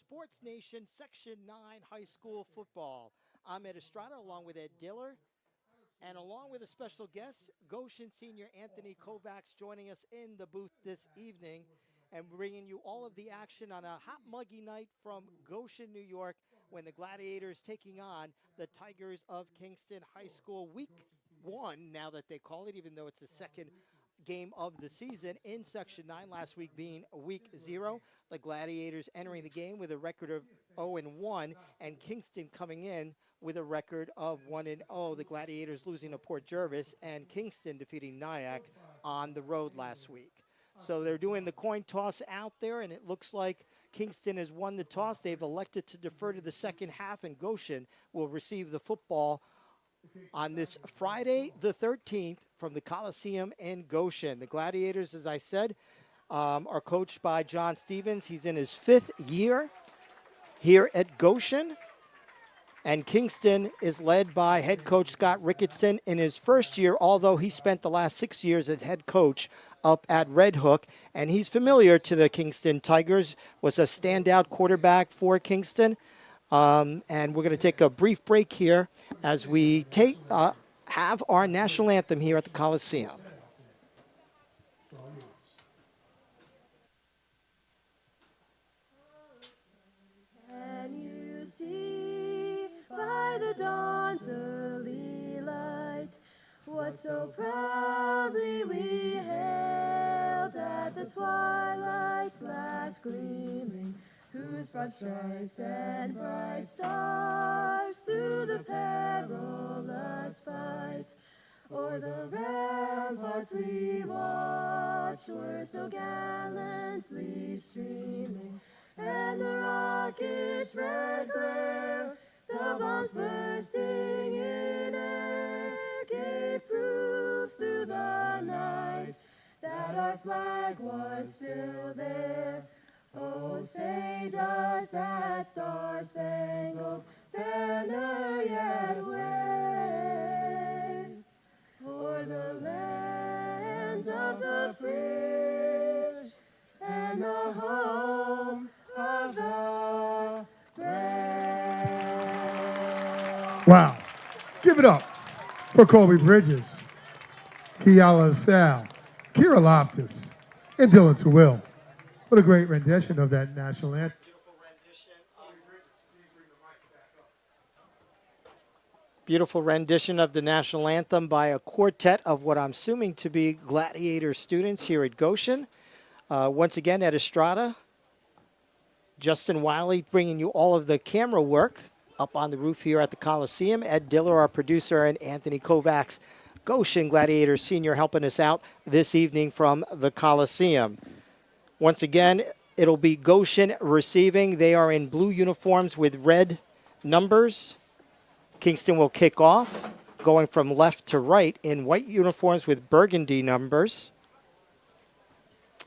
Sports Nation Section 9 High School Football. I'm Ed Estrada along with Ed Diller. And along with a special guest, Goshen senior Anthony Kovacs joining us in the booth this evening and bringing you all of the action on a hot, muggy night from Goshen, New York, when the Gladiators taking on the Tigers of Kingston High School. Week 1, now that they call it, even though it's the second game of the season in Section 9, last week being week 0. The Gladiators entering the game with a record of 0-1, and Kingston coming in with a record of 1-0. The Gladiators losing to Port Jervis, and Kingston defeating Nyack on the road last week. So they're doing the coin toss out there, and it looks like Kingston has won the toss. They've elected to defer to the second half, and Goshen will receive the football on this Friday the 13th from the Coliseum in Goshen. The Gladiators, as I said, are coached by John Stevens. He's in his 5th year here at Goshen. And Kingston is led by head coach Scott Ricketson in his 1st year, although he spent the last 6 years as head coach up at Red Hook. And he's familiar to the Kingston Tigers, was a standout quarterback for Kingston. And we're going to take a brief break here as we have our national anthem here at the Coliseum. Can you see by the dawn's early light what so proudly we hailed at the twilight's last gleaming, whose broad stripes and bright stars through the perilous fight o'er the ramparts we watched were so gallantly streaming, and the rocket's red glare, the bombs bursting in air, gave proof through the night that our flag was still there. Oh, say does that star-spangled banner yet wave o'er the land of the free and the home of the brave. Wow. Give it up for Colby Bridges, Kiala Sal, Kira Loftus, and Dylan Terwill. What a great rendition of that national anthem. Beautiful rendition of the national anthem by a quartet of what I'm assuming to be Gladiator students here at Goshen. Once again, Ed Estrada, Justin Wiley bringing you all of the camera work up on the roof here at the Coliseum. Ed Diller, our producer, and Anthony Kovacs, Goshen Gladiator Senior, helping us out this evening from the Coliseum. Once again, it'll be Goshen receiving. They are in blue uniforms with red numbers. Kingston will kick off, going from left to right in white uniforms with burgundy numbers.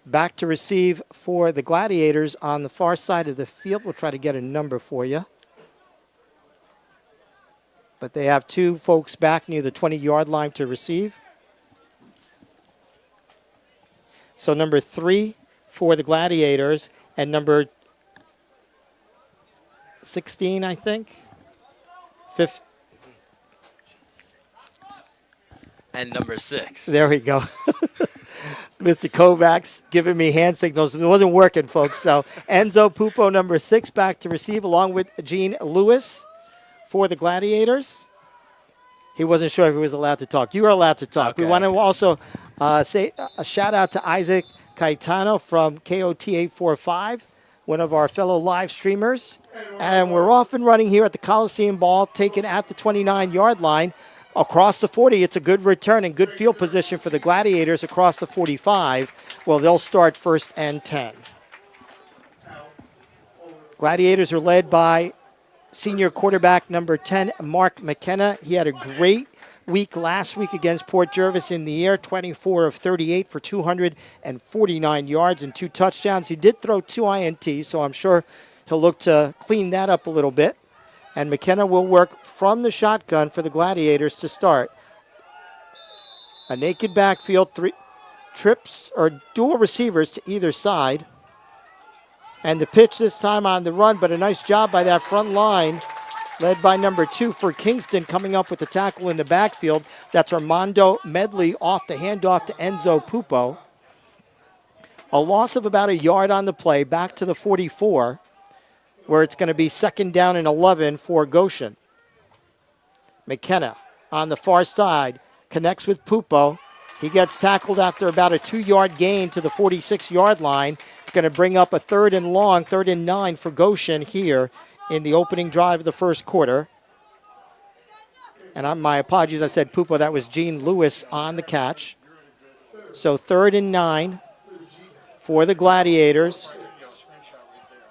Back to receive for the Gladiators on the far side of the field. We'll try to get a number for you. But they have 2 folks back near the 20-yard line to receive. So number 3 for the Gladiators, and number 16, I think. 15. And number 6. There we go. Mr. Kovacs giving me hand signals. It wasn't working, folks. So Enzo Pupo, number 6, back to receive, along with Gene Lewis for the Gladiators. He wasn't sure if he was allowed to talk. You are allowed to talk. Okay. We want to also say a shout-out to Isaac Caetano from KOT 845, one of our fellow live streamers. And we're off and running here at the Coliseum. Ball taken at the 29-yard line. Across the 40, it's a good return and good field position for the Gladiators across the 45. Well, they'll start 1st and 10. Gladiators are led by senior quarterback number 10, Mark McKenna. He had a great week last week against Port Jervis in the air, 24 of 38 for 249 yards and 2 touchdowns. He did throw 2 INTs, so I'm sure he'll look to clean that up a little bit. And McKenna will work from the shotgun for the Gladiators to start. A naked backfield, 3 trips or dual receivers to either side. And the pitch this time on the run, but a nice job by that front line, led by number 2 for Kingston, coming up with the tackle in the backfield. That's Armando Medley off the handoff to Enzo Pupo. A loss of about a yard on the play, back to the 44, where it's going to be 2nd down and 11 for Goshen. McKenna on the far side, connects with Pupo. He gets tackled after about a 2-yard gain to the 46-yard line. It's going to bring up a 3rd and long, 3rd and 9 for Goshen here in the opening drive of the first quarter. And my apologies, I said Pupo. That was Gene Lewis on the catch. So 3rd and 9 for the Gladiators.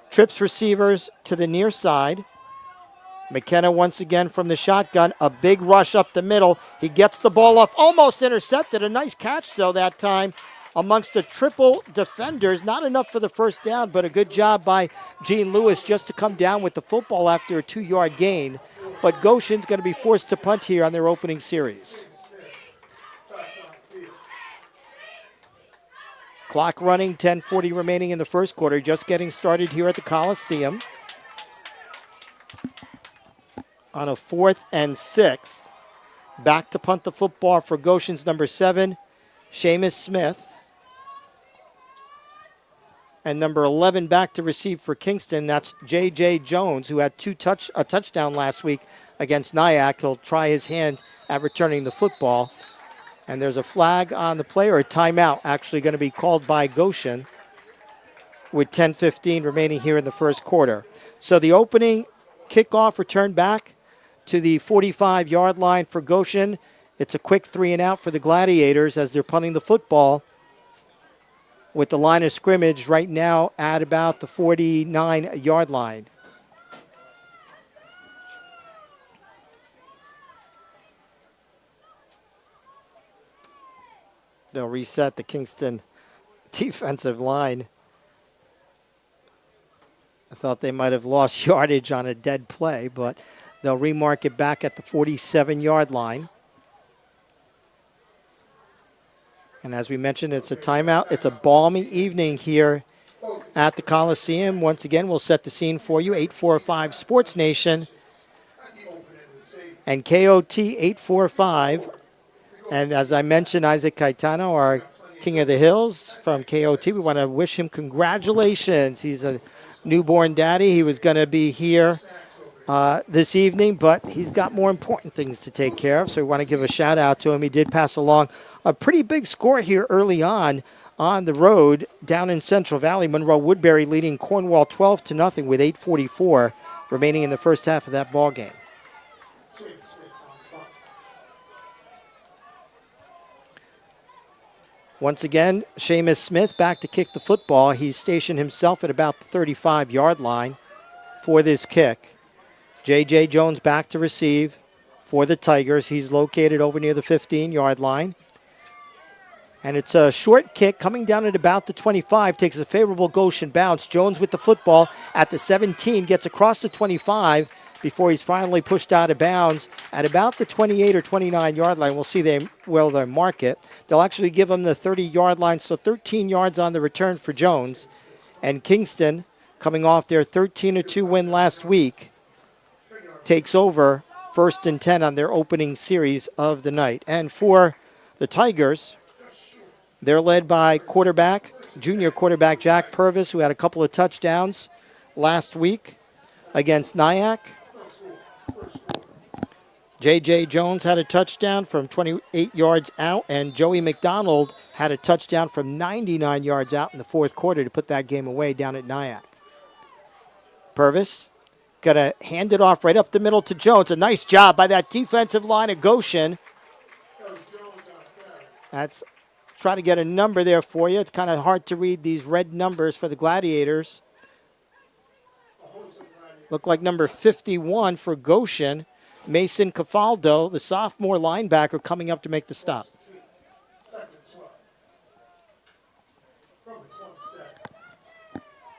Trips receivers to the near side. McKenna once again from the shotgun. A big rush up the middle. He gets the ball off, almost intercepted. A nice catch, though, that time amongst the triple defenders. Not enough for the first down, but a good job by Gene Lewis just to come down with the football after a 2-yard gain. But Goshen's going to be forced to punt here on their opening series. Clock running, 10:40 remaining in the first quarter. Just getting started here at the Coliseum. On a 4th and 6. Back to punt the football for Goshen's number 7, Seamus Smith. And number 11 back to receive for Kingston. That's J.J. Jones, who had a touchdown last week against Nyack. He'll try his hand at returning the football. And there's a flag on the play, or a timeout actually going to be called by Goshen with 10:15 remaining here in the first quarter. So the opening kickoff return back to the 45-yard line for Goshen. It's a quick 3 and out for the Gladiators as they're punting the football with the line of scrimmage right now at about the 49-yard line. They'll reset the Kingston defensive line. I thought they might have lost yardage on a dead play, but they'll remark it back at the 47-yard line. And as we mentioned, it's a timeout. It's a balmy evening here at the Coliseum. Once again, we'll set the scene for you. 845 Sports Nation and KOT 845. And as I mentioned, Isaac Caetano, our King of the Hills from KOT, we want to wish him congratulations. He's a newborn daddy. He was going to be here this evening, but he's got more important things to take care of, so we want to give a shout out to him. He did pass along a pretty big score here early on the road down in Central Valley. Monroe Woodbury leading Cornwall 12-0 with 8:44 remaining in the first half of that ball game. Once again, Seamus Smith back to kick the football. He's stationed himself at about the 35-yard line for this kick. J.J. Jones back to receive for the Tigers. He's located over near the 15-yard line. And it's a short kick coming down at about the 25. Takes a favorable Goshen bounce. Jones with the football at the 17. Gets across the 25 before he's finally pushed out of bounds at about the 28 or 29-yard line. We'll see where they mark it. They'll actually give him the 30-yard line, so 13 yards on the return for Jones. And Kingston, coming off their 13-2 win last week, takes over 1st and 10 on their opening series of the night. And for the Tigers, they're led by junior quarterback Jack Purvis, who had a couple of touchdowns last week against Nyack. J.J. Jones had a touchdown from 28 yards out, and Joey McDonald had a touchdown from 99 yards out in the fourth quarter to put that game away down at Nyack. Purvis got to hand it off right up the middle to Jones. A nice job by that defensive line of Goshen. That's try to get a number there for you. It's kind of hard to read these red numbers for the Gladiators. Look like number 51 for Goshen. Mason Cafaldo, the sophomore linebacker, coming up to make the stop.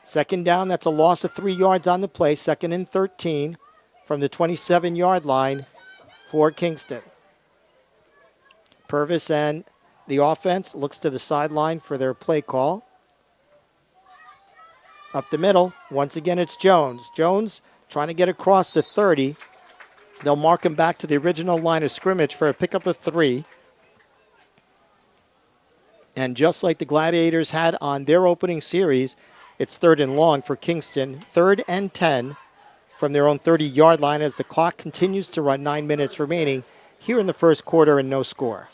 Second down, that's a loss of 3 yards on the play. 2nd and 13 from the 27-yard line for Kingston. Purvis and the offense looks to the sideline for their play call. Up the middle. Once again, it's Jones. Jones trying to get across the 30. They'll mark him back to the original line of scrimmage for a pickup of 3. And just like the Gladiators had on their opening series, it's 3rd and long for Kingston. 3rd and 10 from their own 30-yard line as the clock continues to run. 9 minutes remaining here in the first quarter and no score.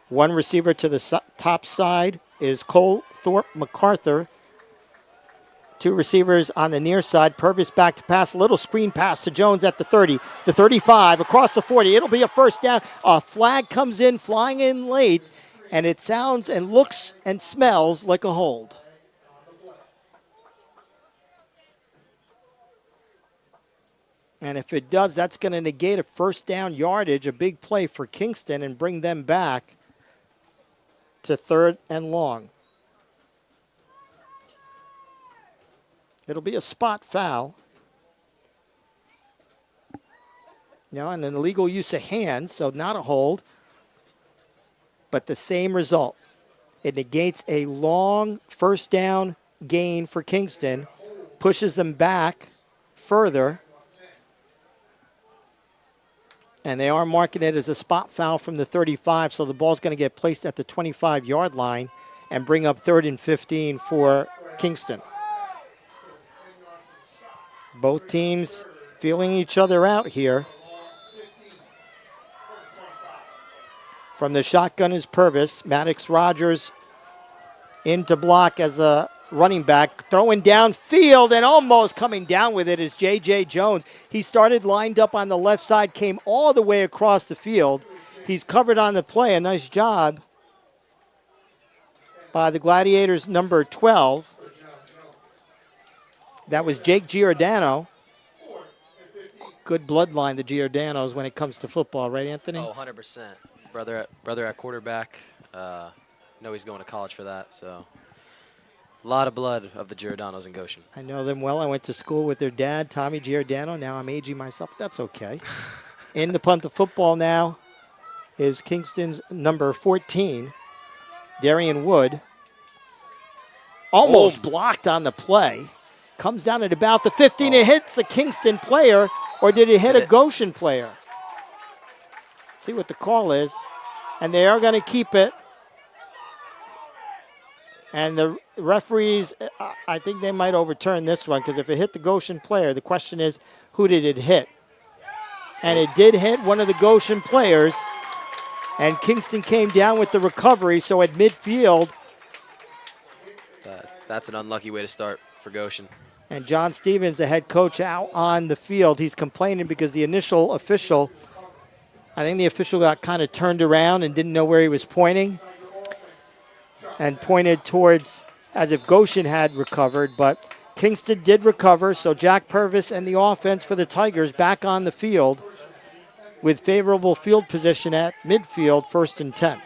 One receiver to the top side is Cole Thorpe MacArthur. 2 receivers on the near side. Purvis back to pass. A little screen pass to Jones at the 30, the 35, across the 40. It'll be a first down. A flag comes in, flying in late, and it sounds and looks and smells like a hold. And if it does, that's going to negate a first down yardage, a big play for Kingston, and bring them back to 3rd and long. It'll be a spot foul. Now, and an illegal use of hands, so not a hold, but the same result. It negates a long first down gain for Kingston, pushes them back further, and they are marking it as a spot foul from the 35, so the ball's going to get placed at the 25-yard line and bring up 3rd and 15 for Kingston. Both teams feeling each other out here. From the shotgun is Purvis. Maddox Rogers in to block as a running back. Throwing downfield and almost coming down with it is J.J. Jones. He started lined up on the left side, came all the way across the field. He's covered on the play. A nice job by the Gladiators, number 12. That was Jake Giordano. Good bloodline, the Giordanos, when it comes to football, right, Anthony? Oh, 100%. Brother at quarterback. Know he's going to college for that, so a lot of blood of the Giordanos in Goshen. I know them well. I went to school with their dad, Tommy Giordano. Now I'm aging myself. That's okay. In the punt of football now is Kingston's number 14, Darian Wood. Almost blocked on the play. Comes down at about the 15. It hits a Kingston player, or did it hit a Goshen player? See what the call is. And they are going to keep it. And the referees, I think they might overturn this one, because if it hit the Goshen player, the question is, who did it hit? And it did hit one of the Goshen players, and Kingston came down with the recovery, so at midfield. That's an unlucky way to start for Goshen. And John Stevens, the head coach, out on the field. He's complaining because the initial official, I think the official got kind of turned around and didn't know where he was pointing, and pointed towards as if Goshen had recovered, but Kingston did recover, so Jack Purvis and the offense for the Tigers back on the field with favorable field position at midfield, 1st and 10.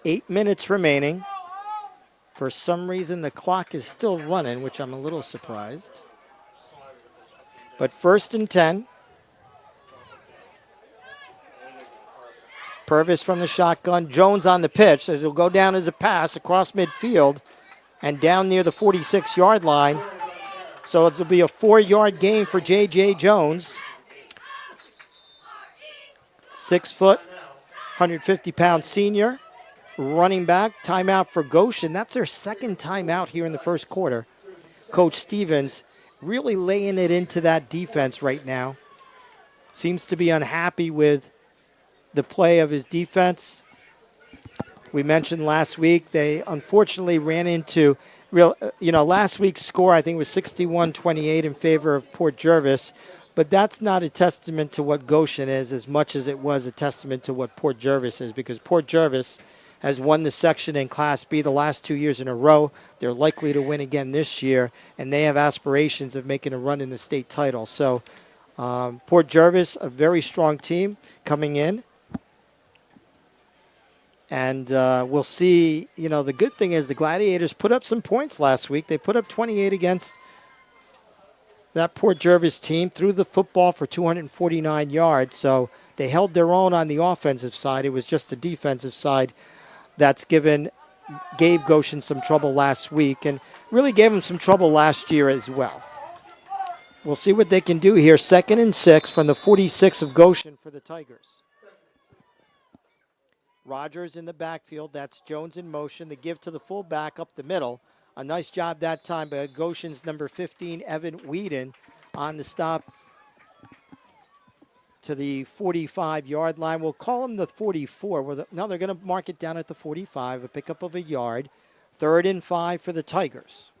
Eight minutes remaining. For some reason, the clock is still running, which I'm a little surprised. But 1st and 10. Purvis from the shotgun. Jones on the pitch. It'll go down as a pass across midfield and down near the 46-yard line. So it'll be a 4-yard gain for J.J. Jones. 6 foot, 150-pound senior. Running back, timeout for Goshen. That's their second timeout here in the first quarter. Coach Stevens really laying it into that defense right now. Seems to be unhappy with the play of his defense. We mentioned last week they unfortunately ran into last week's score I think was 61-28 in favor of Port Jervis, but that's not a testament to what Goshen is as much as it was a testament to what Port Jervis is, because Port Jervis has won the section in Class B the last 2 years in a row. They're likely to win again this year, and they have aspirations of making a run in the state title. So Port Jervis, a very strong team coming in. And we'll see, the good thing is the Gladiators put up some points last week. They put up 28 against That Port Jervis team threw the football for 249 yards, so they held their own on the offensive side. It was just the defensive side that's gave Goshen some trouble last week and really gave them some trouble last year as well. We'll see what they can do here. 2nd and 6 from the 46 of Goshen for the Tigers. Rogers in the backfield. That's Jones in motion. The give to the fullback up the middle. A nice job that time by Goshen's number 15, Evan Whedon, on the stop to the 45-yard line. We'll call him the 44. No, they're going to mark it down at the 45, a pickup of a yard. 3rd and 5 for the Tigers.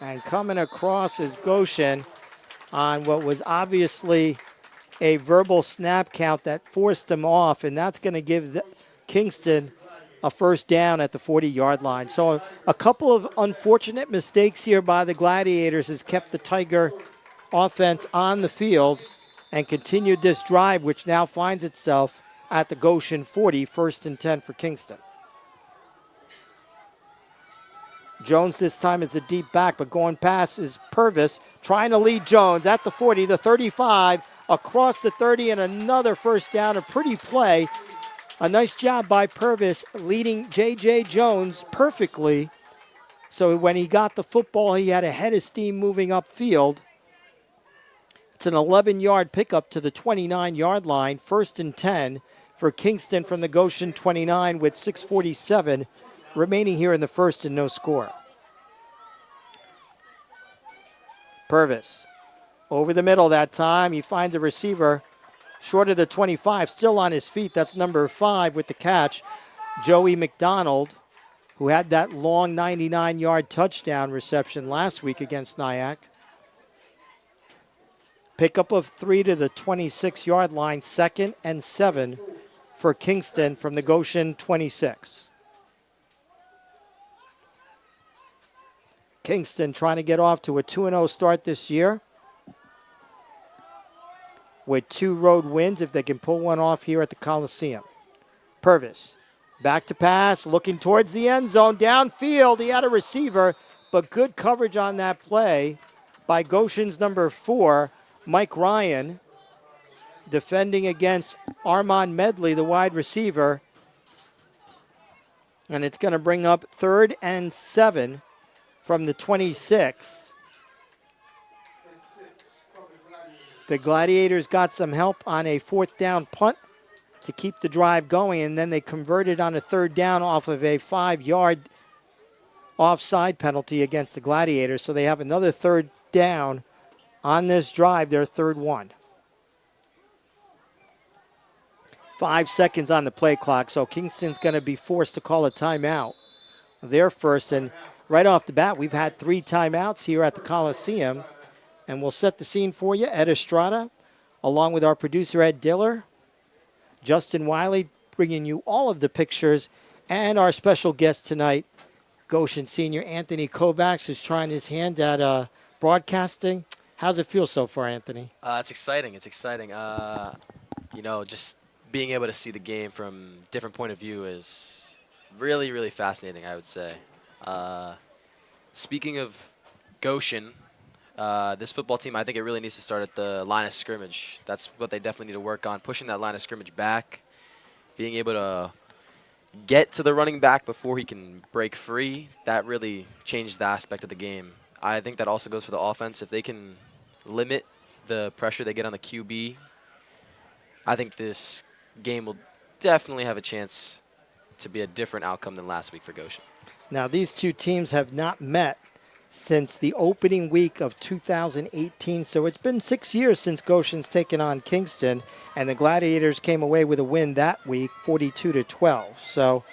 And coming across is Goshen on what was obviously a verbal snap count that forced him off, and that's going to give Kingston a first down at the 40-yard line. So a couple of unfortunate mistakes here by the Gladiators has kept the Tiger offense on the field and continued this drive, which now finds itself at the Goshen 40, 1st and 10 for Kingston. Jones this time is a deep back, but going past is Purvis, trying to lead Jones at the 40, the 35, across the 30, and another first down. A pretty play. A nice job by Purvis leading J.J. Jones perfectly. So when he got the football, he had a head of steam moving upfield. It's an 11-yard pickup to the 29-yard line, 1st and 10 for Kingston from the Goshen 29 with 6:47 remaining here in the first and no score. Purvis over the middle that time. He finds a receiver short of the 25, still on his feet. That's number 5 with the catch, Joey McDonald, who had that long 99-yard touchdown reception last week against Nyack. Pickup of 3 to the 26-yard line, 2nd and 7 for Kingston from the Goshen 26. Kingston trying to get off to a 2-0 start this year with 2 road wins if they can pull one off here at the Coliseum. Purvis, back to pass, looking towards the end zone, downfield. He had a receiver, but good coverage on that play by Goshen's number 4, Mike Ryan, defending against Armand Medley, the wide receiver. And it's going to bring up 3rd and 7 from the 26. The Gladiators got some help on a 4th down punt to keep the drive going, and then they converted on a 3rd down off of a 5-yard offside penalty against the Gladiators. So they have another 3rd down on this drive, their 3rd one. 5 seconds on the play clock, so Kingston's going to be forced to call a timeout. Their first, and right off the bat, we've had 3 timeouts here at the Coliseum, and we'll set the scene for you. Ed Estrada, along with our producer Ed Diller, Justin Wiley, bringing you all of the pictures, and our special guest tonight, Goshen senior Anthony Kovacs, who's trying his hand at broadcasting. How's it feel so far, Anthony? It's exciting. It's exciting. Just being able to see the game from a different point of view is really, really fascinating, I would say. Speaking of Goshen, this football team, I think it really needs to start at the line of scrimmage. That's what they definitely need to work on, pushing that line of scrimmage back, being able to get to the running back before he can break free. That really changed the aspect of the game. I think that also goes for the offense. If they can limit the pressure they get on the QB, I think this game will definitely have a chance to be a different outcome than last week for Goshen. Now, these two teams have not met since the opening week of 2018, so it's been 6 years since Goshen's taken on Kingston, and the Gladiators came away with a win that week, 42-12. So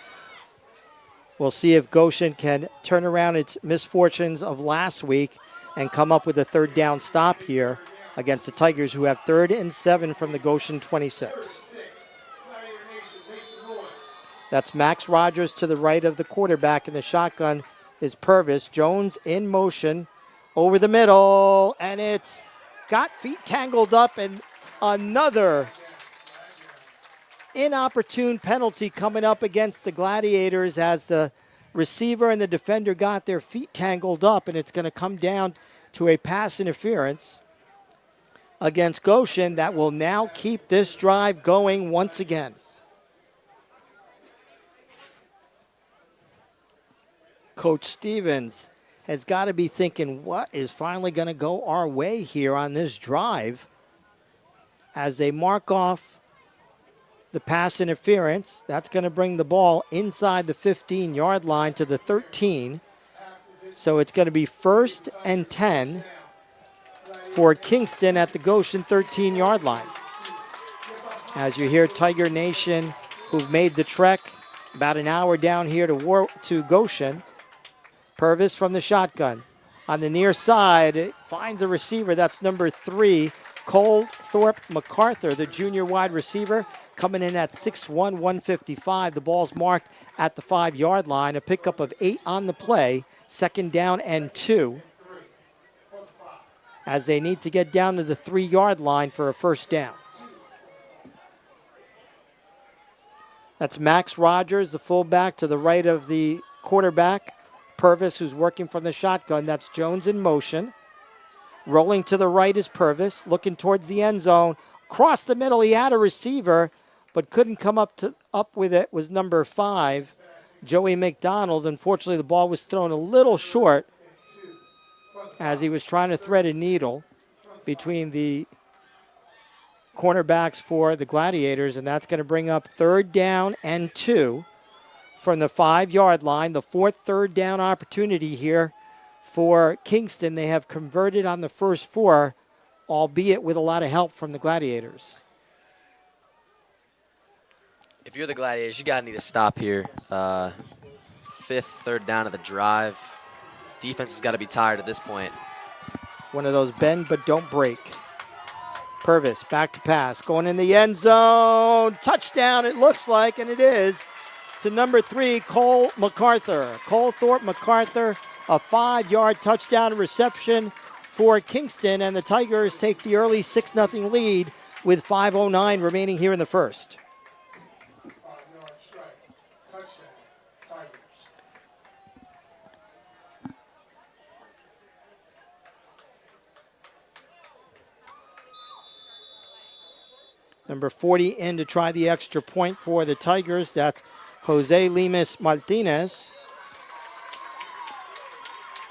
we'll see if Goshen can turn around its misfortunes of last week and come up with a 3rd down stop here against the Tigers, who have 3rd and 7 from the Goshen 26. That's Max Rogers to the right of the quarterback, and the shotgun is Purvis. Jones in motion over the middle, and it's got feet tangled up, and another inopportune penalty coming up against the Gladiators as the receiver and the defender got their feet tangled up, and it's going to come down to a pass interference against Goshen that will now keep this drive going once again. Coach Stevens has got to be thinking, what is finally going to go our way here on this drive? As they mark off the pass interference, that's going to bring the ball inside the 15-yard line to the 13. So it's going to be 1st and 10 for Kingston at the Goshen 13-yard line. As you hear Tiger Nation, who've made the trek about an hour down here to Goshen. Purvis from the shotgun. On the near side, it finds a receiver. That's number 3, Cole Thorpe MacArthur, the junior wide receiver, coming in at 6'1", 155. The ball's marked at the 5-yard line. A pickup of 8 on the play. 2nd down and 2. As they need to get down to the 3-yard line for a 1st down. That's Max Rogers, the fullback, to the right of the quarterback. Purvis, who's working from the shotgun. That's Jones in motion. Rolling to the right is Purvis, looking towards the end zone. Across the middle, he had a receiver, but couldn't come up with it, was number 5, Joey McDonald. Unfortunately, the ball was thrown a little short as he was trying to thread a needle between the cornerbacks for the Gladiators, and that's going to bring up 3rd down and 2 from the 5-yard line. The 4th 3rd down opportunity here for Kingston. They have converted on the first 4, albeit with a lot of help from the Gladiators. If you're the Gladiators, you got to need to stop here. 5th 3rd down of the drive. Defense has got to be tired at this point. One of those bend but don't break. Purvis back to pass, going in the end zone. Touchdown, it looks like, and it is, to number 3, Cole MacArthur. Cole Thorpe MacArthur, a 5-yard touchdown reception for Kingston, and the Tigers take the early 6-0 lead with 5:09 remaining here in the first. Number 40 in to try the extra point for the Tigers. That's Jose Lemus Martinez.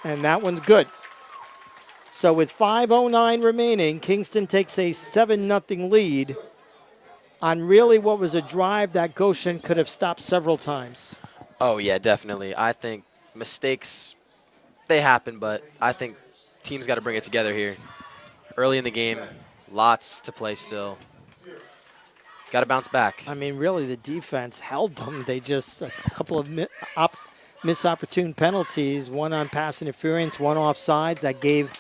And that one's good. So with 5:09 remaining, Kingston takes a 7-0 lead on really what was a drive that Goshen could have stopped several times. Oh, yeah, definitely. I think mistakes, they happen, but I think teams got to bring it together here. Early in the game, lots to play still. Got to bounce back. I mean, really, the defense held them. They just, a couple of missed opportune penalties, one on pass interference, one offsides, that gave,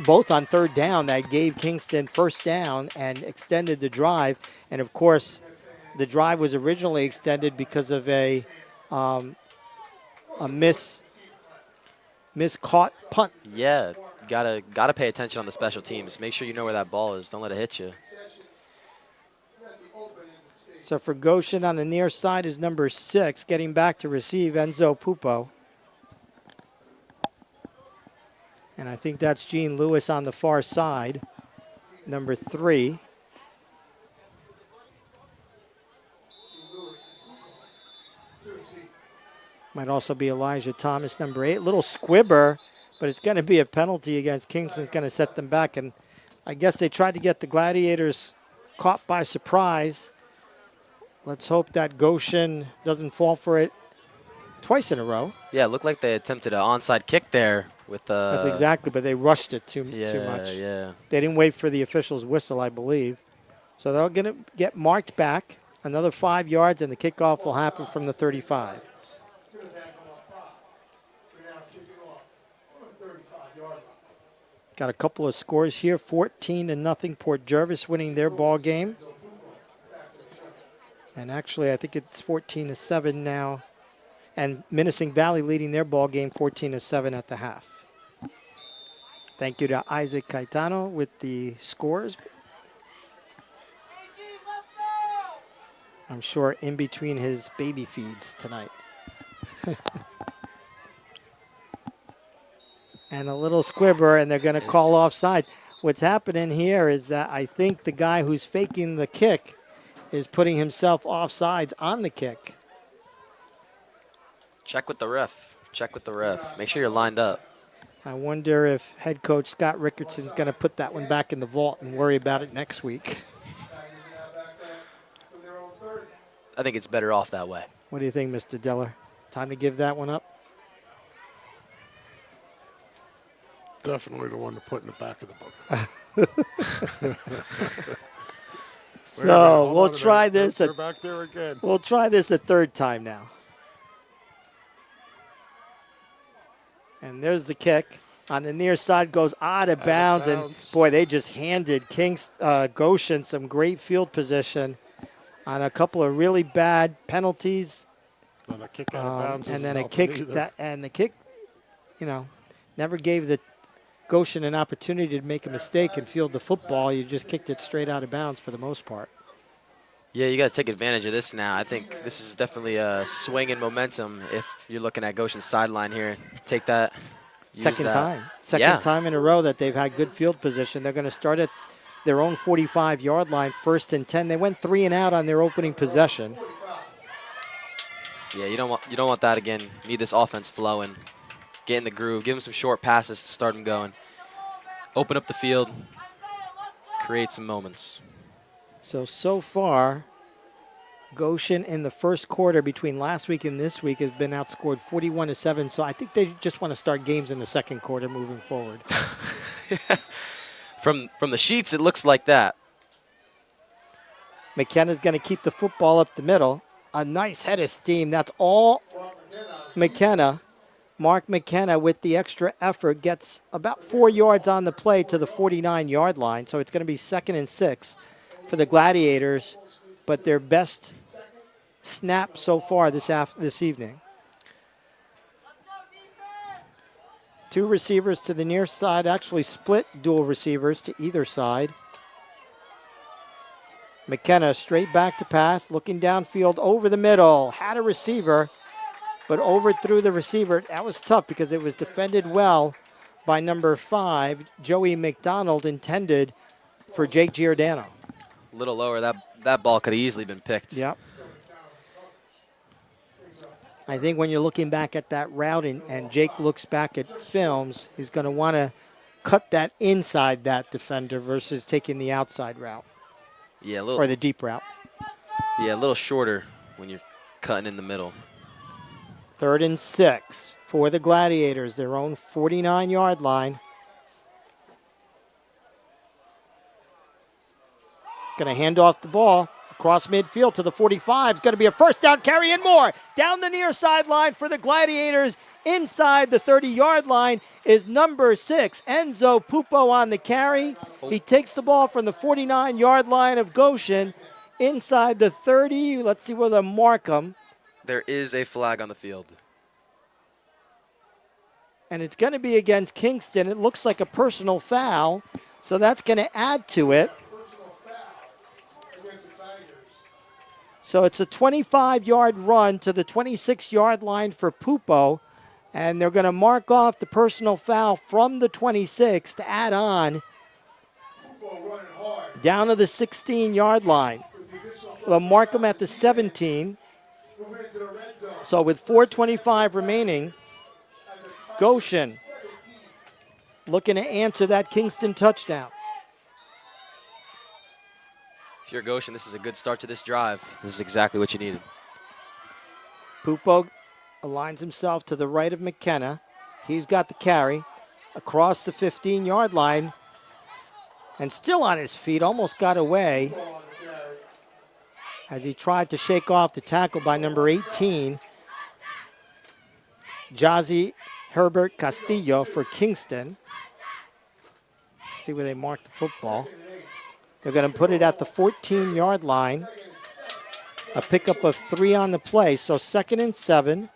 both on 3rd down, that gave Kingston 1st down and extended the drive. And, of course, the drive was originally extended because of a miscaught punt. Yeah, gotta pay attention on the special teams. Make sure you know where that ball is. Don't let it hit you. So for Goshen on the near side is number 6, getting back to receive, Enzo Pupo. And I think that's Gene Lewis on the far side, number 3. Might also be Elijah Thomas, number 8. Little squibber, but it's going to be a penalty against Kingston. It's going to set them back. And I guess they tried to get the Gladiators caught by surprise. Let's hope that Goshen doesn't fall for it twice in a row. Yeah, it looked like they attempted an onside kick there with the. That's exactly, but they rushed it too much. Yeah. They didn't wait for the official's whistle, I believe. So they're going to get marked back. Another 5 yards, and the kickoff will happen from the 35. Got a couple of scores here, 14-0 Port Jervis winning their ball game. And actually, I think it's 14-7 now. And Menacing Valley leading their ball game 14-7 at the half. Thank you to Isaac Caetano with the scores. I'm sure in between his baby feeds tonight. And a little squibber, and they're going to call offsides. What's happening here is that I think the guy who's faking the kick is putting himself offsides on the kick. Check with the ref. Check with the ref. Make sure you're lined up. I wonder if head coach Scott Rickardson's going to put that one back in the vault and worry about it next week. I think it's better off that way. What do you think, Mr. Diller? Time to give that one up? Definitely the one to put in the back of the book. So we'll try this. They're back there again. We'll try this a third time now. And there's the kick. On the near side goes out of bounds. And, boy, they just handed Goshen some great field position on a couple of really bad penalties. And a kick out of bounds. And then a kick. The kick, never gave the Goshen an opportunity to make a mistake and field the football. You just kicked it straight out of bounds for the most part. Yeah, you got to take advantage of this now. I think this is definitely a swing in momentum if you're looking at Goshen's sideline here. Take that. Second time in a row that they've had good field position. They're going to start at their own 45-yard line, 1st and 10. They went 3 and out on their opening possession. Yeah, you don't want that again. You need this offense flowing. Get in the groove. Give them some short passes to start them going. Open up the field. Create some moments. So far, Goshen in the first quarter between last week and this week has been outscored 41-7. So I think they just want to start games in the second quarter moving forward. From the sheets, it looks like that. McKenna's going to keep the football up the middle. A nice head of steam. That's all McKenna. Mark McKenna, with the extra effort, gets about 4 yards on the play to the 49-yard line. So it's going to be 2nd and 6 for the Gladiators, but their best snap so far this evening. 2 receivers to the near side, actually split dual receivers to either side. McKenna straight back to pass, looking downfield over the middle. Had a receiver, but overthrew the receiver. That was tough because it was defended well by number 5, Joey McDonald, intended for Jake Giordano. A little lower. That ball could have easily been picked. Yep. I think when you're looking back at that route and Jake looks back at films, he's going to want to cut that inside that defender versus taking the outside route. Yeah, or the deep route. Yeah, a little shorter when you're cutting in the middle. 3rd and 6 for the Gladiators, their own 49-yard line. Going to hand off the ball across midfield to the 45. It's going to be a first down carry and more. Down the near sideline for the Gladiators. Inside the 30-yard line is number 6, Enzo Pupo on the carry. He takes the ball from the 49-yard line of Goshen inside the 30. Let's see where they mark him. There is a flag on the field. And it's going to be against Kingston. It looks like a personal foul, so that's going to add to it. So it's a 25-yard run to the 26-yard line for Pupo, and they're going to mark off the personal foul from the 26 to add on down to the 16-yard line. They'll mark them at the 17. So with 4:25 remaining, Goshen looking to answer that Kingston touchdown. If you're Goshen, this is a good start to this drive. This is exactly what you needed. Pupo aligns himself to the right of McKenna. He's got the carry across the 15-yard line and still on his feet, almost got away as he tried to shake off the tackle by number 18, Jazzy Herbert Castillo for Kingston. See where they mark the football. They're going to put it at the 14-yard line. A pickup of 3 on the play, so 2nd and 7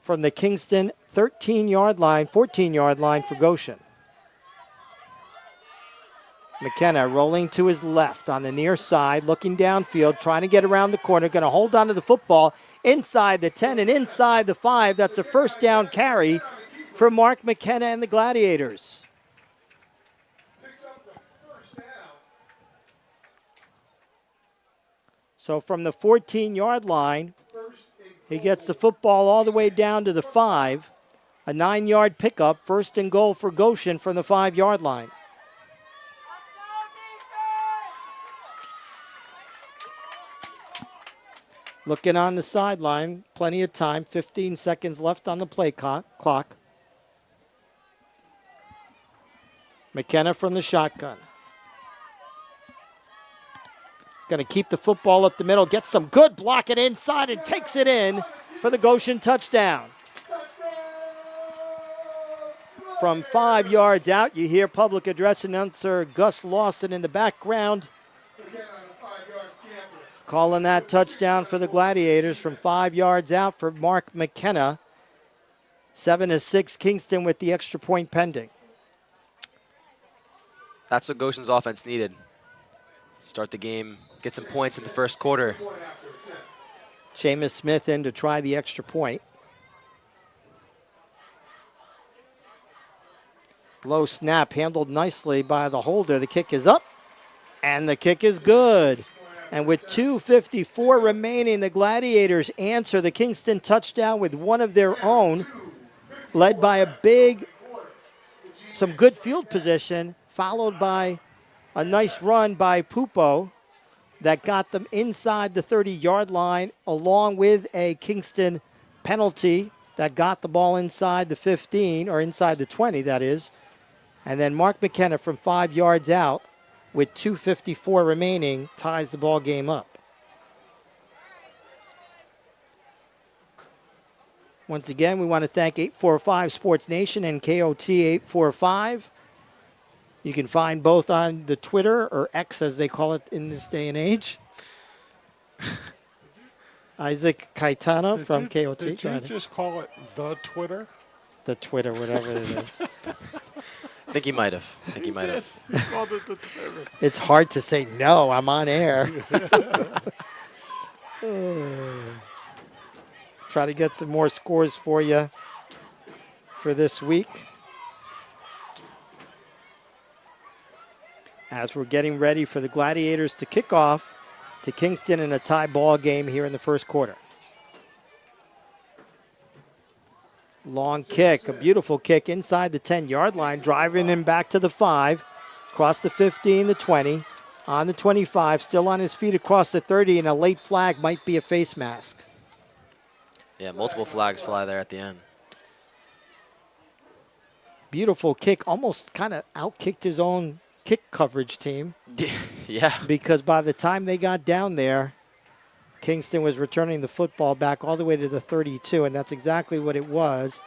from the Kingston 13-yard line, 14-yard line for Goshen. McKenna rolling to his left on the near side, looking downfield, trying to get around the corner, going to hold on to the football inside the 10 and inside the 5. That's a first down carry for Mark McKenna and the Gladiators. So from the 14-yard line, he gets the football all the way down to the 5. A 9-yard pickup, first and goal for Goshen from the 5-yard line. Looking on the sideline, plenty of time, 15 seconds left on the play clock. McKenna from the shotgun. He's going to keep the football up the middle, gets some good blocking inside, and takes it in for the Goshen touchdown. From 5 yards out, you hear public address announcer Gus Lawson in the background calling that touchdown for the Gladiators from 5 yards out for Mark McKenna. 7-6 Kingston with the extra point pending. That's what Goshen's offense needed. Start the game, get some points in the first quarter. Seamus Smith in to try the extra point. Low snap handled nicely by the holder. The kick is up, and the kick is good. And with 2:54 remaining, the Gladiators answer the Kingston touchdown with one of their own, led by some good field position, followed by a nice run by Pupo that got them inside the 30-yard line, along with a Kingston penalty that got the ball inside the 15, or inside the 20, that is. And then Mark McKenna from 5 yards out, with 2:54 remaining, ties the ball game up. Once again, we want to thank 845 Sports Nation and KOT 845. You can find both on the Twitter, or X as they call it in this day and age. Isaac Caetano from KOT. Did you just call it the Twitter? The Twitter, whatever it is. I think he might have. You called it the Twitter. It's hard to say no, I'm on air. Try to get some more scores for you for this week. As we're getting ready for the Gladiators to kick off to Kingston in a tie ball game here in the first quarter. Long kick, a beautiful kick inside the 10-yard line, driving him back to the 5, across the 15, the 20, on the 25, still on his feet across the 30, and a late flag might be a face mask. Yeah, multiple flags fly there at the end. Beautiful kick, almost kind of outkicked his own kick coverage team. Yeah. Because by the time they got down there, Kingston was returning the football back all the way to the 32, and that's exactly what it was.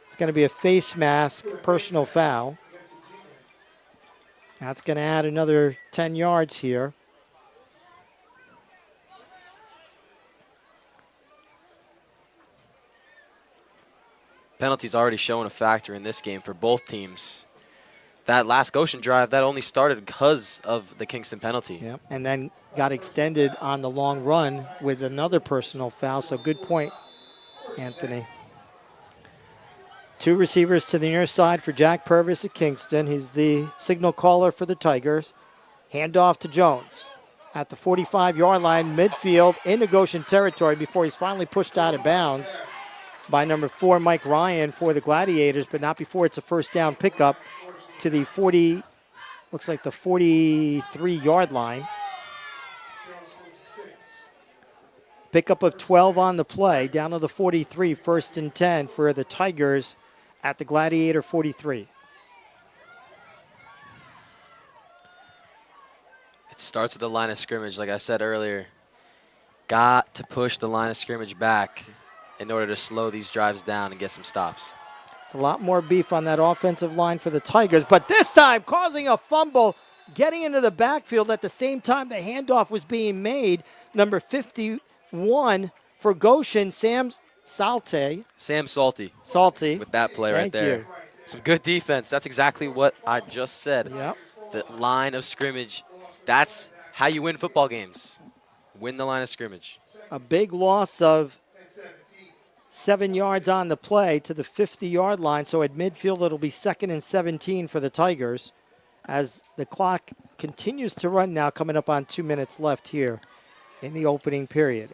It's going to be a face mask, personal foul. That's going to add another 10 yards here. Penalties already showing a factor in this game for both teams. That last Goshen drive, that only started because of the Kingston penalty. Yep. And then got extended on the long run with another personal foul. So good point, Anthony. 2 receivers to the near side for Jack Purvis at Kingston. He's the signal caller for the Tigers. Handoff to Jones at the 45-yard line, midfield, into Goshen territory before he's finally pushed out of bounds by number 4, Mike Ryan, for the Gladiators, but not before it's a first down pickup to the 40, looks like the 43-yard line. Pickup of 12 on the play, down to the 43, first and 10 for the Tigers at the Gladiator 43. It starts with the line of scrimmage, like I said earlier. Got to push the line of scrimmage back in order to slow these drives down and get some stops. It's a lot more beef on that offensive line for the Tigers, but this time causing a fumble, getting into the backfield at the same time the handoff was being made. Number 51 for Goshen, Sam Salty. With that play right there. You. Some good defense. That's exactly what I just said. Yep. The line of scrimmage, that's how you win football games. Win the line of scrimmage. A big loss of 7 yards on the play to the 50-yard line. So at midfield, it'll be 2nd and 17 for the Tigers as the clock continues to run now, coming up on 2 minutes left here in the opening period.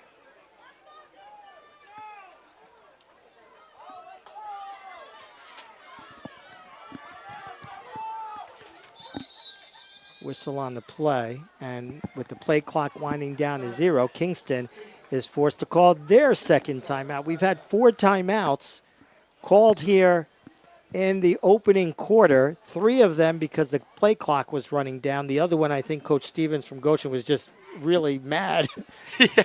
Whistle on the play, and with the play clock winding down to 0, Kingston is forced to call their second timeout. We've had 4 timeouts called here in the opening quarter, 3 of them because the play clock was running down. The other one, I think Coach Stevens from Goshen was just really mad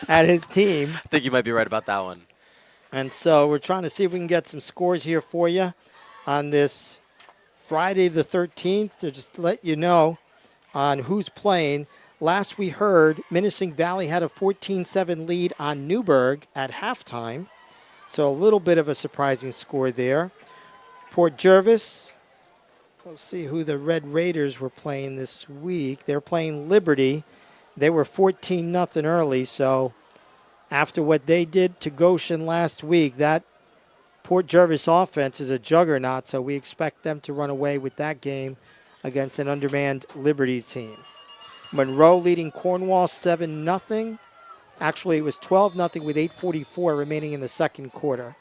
at his team. I think you might be right about that one. And so we're trying to see if we can get some scores here for you on this Friday the 13th to just let you know on who's playing. Last we heard, Minisink Valley had a 14-7 lead on Newburgh at halftime. So a little bit of a surprising score there. Port Jervis, let's see who the Red Raiders were playing this week. They're playing Liberty. They were 14-0 early, so after what they did to Goshen last week, that Port Jervis offense is a juggernaut, so we expect them to run away with that game against an undermanned Liberty team. Monroe leading Cornwall 7-0. Actually, it was 12-0 with 8:44 remaining in the second quarter.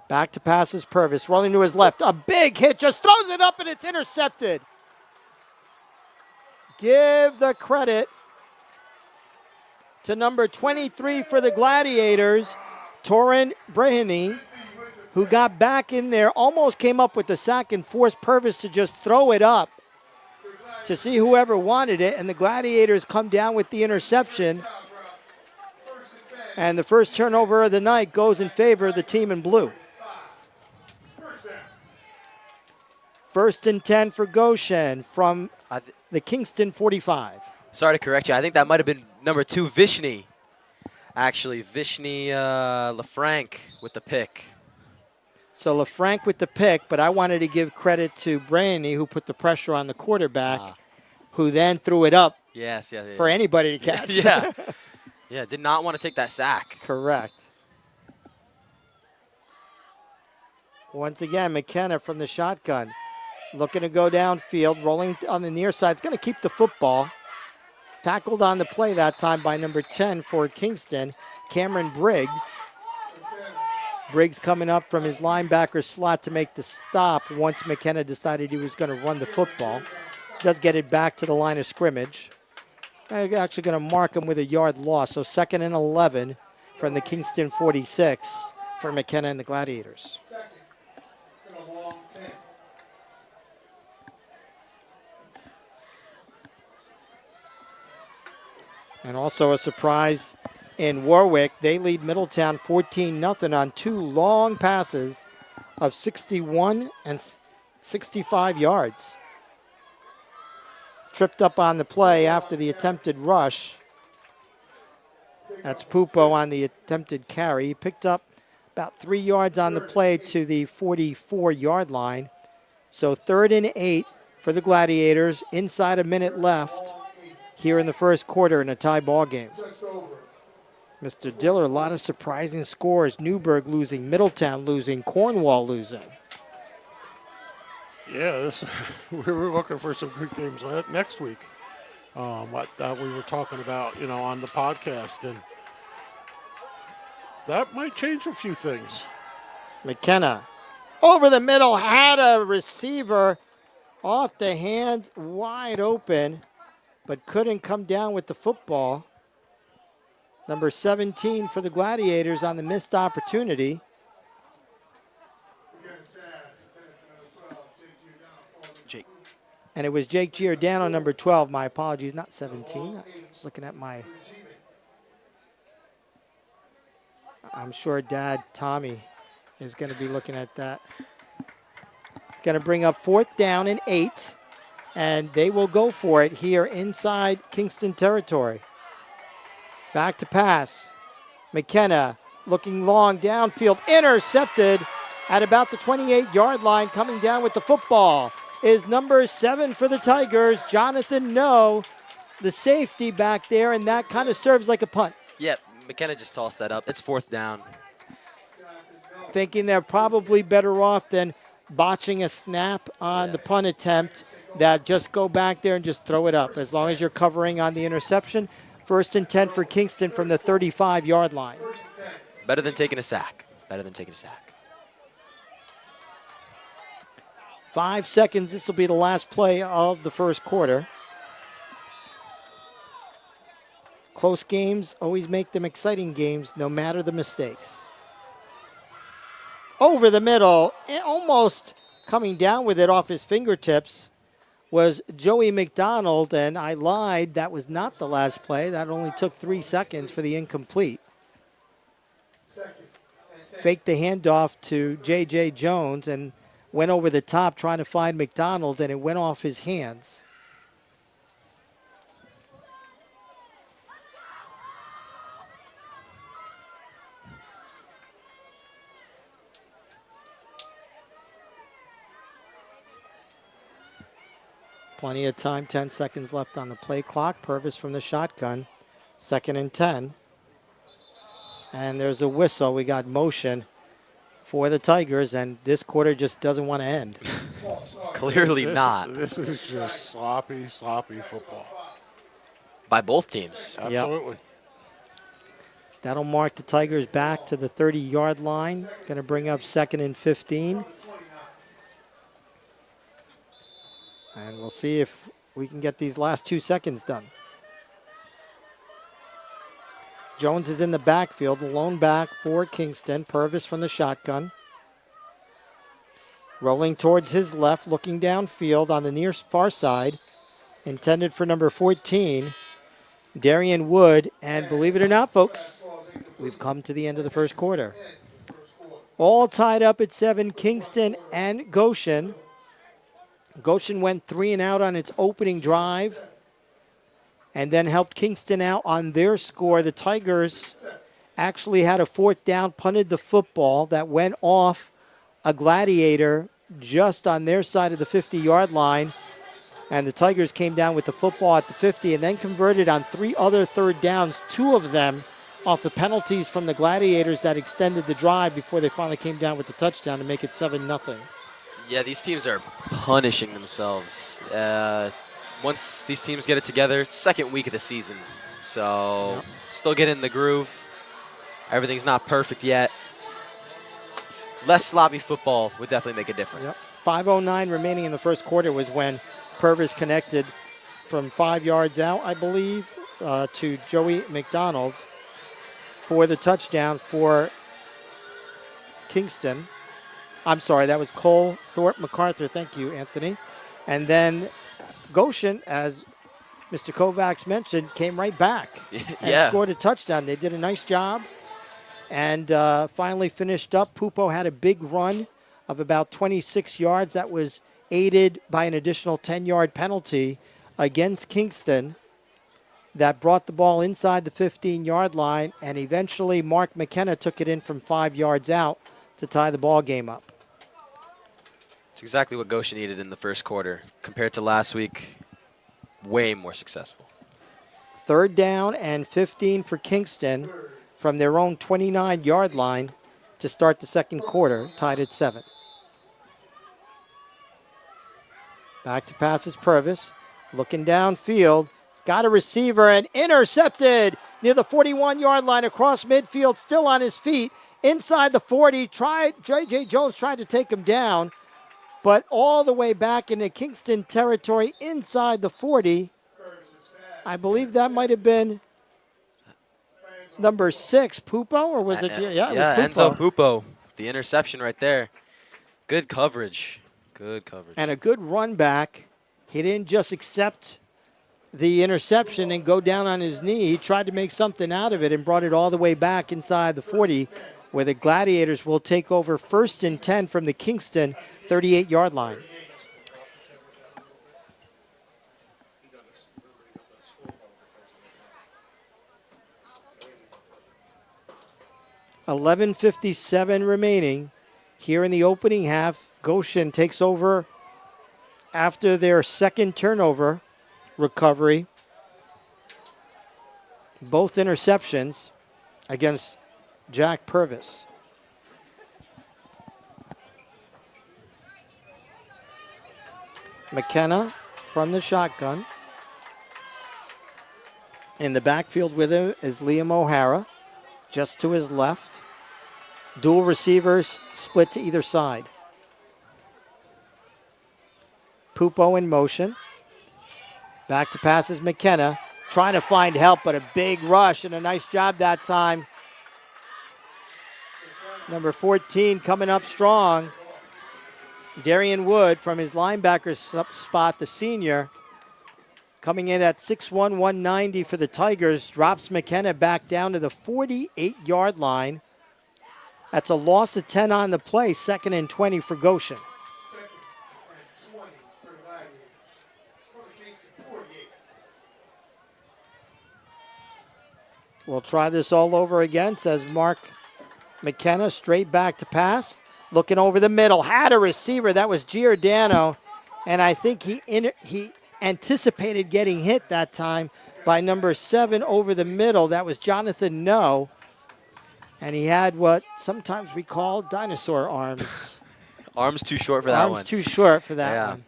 Back to passes, Purvis rolling to his left. A big hit, just throws it up and it's intercepted. Give the credit to number 23 for the Gladiators, Torin Breheny, who got back in there, almost came up with the sack and forced Purvis to just throw it up to see whoever wanted it, and the Gladiators come down with the interception. And the first turnover of the night goes in favor of the team in blue. 1st and 10 for Goshen from the Kingston 45. Sorry to correct you. I think that might have been number 2, Vishny. Actually, Vishny LaFranc with the pick. So LaFranc with the pick, but I wanted to give credit to Brandy, who put the pressure on the quarterback, who then threw it up Yes. for anybody to catch. Yeah, did not want to take that sack. Correct. Once again, McKenna from the shotgun. Looking to go downfield, rolling on the near side. It's going to keep the football. Tackled on the play that time by number 10 for Kingston, Cameron Briggs. Briggs coming up from his linebacker slot to make the stop once McKenna decided he was going to run the football. Does get it back to the line of scrimmage. They're actually going to mark him with a yard loss. So 2nd and 11 from the Kingston 46 for McKenna and the Gladiators. And also a surprise in Warwick. They lead Middletown 14-0 on 2 long passes of 61 and 65 yards. Tripped up on the play after the attempted rush. That's Pupo on the attempted carry. He picked up about 3 yards on the play to the 44-yard line. So 3rd and 8 for the Gladiators. Inside a minute left here in the first quarter in a tie ball game. Mr. Diller, a lot of surprising scores. Newburgh losing, Middletown losing, Cornwall losing. Yeah, we were looking for some good games next week. What we were talking about, on the podcast, and that might change a few things. McKenna over the middle, had a receiver off the hands, wide open, but couldn't come down with the football. Number 17 for the Gladiators on the missed opportunity. Jake. And it was Jake Giordano, number 12. My apologies, not 17. I was looking at I'm sure Dad, Tommy, is going to be looking at that. It's going to bring up 4th down and 8. And they will go for it here inside Kingston territory. Back to pass. McKenna looking long downfield, intercepted at about the 28-yard line. Coming down with the football is number 7 for the Tigers, Jonathan No, the safety back there, and that kind of serves like a punt. Yep, McKenna just tossed that up. It's 4th down. thinking they're probably better off than botching a snap on the punt attempt, that just go back there and just throw it up. As long as you're covering on the interception, 1st and 10 for Kingston from the 35-yard line. Better than taking a sack. Better than taking a sack. 5 seconds. This will be the last play of the first quarter. Close games always make them exciting games, no matter the mistakes. Over the middle, almost coming down with it off his fingertips, was Joey McDonald, and I lied. That was not the last play. That only took 3 seconds for the incomplete. Faked the handoff to J.J. Jones and went over the top trying to find McDonald, and it went off his hands. Plenty of time, 10 seconds left on the play clock. Purvis from the shotgun, 2nd and 10. And there's a whistle. We got motion for the Tigers, and this quarter just doesn't want to end. Clearly not. This is just sloppy football. By both teams. Absolutely. That'll mark the Tigers back to the 30-yard line. Going to bring up 2nd and 15. And we'll see if we can get these last 2 seconds done. Jones is in the backfield, lone back for Kingston. Purvis from the shotgun. Rolling towards his left, looking downfield on the near far side. Intended for number 14, Darian Wood. And believe it or not, folks, we've come to the end of the first quarter. All tied up at 7, Kingston and Goshen. Goshen went 3 and out on its opening drive and then helped Kingston out on their score. The Tigers actually had a 4th down, punted the football that went off a Gladiator just on their side of the 50-yard line. And the Tigers came down with the football at the 50 and then converted on 3 other 3rd downs, 2 of them off the penalties from the Gladiators that extended the drive before they finally came down with the touchdown to make it 7-0. Yeah, these teams are punishing themselves. Once these teams get it together, 2nd week of the season. So still getting in the groove. Everything's not perfect yet. Less sloppy football would definitely make a difference. 5:09 remaining in the first quarter was when Purvis connected from 5 yards out, I believe, to Joey McDonald for the touchdown for Kingston. I'm sorry, that was Cole Thorpe MacArthur. Thank you, Anthony. And then Goshen, as Mr. Kovacs mentioned, came right back and scored a touchdown. They did a nice job and finally finished up. Pupo had a big run of about 26 yards. That was aided by an additional 10-yard penalty against Kingston that brought the ball inside the 15-yard line, and eventually Mark McKenna took it in from 5 yards out to tie the ball game up. It's exactly what Goshen needed in the first quarter. Compared to last week, way more successful. 3rd down and 15 for Kingston from their own 29-yard line to start the second quarter, tied at 7. Back to passes Purvis, looking downfield. Got a receiver and intercepted near the 41-yard line across midfield, still on his feet. Inside the 40, J.J. Jones tried to take him down, but all the way back into Kingston territory inside the 40. I believe that might have been number 6, Pupo, or was it? Yeah, it was Pupo. Enzo Pupo, the interception right there. Good coverage. Good coverage. And a good run back. He didn't just accept the interception and go down on his knee. He tried to make something out of it and brought it all the way back inside the 40, where the Gladiators will take over 1st and 10 from the Kingston 38-yard line. $11:57 remaining here in the opening half. Goshen takes over after their 2nd turnover recovery. Both interceptions against Jack Purvis. McKenna from the shotgun. In the backfield with him is Liam O'Hara, just to his left. Dual receivers split to either side. Pupo in motion. Back to passes McKenna, trying to find help, but a big rush and a nice job that time. Number 14 coming up strong. Darian Wood from his linebacker spot, the senior, coming in at 6'1", 190 for the Tigers, drops McKenna back down to the 48-yard line. That's a loss of 10 on the play, 2nd and 20 for Goshen. We'll try this all over again, says Mark McKenna, straight back to pass. Looking over the middle, had a receiver, that was Giordano, and I think he anticipated getting hit that time by number 7 over the middle. That was Jonathan No, and he had what sometimes we call dinosaur arms. Arms too short for that one. Arms too short for that one.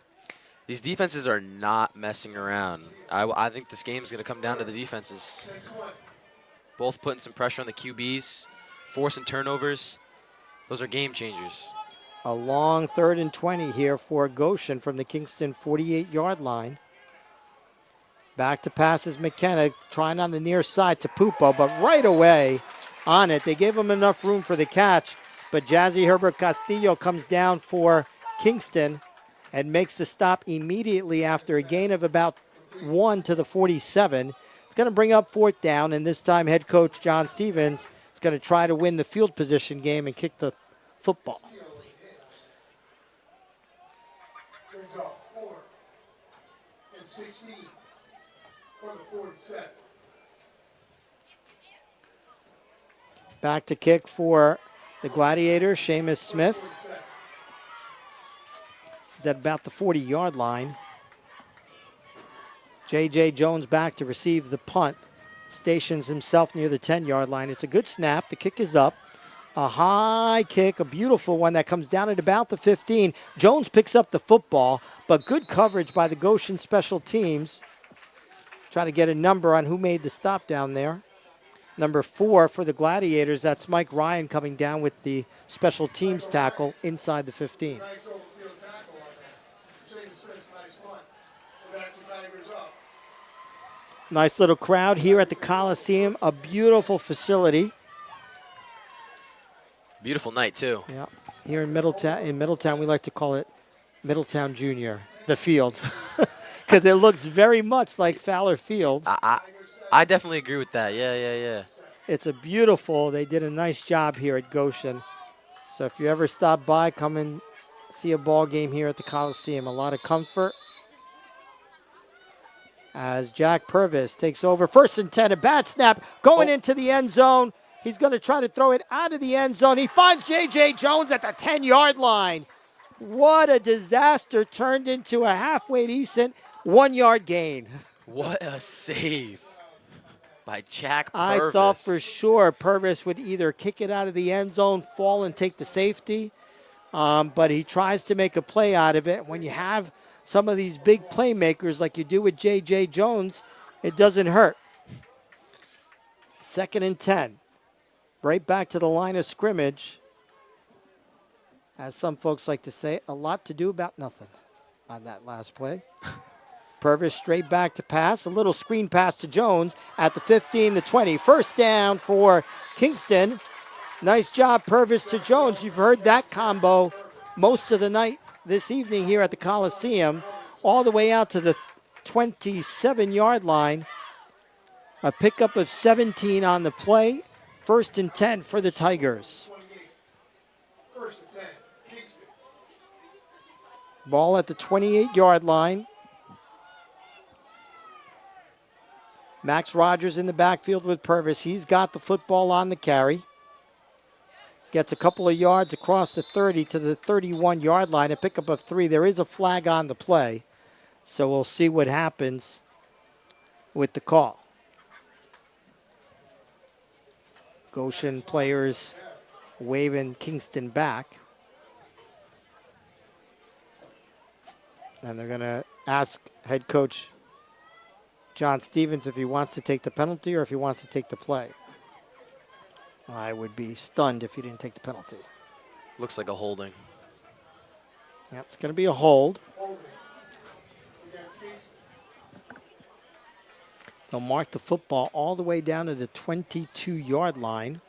These defenses are not messing around. I think this game's going to come down to the defenses. Both putting some pressure on the QBs, forcing turnovers. Those are game changers. A long 3rd and 20 here for Goshen from the Kingston 48-yard line. Back to passes McKenna, trying on the near side to Pupo, but right away on it. They gave him enough room for the catch, but Jazzy Herbert Castillo comes down for Kingston and makes the stop immediately after a gain of about 1 to the 47. It's going to bring up 4th down, and this time head coach John Stevens is going to try to win the field position game and kick the football. Brings up 4th and 16 for the 47. Back to kick for the Gladiators, Seamus Smith. He's at about the 40-yard line. J.J. Jones back to receive the punt. Stations himself near the 10-yard line. It's a good snap. The kick is up. A high kick, a beautiful one that comes down at about the 15. Jones picks up the football, but good coverage by the Goshen special teams. Trying to get a number on who made the stop down there. Number 4 for the Gladiators, that's Mike Ryan coming down with the special teams tackle inside the 15. Nice little crowd here at the Coliseum, a beautiful facility. Beautiful night, too. Yeah, here in Middletown, we like to call it Middletown Junior, the field, because it looks very much like Fowler Field. I definitely agree with that. Yeah. It's a beautiful, they did a nice job here at Goshen. So if you ever stop by, come and see a ball game here at the Coliseum. A lot of comfort. As Jack Purvis takes over. 1st and 10, a bad snap going into the end zone. He's going to try to throw it out of the end zone. He finds J.J. Jones at the 10-yard line. What a disaster, turned into a halfway decent 1-yard gain. What a save by Jack Purvis. I thought for sure Purvis would either kick it out of the end zone, fall and take the safety, but he tries to make a play out of it. When you have some of these big playmakers like you do with J.J. Jones, it doesn't hurt. 2nd and 10. Right back to the line of scrimmage. As some folks like to say, a lot to do about nothing on that last play. Purvis straight back to pass. A little screen pass to Jones at the 15, the 20. 1st down for Kingston. Nice job, Purvis to Jones. You've heard that combo most of the night this evening here at the Coliseum, all the way out to the 27-yard line. A pickup of 17 on the play. 1st and 10 for the Tigers. 1st and 10, Kingston. Ball at the 28-yard line. Max Rogers in the backfield with Purvis. He's got the football on the carry. Gets a couple of yards across the 30 to the 31-yard line. A pickup of 3. There is a flag on the play. So we'll see what happens with the call. Goshen players waving Kingston back. And they're going to ask head coach John Stevens if he wants to take the penalty or if he wants to take the play. I would be stunned if he didn't take the penalty. Looks like a holding. Yep, it's going to be a hold. They'll mark the football all the way down to the 22-yard line.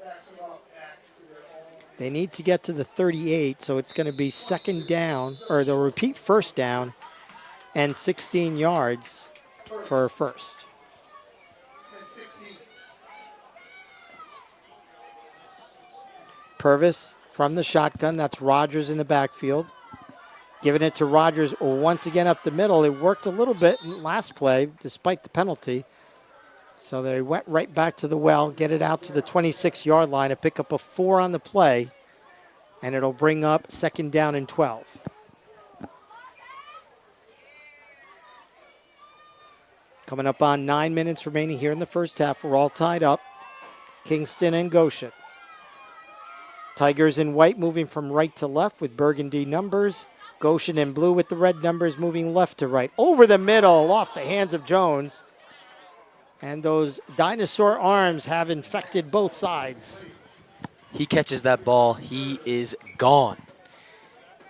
They need to get to the 38, so it's going to be second down, or they'll repeat first down and 16 yards for a first. Purvis from the shotgun. That's Rogers in the backfield. Giving it to Rogers once again up the middle. It worked a little bit in last play despite the penalty. So they went right back to the well, get it out to the 26-yard line, and pick up a 4 on the play, and it'll bring up second down and 12. Coming up on 9 minutes remaining here in the first half. We're all tied up. Kingston and Goshen. Tigers in white moving from right to left with burgundy numbers. Goshen in blue with the red numbers moving left to right. Over the middle, off the hands of Jones. And those dinosaur arms have infected both sides. He catches that ball, he is gone.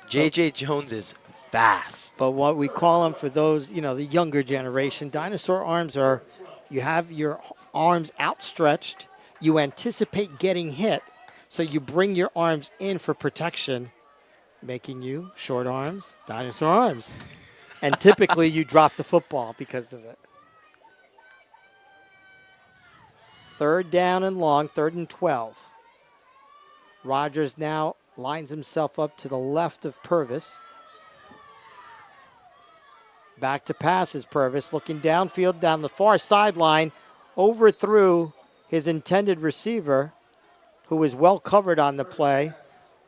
J.J. Jones is fast. But what we call them for those, the younger generation, dinosaur arms are, you have your arms outstretched, you anticipate getting hit, so you bring your arms in for protection, making you short arms, dinosaur arms. And typically you drop the football because of it. Third down and long, 3rd and 12. Rogers now lines himself up to the left of Purvis. Back to pass is Purvis, looking downfield down the far sideline, overthrew his intended receiver, who was well covered on the play,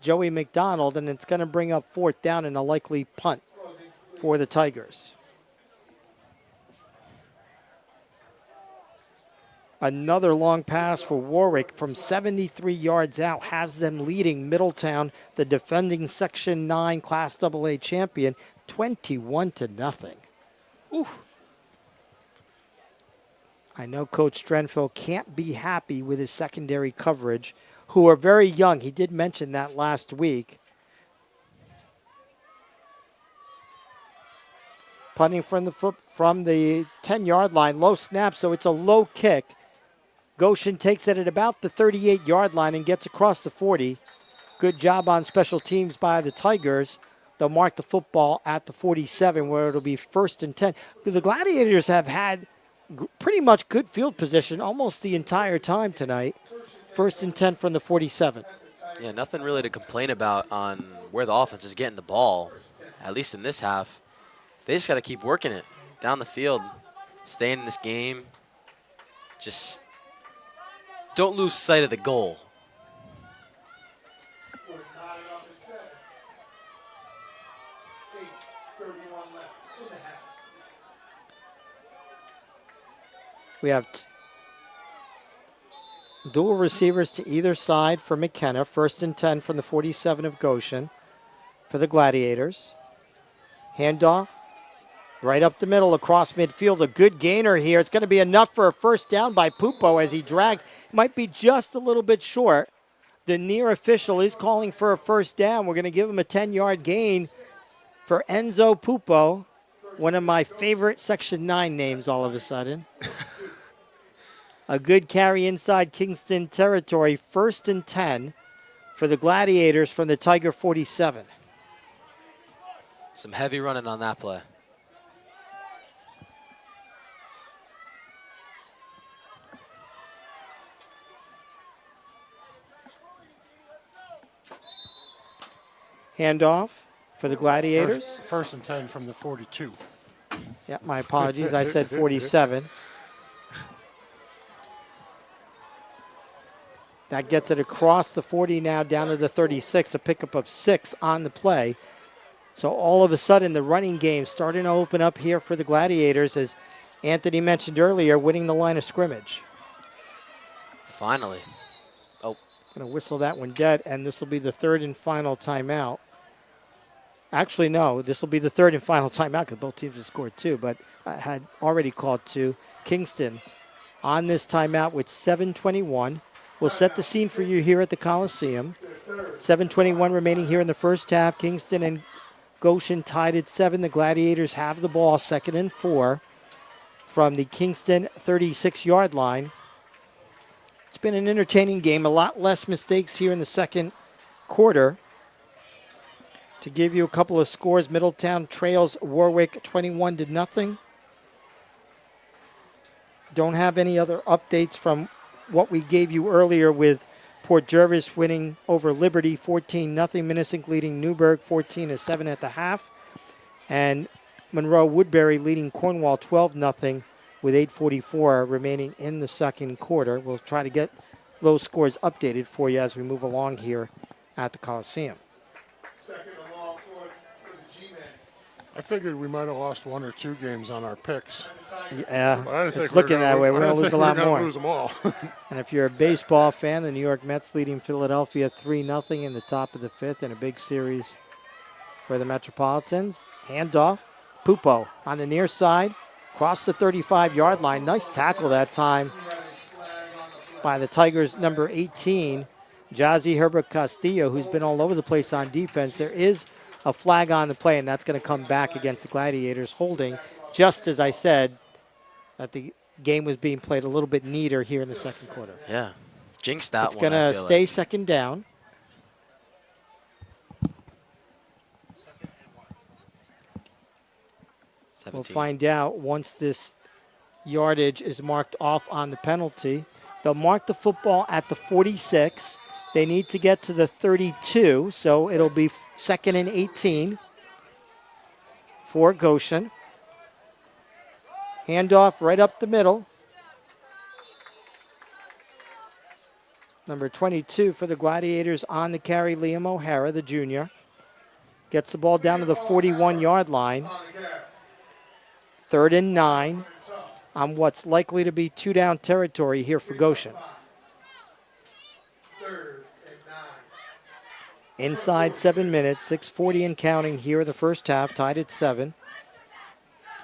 Joey McDonald, and it's going to bring up 4th down and a likely punt for the Tigers. Another long pass for Warwick from 73 yards out has them leading Middletown, the defending Section 9 Class AA champion, 21-0. Ooh. I know Coach Strenfeld can't be happy with his secondary coverage, who are very young. He did mention that last week. Punting from the 10-yard line, low snap, so it's a low kick. Goshen takes it at about the 38-yard line and gets across the 40. Good job on special teams by the Tigers. They'll mark the football at the 47, where it'll be 1st and 10. The Gladiators have had pretty much good field position almost the entire time tonight. 1st and 10 from the 47. Yeah, nothing really to complain about on where the offense is getting the ball, at least in this half. They just got to keep working it down the field, staying in this game. Just don't lose sight of the goal. We have dual receivers to either side for McKenna. 1st and 10 from the 47 of Goshen for the Gladiators. Handoff right up the middle across midfield. A good gainer here. It's going to be enough for a 1st down by Pupo as he drags. Might be just a little bit short. The near official is calling for a 1st down. We're going to give him a 10-yard gain for Enzo Pupo. One of my favorite Section 9 names all of a sudden. A good carry inside Kingston territory. 1st and 10 for the Gladiators from the Tiger 47. Some heavy running on that play. Handoff for the Gladiators. 1st and 10 from the 42. Yeah, my apologies. I said 47. That gets it across the 40 now down to the 36, a pickup of 6 on the play. So all of a sudden, the running game starting to open up here for the Gladiators, as Anthony mentioned earlier, winning the line of scrimmage. Finally. Oh. Going to whistle that one dead, and this will be the 3rd and final timeout. Actually, no. This will be the third and final timeout because both teams have scored 2, but I had already called 2. Kingston on this timeout with 7:21. We'll set the scene for you here at the Coliseum. 7:21 remaining here in the first half. Kingston and Goshen tied at 7. The Gladiators have the ball, 2nd and 4 from the Kingston 36-yard line. It's been an entertaining game. A lot less mistakes here in the second quarter. To give you a couple of scores, Middletown trails Warwick 21-0. Don't have any other updates from what we gave you earlier with Port Jervis winning over Liberty 14-0. Minnesink leading Newburgh 14-7 at the half. And Monroe Woodbury leading Cornwall 12-0 with 8:44 remaining in the second quarter. We'll try to get those scores updated for you as we move along here at the Coliseum. I figured we might have lost 1 or 2 games on our picks. Yeah, it's looking that way. We're going to lose a lot more. Lose them all. And if you're a baseball fan, the New York Mets leading Philadelphia 3-0 in the top of the 5th in a big series for the Metropolitans. Handoff, Pupo on the near side, across the 35-yard line. Nice tackle that time by the Tigers' number 18, Jazzy Herbert Castillo, who's been all over the place on defense. There is a flag on the play, and that's going to come back against the Gladiators, holding, just as I said, that the game was being played a little bit neater here in the second quarter. Yeah. Jinx that it's one. It's going to stay second down. We'll find out once this yardage is marked off on the penalty. They'll mark the football at the 46. They need to get to the 32, so it'll be 2nd and 18 for Goshen. Handoff right up the middle. Number 22 for the Gladiators on the carry, Liam O'Hara, the junior. Gets the ball down to the 41-yard line. 3rd and 9 on what's likely to be 2-down territory here for Goshen. Inside 7 minutes, 6:40 and counting here in the first half, tied at 7.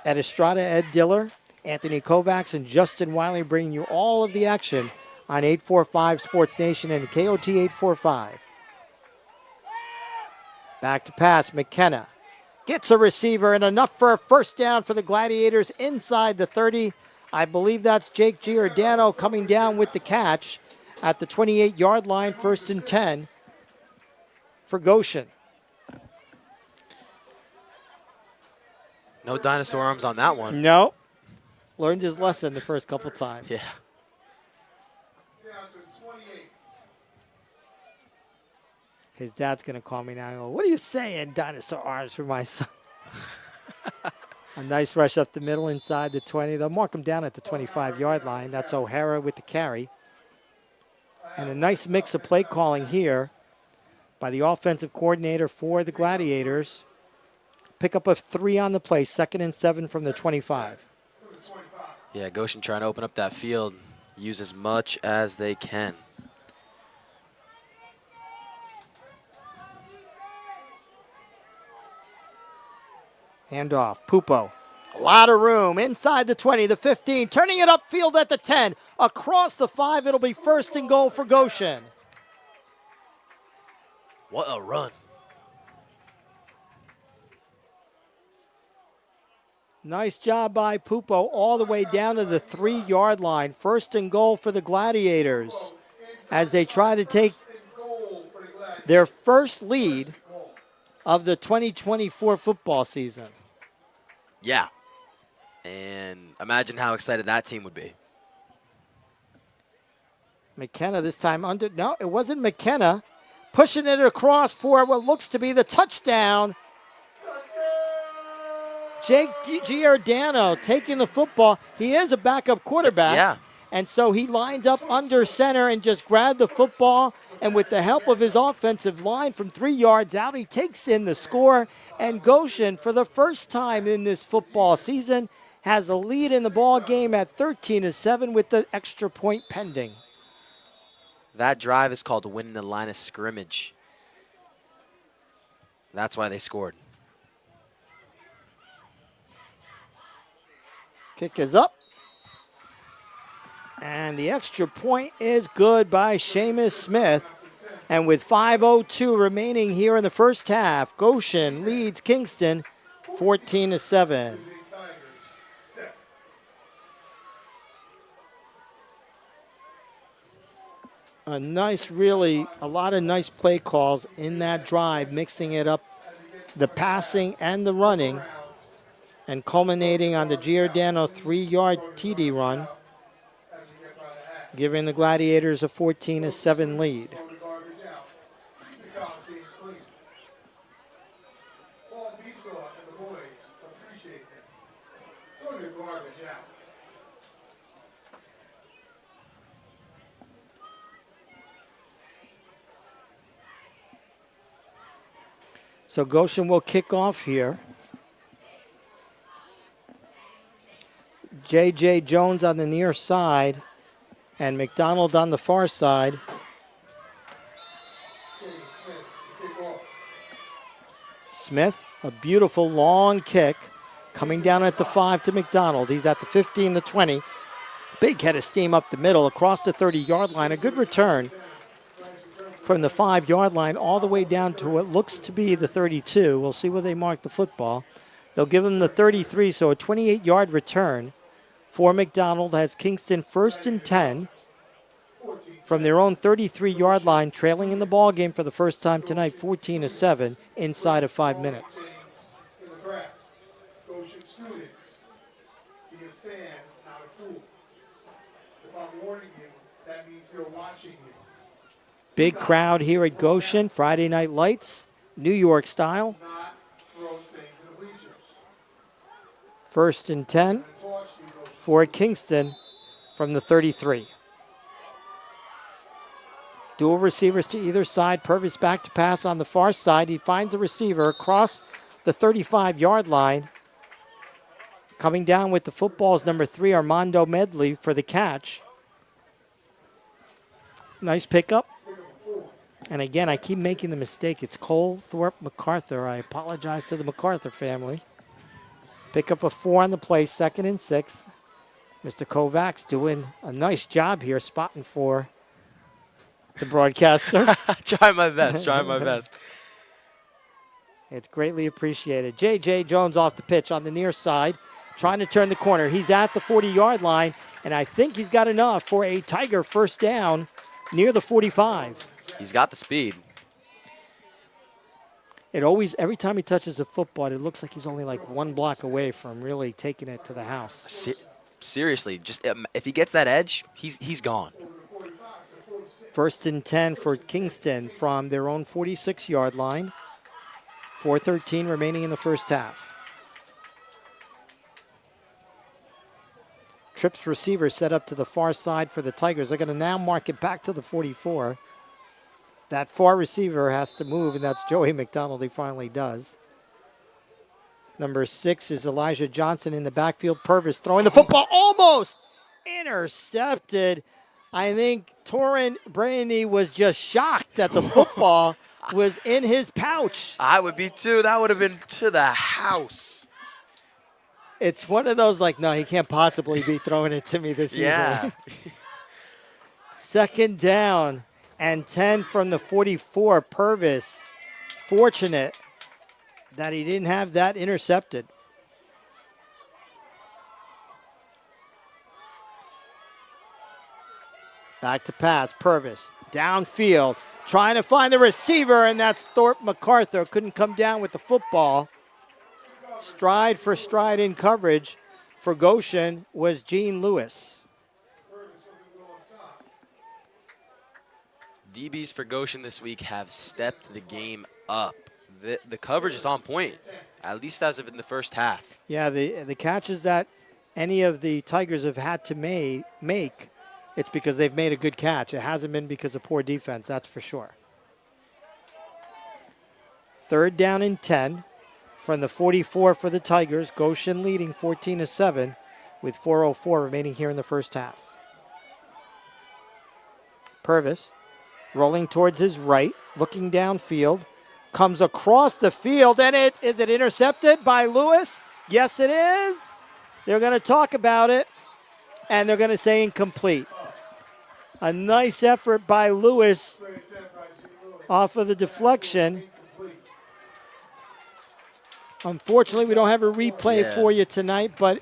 Ed Estrada, Ed Diller, Anthony Kovacs, and Justin Wiley bringing you all of the action on 845 Sports Nation and KOT 845. Back to pass, McKenna gets a receiver and enough for a first down for the Gladiators inside the 30. I believe that's Jake Giordano coming down with the catch at the 28-yard line, 1st and 10 for Goshen. No dinosaur arms on that one. No. Learned his lesson the first couple times. Yeah. His dad's going to call me now and go, "What are you saying, dinosaur arms for my son?" A nice rush up the middle inside the 20. They'll mark him down at the 25-yard line. That's O'Hara with the carry. And a nice mix of play calling here by the offensive coordinator for the Gladiators. Pick up of 3 on the play, 2nd and 7 from the 25. Yeah, Goshen trying to open up that field, use as much as they can. Handoff, Pupo. A lot of room inside the 20, the 15, turning it upfield at the 10. Across the 5, it'll be 1st and goal for Goshen. What a run. Nice job by Pupo all the way down to the 3-yard line. 1st and goal for the Gladiators as they try to take their first lead of the 2024 football season. Yeah. And imagine how excited that team would be. McKenna this time under. No, it wasn't McKenna. Pushing it across for what looks to be the touchdown. Jake Giordano taking the football. He is a backup quarterback. Yeah. And so he lined up under center and just grabbed the football. And with the help of his offensive line from 3 yards out, he takes in the score. And Goshen, for the first time in this football season, has a lead in the ball game at 13-7 with the extra point pending. That drive is called winning the line of scrimmage. That's why they scored. Kick is up. And the extra point is good by Seamus Smith. And with 5:02 remaining here in the first half, Goshen leads Kingston 14-7. A lot of nice play calls in that drive, mixing it up, the passing and the running, and culminating on the Giordano 3-yard TD run, giving the Gladiators a 14-7 lead. So Goshen will kick off here. J.J. Jones on the near side and McDonald on the far side. Smith, a beautiful long kick coming down at the 5 to McDonald. He's at the 15, the 20. Big head of steam up the middle across the 30-yard line. A good return from the 5-yard line all the way down to what looks to be the 32. We'll see where they mark the football. They'll give him the 33, so a 28-yard return for McDonald has Kingston 1st and 10 from their own 33-yard line, trailing in the ball game for the first time tonight, 14-7, inside of 5 minutes. Big crowd here at Goshen, Friday Night Lights, New York style. 1st and 10 for Kingston from the 33. Dual receivers to either side. Purvis back to pass on the far side. He finds a receiver across the 35-yard line. Coming down with the football is number 3, Armando Medley, for the catch. Nice pickup. And again, I keep making the mistake. It's Cole Thorpe MacArthur. I apologize to the MacArthur family. Pick up a 4 on the play, 2nd and 6. Mr. Kovacs doing a nice job here, spotting for the broadcaster. Try my best. It's greatly appreciated. J.J. Jones off the pitch on the near side, trying to turn the corner. He's at the 40-yard line, and I think he's got enough for a Tiger first down near the 45. He's got the speed. Every time he touches a football, it looks like he's only like 1 block away from really taking it to the house. Seriously, just if he gets that edge, he's gone. 1st and 10 for Kingston from their own 46-yard line. 4:13 remaining in the first half. Trips receiver set up to the far side for the Tigers. They're going to now mark it back to the 44. That far receiver has to move, and that's Joey McDonald. He finally does. Number 6 is Elijah Johnson in the backfield. Purvis throwing the football, almost intercepted. I think Torrin Brandy was just shocked that the football was in his pouch. I would be too. That would have been to the house. It's one of those like, no, he can't possibly be throwing it to me this easily. Yeah. 2nd down and 10 from the 44. Purvis, fortunate that he didn't have that intercepted. Back to pass, Purvis, downfield, trying to find the receiver, and that's Thorpe MacArthur. Couldn't come down with the football. Stride for stride in coverage for Goshen was Gene Lewis. DBs for Goshen this week have stepped the game up. The coverage is on point, at least as of in the first half. Yeah, the catches that any of the Tigers have had to make, it's because they've made a good catch. It hasn't been because of poor defense, that's for sure. 3rd down and 10 from the 44 for the Tigers. Goshen leading 14-7 with 4:04 remaining here in the first half. Purvis rolling towards his right, looking downfield, comes across the field, and is it intercepted by Lewis? Yes, it is. They're going to talk about it, and they're going to say incomplete. A nice effort by Lewis off of the deflection. Unfortunately, we don't have a replay for you tonight, but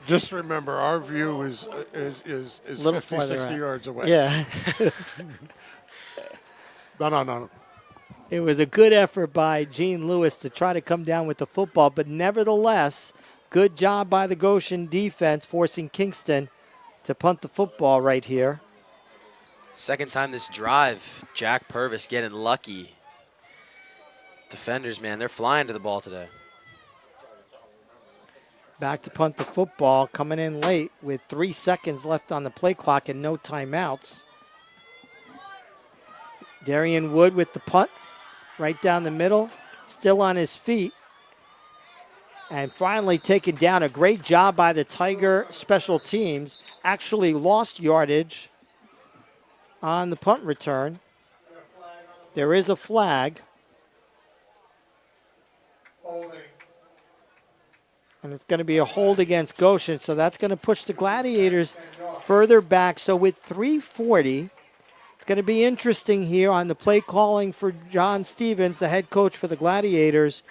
Just remember, our view is little 50, farther 60 out. yards away. Yeah. No. It was a good effort by Gene Lewis to try to come down with the football, but nevertheless, good job by the Goshen defense forcing Kingston to punt the football right here. Second time this drive, Jack Purvis getting lucky. Defenders, man, they're flying to the ball today. Back to punt the football, coming in late with 3 seconds left on the play clock and no timeouts. Darian Wood with the punt right down the middle, still on his feet. And finally taken down. A great job by the Tiger special teams. Actually lost yardage on the punt return. There is a flag. And it's going to be a hold against Goshen, so that's going to push the Gladiators further back. So with 3:40, it's going to be interesting here on the play calling for John Stevens, the head coach for the Gladiators.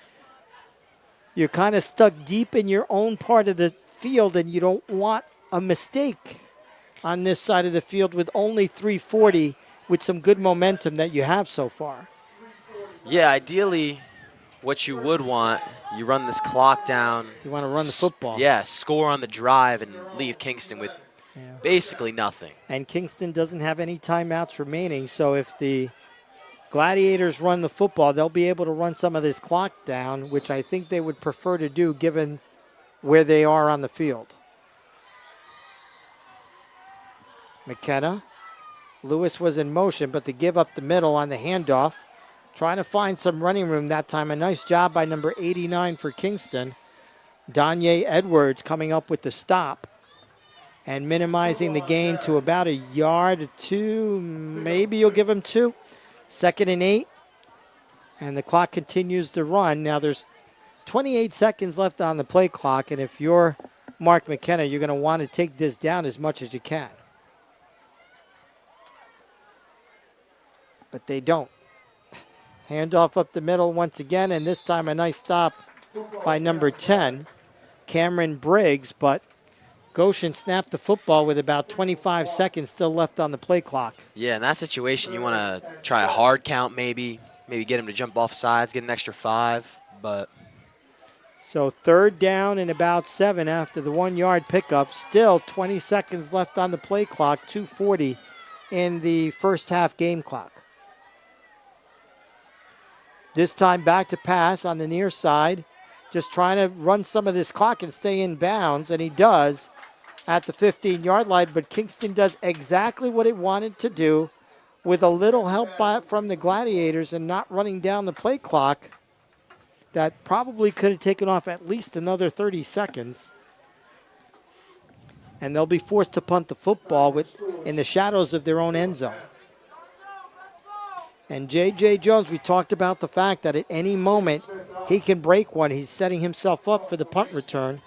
You're kind of stuck deep in your own part of the field, and you don't want a mistake on this side of the field with only 3:40 with some good momentum that you have so far. Yeah, ideally, what you would want, you run this clock down. You want to run the football. Yeah, score on the drive and leave Kingston with basically nothing. And Kingston doesn't have any timeouts remaining, so if the Gladiators run the football, they'll be able to run some of this clock down, which I think they would prefer to do given where they are on the field. McKenna. Lewis was in motion, but they give up the middle on the handoff. Trying to find some running room that time. A nice job by number 89 for Kingston. Danye Edwards coming up with the stop and minimizing the gain to about a yard or two. Maybe you'll give him 2. 2nd and 8. And the clock continues to run. Now there's 28 seconds left on the play clock, and if you're Mark McKenna, you're going to want to take this down as much as you can. But they don't. Handoff up the middle once again, and this time a nice stop by number 10, Cameron Briggs, but Goshen snapped the football with about 25 seconds still left on the play clock. Yeah, in that situation, you want to try a hard count maybe get him to jump off sides, get an extra 5, but... So 3rd down and about 7 after the 1-yard pickup. Still 20 seconds left on the play clock, 2:40 in the first half game clock. This time back to pass on the near side. Just trying to run some of this clock and stay in bounds, and he does at the 15-yard line. But Kingston does exactly what it wanted to do with a little help from the Gladiators and not running down the play clock. That probably could have taken off at least another 30 seconds. And they'll be forced to punt the football in the shadows of their own end zone. And J.J. Jones, we talked about the fact that at any moment he can break one. He's setting himself up for the punt return.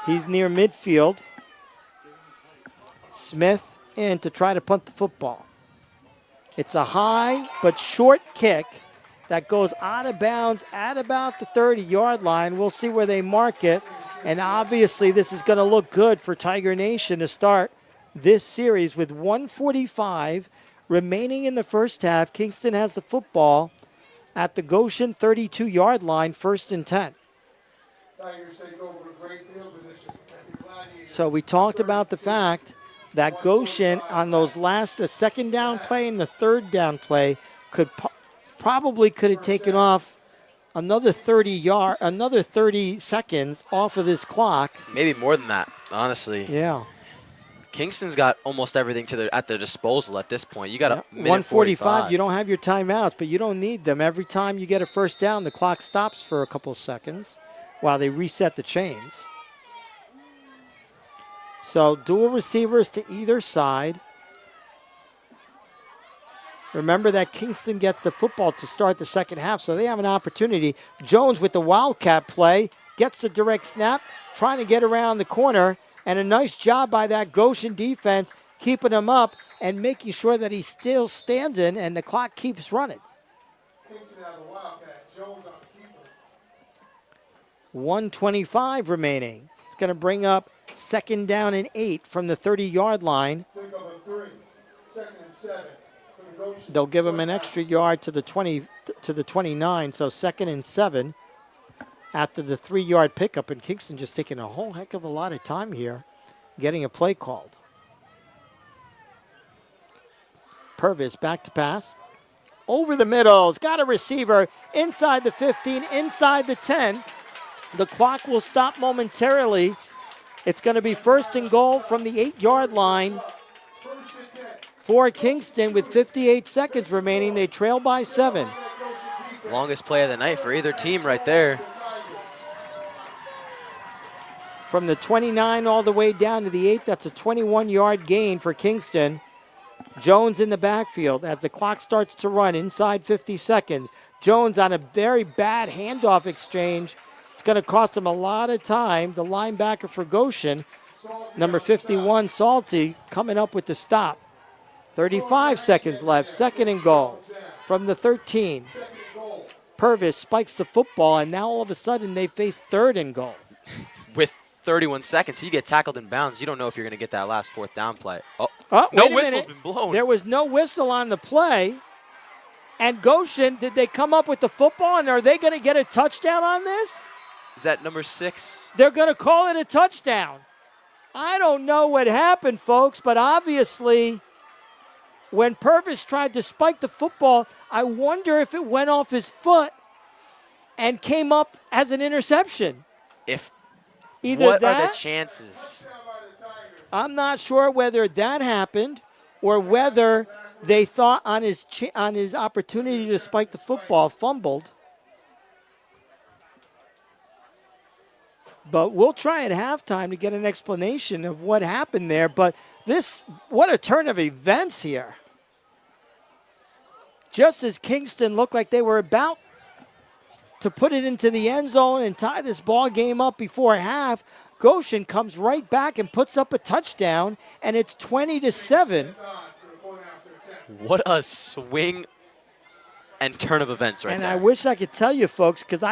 He's near midfield. Smith in to try to punt the football. It's a high but short kick that goes out of bounds at about the 30-yard line. We'll see where they mark it. And obviously this is going to look good for Tiger Nation to start this series with 1:45 remaining in the first half. Kingston has the football at the Goshen 32-yard line, 1st and 10. So we talked about the fact that Goshen on those the 2nd down play and the 3rd down play could probably have taken off another 30 seconds off of this clock. Maybe more than that, honestly. Yeah. Kingston's got almost everything at their disposal at this point. You got a minute 1:45. You don't have your timeouts, but you don't need them. Every time you get a first down, the clock stops for a couple of seconds while they reset the chains. So dual receivers to either side. Remember that Kingston gets the football to start the second half, so they have an opportunity. Jones with the Wildcat play, gets the direct snap, trying to get around the corner, and a nice job by that Goshen defense, keeping him up and making sure that he's still standing and the clock keeps running. 1:25 remaining. It's going to bring up 2nd down and 8 from the 30-yard line. They'll give him an extra yard to the 29, so 2nd and 7 after the 3-yard pickup, and Kingston just taking a whole heck of a lot of time here getting a play called. Purvis back to pass. Over the middle. It's got a receiver inside the 15, inside the 10. The clock will stop momentarily. It's going to be 1st and goal from the 8-yard line for Kingston with 58 seconds remaining. They trail by 7. Longest play of the night for either team right there. From the 29 all the way down to the 8, that's a 21-yard gain for Kingston. Jones in the backfield as the clock starts to run inside 50 seconds. Jones on a very bad handoff exchange. It's going to cost him a lot of time. The linebacker for Goshen, number 51, Salty, coming up with the stop. 35 seconds left, 2nd and goal from the 13. Purvis spikes the football, and now all of a sudden they face 3rd and goal. With 31 seconds, you get tackled in bounds. You don't know if you're going to get that last 4th down play. Oh, no whistle's been blown. There was no whistle on the play. And Goshen, did they come up with the football, and are they going to get a touchdown on this? Is that number 6? They're going to call it a touchdown. I don't know what happened, folks, but obviously when Purvis tried to spike the football, I wonder if it went off his foot and came up as an interception. What are the chances? I'm not sure whether that happened or whether they thought on his opportunity to spike the football, fumbled. But we'll try at halftime to get an explanation of what happened there. But what a turn of events here. Just as Kingston looked like they were about to put it into the end zone and tie this ball game up before half, Goshen comes right back and puts up a touchdown, and it's 20-7. What a swing and turn of events right there. And I wish I could tell you, folks, because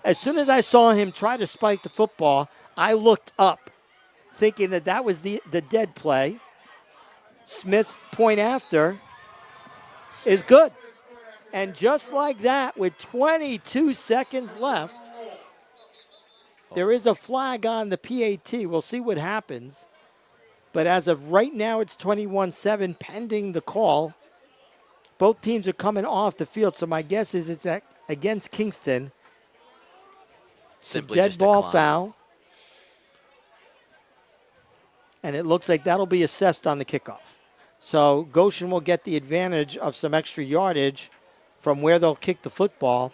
as soon as I saw him try to spike the football, I looked up, thinking that was the dead play. Smith's point after is good. And just like that, with 22 seconds left, there is a flag on the PAT. We'll see what happens. But as of right now, it's 21-7 pending the call. Both teams are coming off the field, so my guess is it's against Kingston. Simply dead ball foul. And it looks like that'll be assessed on the kickoff. So Goshen will get the advantage of some extra yardage from where they'll kick the football.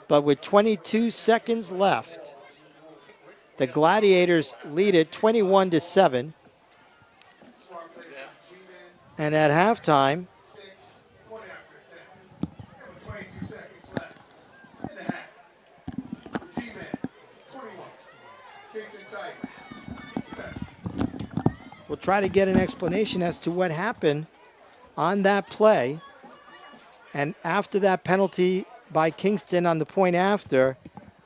But with 22 seconds left, the Gladiators lead it 21-7. And at halftime, we'll try to get an explanation as to what happened on that play. And after that penalty by Kingston on the point after,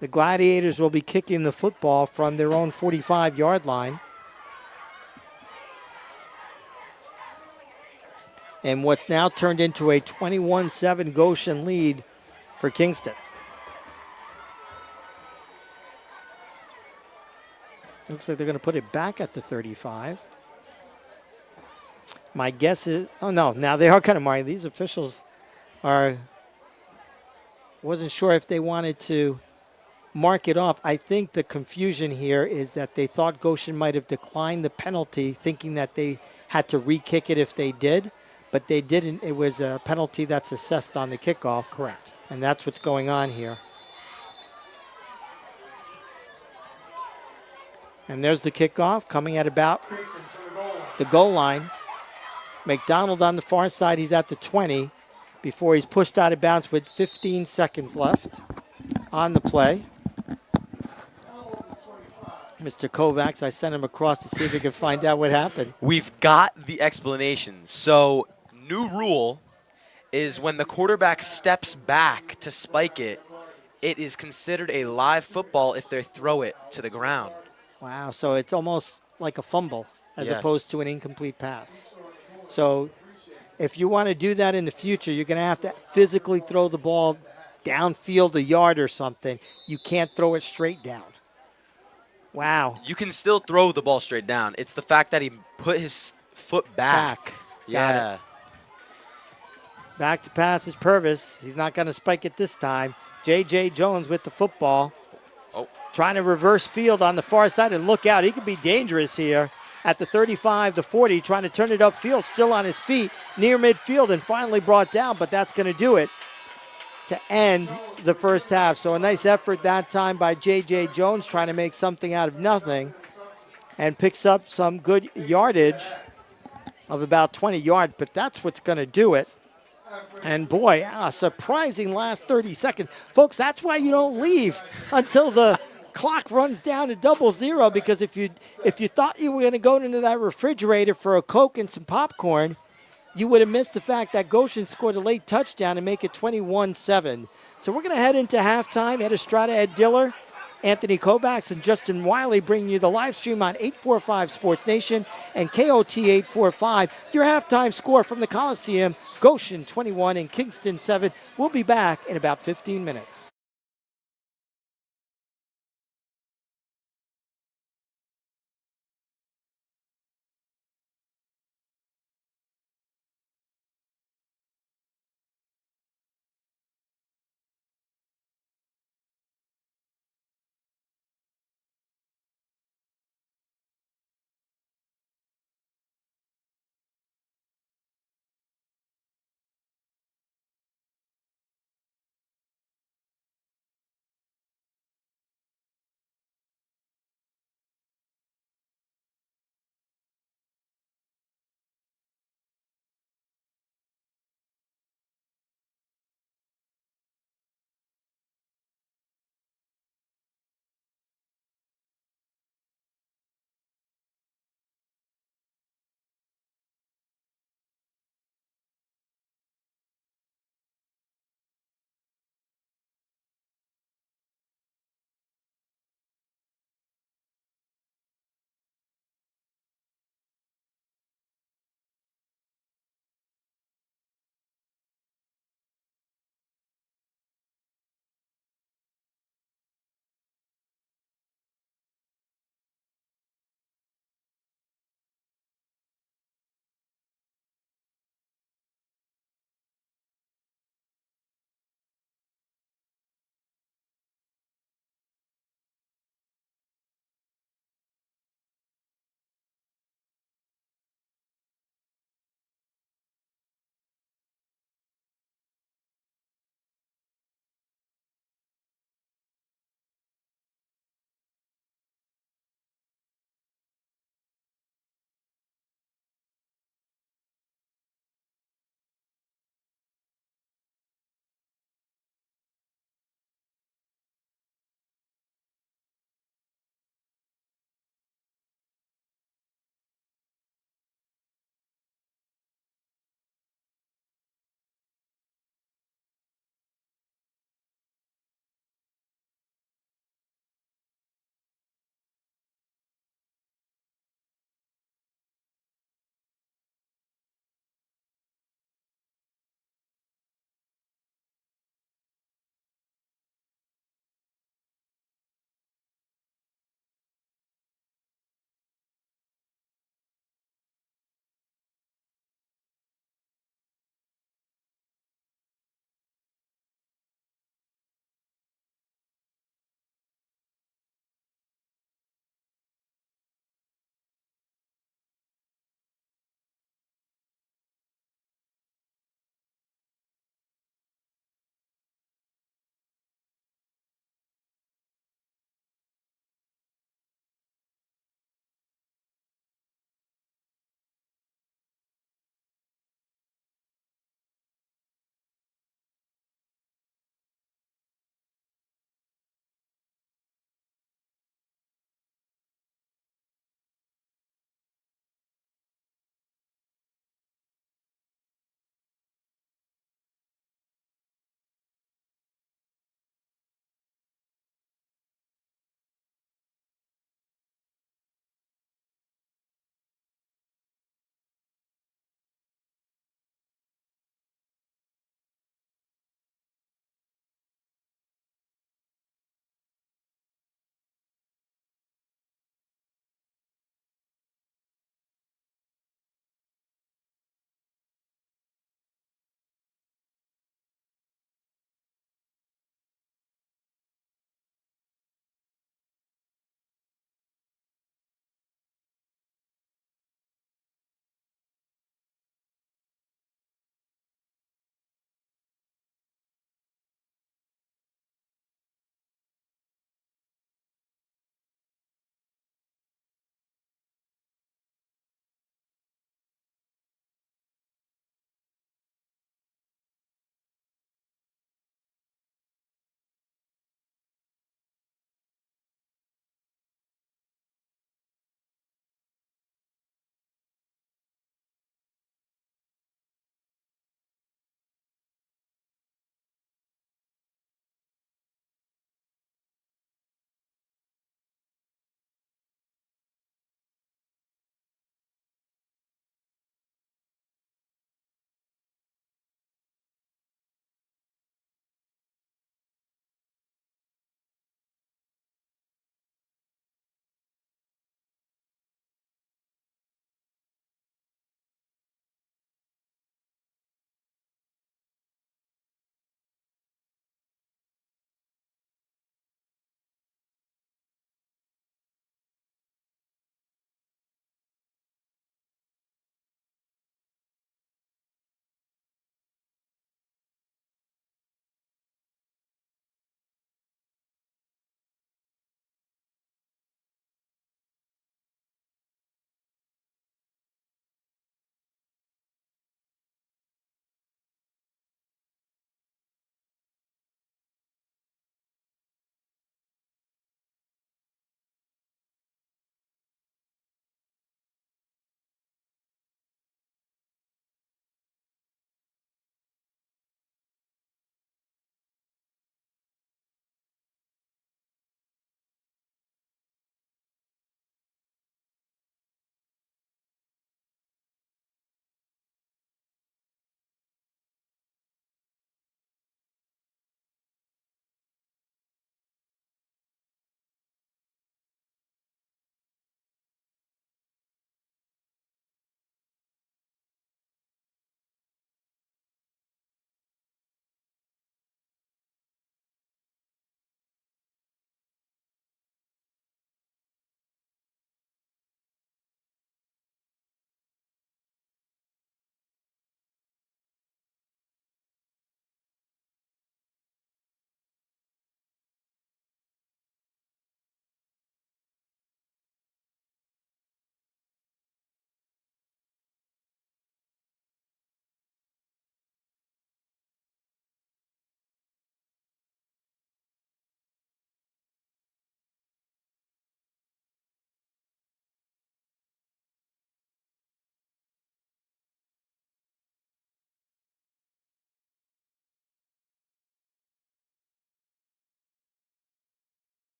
the Gladiators will be kicking the football from their own 45-yard line. And what's now turned into a 21-7 Goshen lead for Kingston. Looks like they're going to put it back at the 35. My guess is, oh no, now they are kind of marking. These officials wasn't sure if they wanted to mark it off. I think the confusion here is that they thought Goshen might have declined the penalty, thinking that they had to re-kick it if they did, but they didn't. It was a penalty that's assessed on the kickoff. Correct. And that's what's going on here. And there's the kickoff coming at about the goal line. McDonald on the far side, he's at the 20. before he's pushed out of bounds with 15 seconds left on the play. Mr. Kovacs, I sent him across to see if he could find out what happened. We've got the explanation. So, new rule is when the quarterback steps back to spike it, it is considered a live football if they throw it to the ground. Wow, so it's almost like a fumble as Yes. opposed to an incomplete pass. So if you want to do that in the future, you're going to have to physically throw the ball downfield a yard or something. You can't throw it straight down. Wow. You can still throw the ball straight down. It's the fact that he put his foot back. Got Yeah. it. Back to pass is Purvis. He's not going to spike it this time. J.J. Jones with the football. Oh. Trying to reverse field on the far side, and look out. He could be dangerous here at the 35 to 40, trying to turn it upfield, still on his feet, near midfield, and finally brought down, but that's going to do it to end the first half. So a nice effort that time by J.J. Jones, trying to make something out of nothing, and picks up some good yardage of about 20 yards, but that's what's going to do it. And boy, a surprising last 30 seconds. Folks, that's why you don't leave until the clock runs down to 00, because if you thought you were going to go into that refrigerator for a Coke and some popcorn, you would have missed the fact that Goshen scored a late touchdown and make it 21-7. So we're going to head into halftime. Ed Estrada, Ed Diller, Anthony Kovacs, and Justin Wiley bringing you the live stream on 845 Sports Nation and KOT 845. Your halftime score from the Coliseum, Goshen 21 and Kingston 7. We'll be back in about 15 minutes.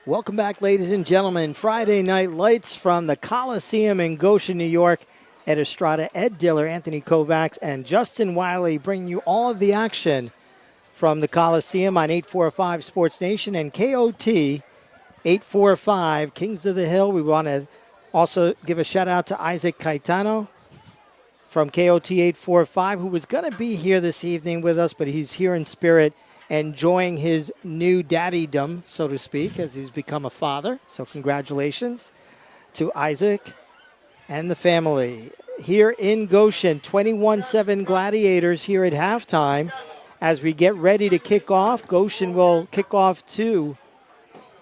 Welcome back, ladies and gentlemen. Friday Night Lights from the Coliseum in Goshen, New York. Ed Estrada, Ed Diller, Anthony Kovacs, and Justin Wiley bringing you all of the action from the Coliseum on 845 Sports Nation and KOT 845 Kings of the Hill. We want to also give a shout out to Isaac Caetano from KOT 845, who was going to be here this evening with us, but he's here in spirit, enjoying his new daddydom, so to speak, as he's become a father. So congratulations to Isaac and the family. Here in Goshen, 21-7 Gladiators here at halftime. As we get ready to kick off, Goshen will kick off to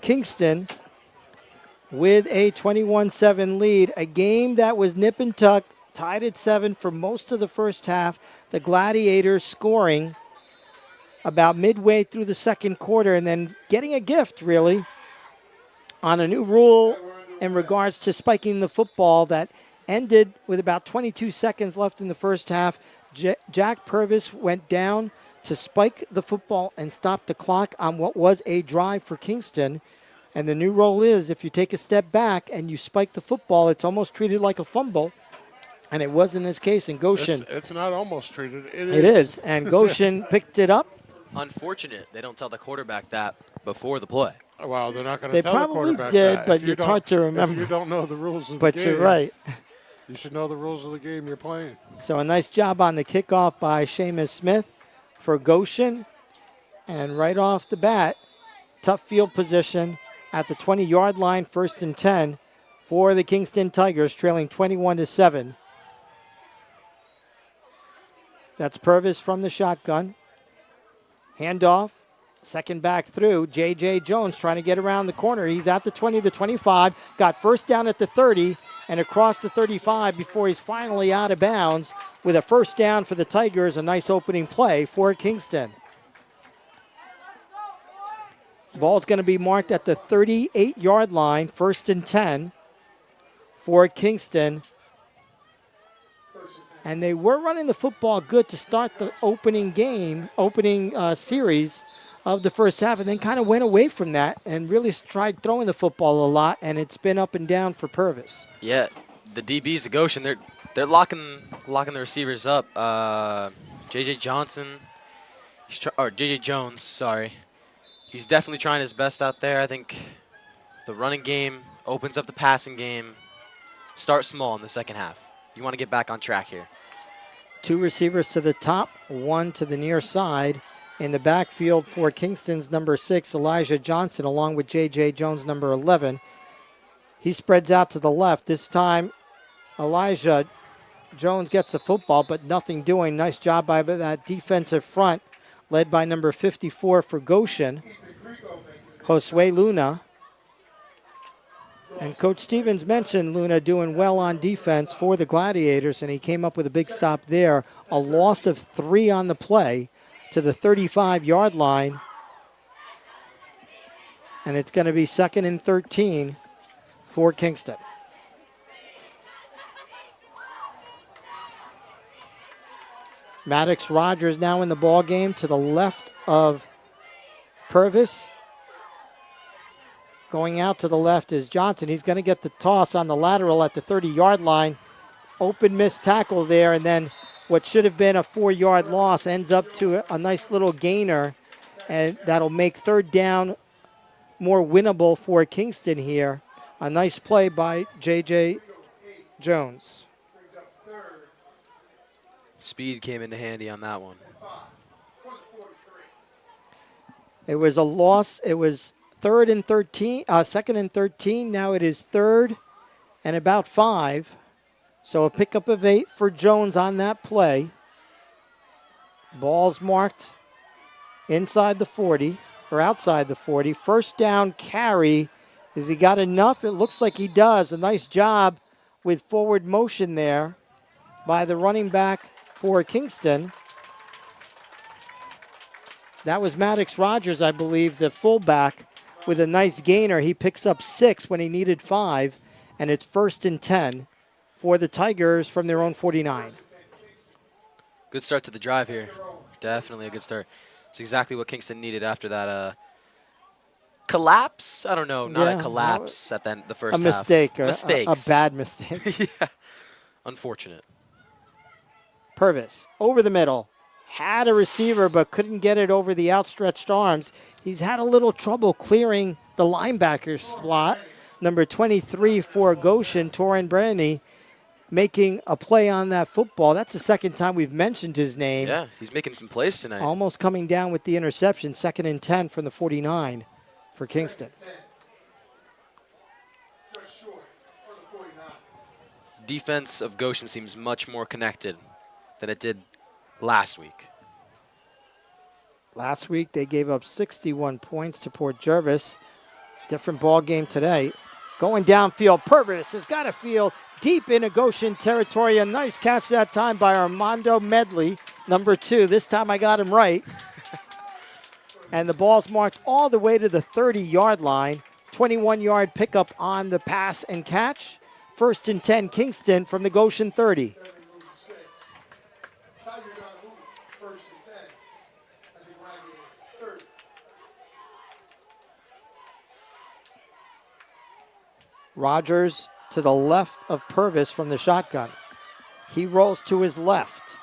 Kingston with a 21-7 lead. A game that was nip and tuck, tied at 7 for most of the first half. The Gladiators scoring about midway through the second quarter and then getting a gift, really, on a new rule in regards to spiking the football that ended with about 22 seconds left in the first half. Jack Purvis went down to spike the football and stop the clock on what was a drive for Kingston. And the new rule is if you take a step back and you spike the football, it's almost treated like a fumble. And it was in this case in Goshen. It's not almost treated. It is. And Goshen picked it up. Unfortunate they don't tell the quarterback that before the play. Well, they're not going to They tell the probably quarterback did, that. but If you it's hard to don't- remember. If you don't know the rules of But the game. you're right. You should know the rules of the game you're playing. So a nice job on the kickoff by Seamus Smith for Goshen. And right off the bat, tough field position at the 20-yard line, 1st and 10 for the Kingston Tigers, trailing 21-7. That's Purvis from the shotgun. Handoff, second back through. J.J. Jones trying to get around the corner. He's at the 20, the 25, got first down at the 30 and across the 35 before he's finally out of bounds with a first down for the Tigers. A nice opening play for Kingston. Ball's going to be marked at the 38-yard line, 1st and 10 for Kingston. And they were running the football good to start the opening series of the first half, and then kind of went away from that and really tried throwing the football a lot, and it's been up and down for Purvis. Yeah, the DBs of Goshen, they're locking the receivers up. J.J. Jones, sorry. He's definitely trying his best out there. I think the running game opens up the passing game. Start small in the second half. You want to get back on track here. 2 receivers to the top, 1 to the near side. In the backfield for Kingston's number 6, Elijah Johnson, along with J.J. Jones, number 11. He spreads out to the left. This time, Elijah Jones gets the football, but nothing doing. Nice job by that defensive front, led by number 54 for Goshen, Josue Luna. And Coach Stevens mentioned Luna doing well on defense for the Gladiators, and he came up with a big stop there. A loss of 3 on the play to the 35-yard line. And it's going to be 2nd and 13 for Kingston. Maddox Rogers now in the ball game to the left of Purvis. Going out to the left is Johnson. He's going to get the toss on the lateral at the 30-yard line. Open missed tackle there, and then what should have been a 4-yard loss ends up to a nice little gainer, and that'll make 3rd down more winnable for Kingston here. A nice play by J.J. Jones. Speed came into handy on that one. It was a loss. It was 2nd and 13. Now it is 3rd and about 5. So a pickup of 8 for Jones on that play. Ball's marked inside the 40 or outside the 40. First down carry. Has he got enough? It looks like he does. A nice job with forward motion there by the running back for Kingston. That was Maddox Rogers, I believe, the fullback, with a nice gainer. He picks up 6 when he needed 5, and it's 1st and 10 for the Tigers from their own 49. Good start to the drive here. Definitely a good start. It's exactly what Kingston needed after that collapse? I don't know. Not Yeah, a collapse at the first a half. mistake, a Mistakes. bad mistake. Yeah. Unfortunate. Purvis over the middle. Had a receiver but couldn't get it over the outstretched arms. He's had a little trouble clearing the linebacker slot. Number 23 for Goshen, Torin Brandy, making a play on that football. That's the second time we've mentioned his name. Yeah, he's making some plays tonight. Almost coming down with the interception. 2nd and 10 from the 49 for Kingston. Defense of Goshen seems much more connected than it did last week. Last week they gave up 61 points to Port Jervis. Different ball game today. Going downfield, Purvis has got a field deep into Goshen territory. A nice catch that time by Armando Medley, number 2. This time I got him right. And the ball's marked all the way to the 30-yard line. 21-yard pickup on the pass and catch. 1st and 10, Kingston from the Goshen 30. Rogers to the left of Purvis from the shotgun. He rolls to his left.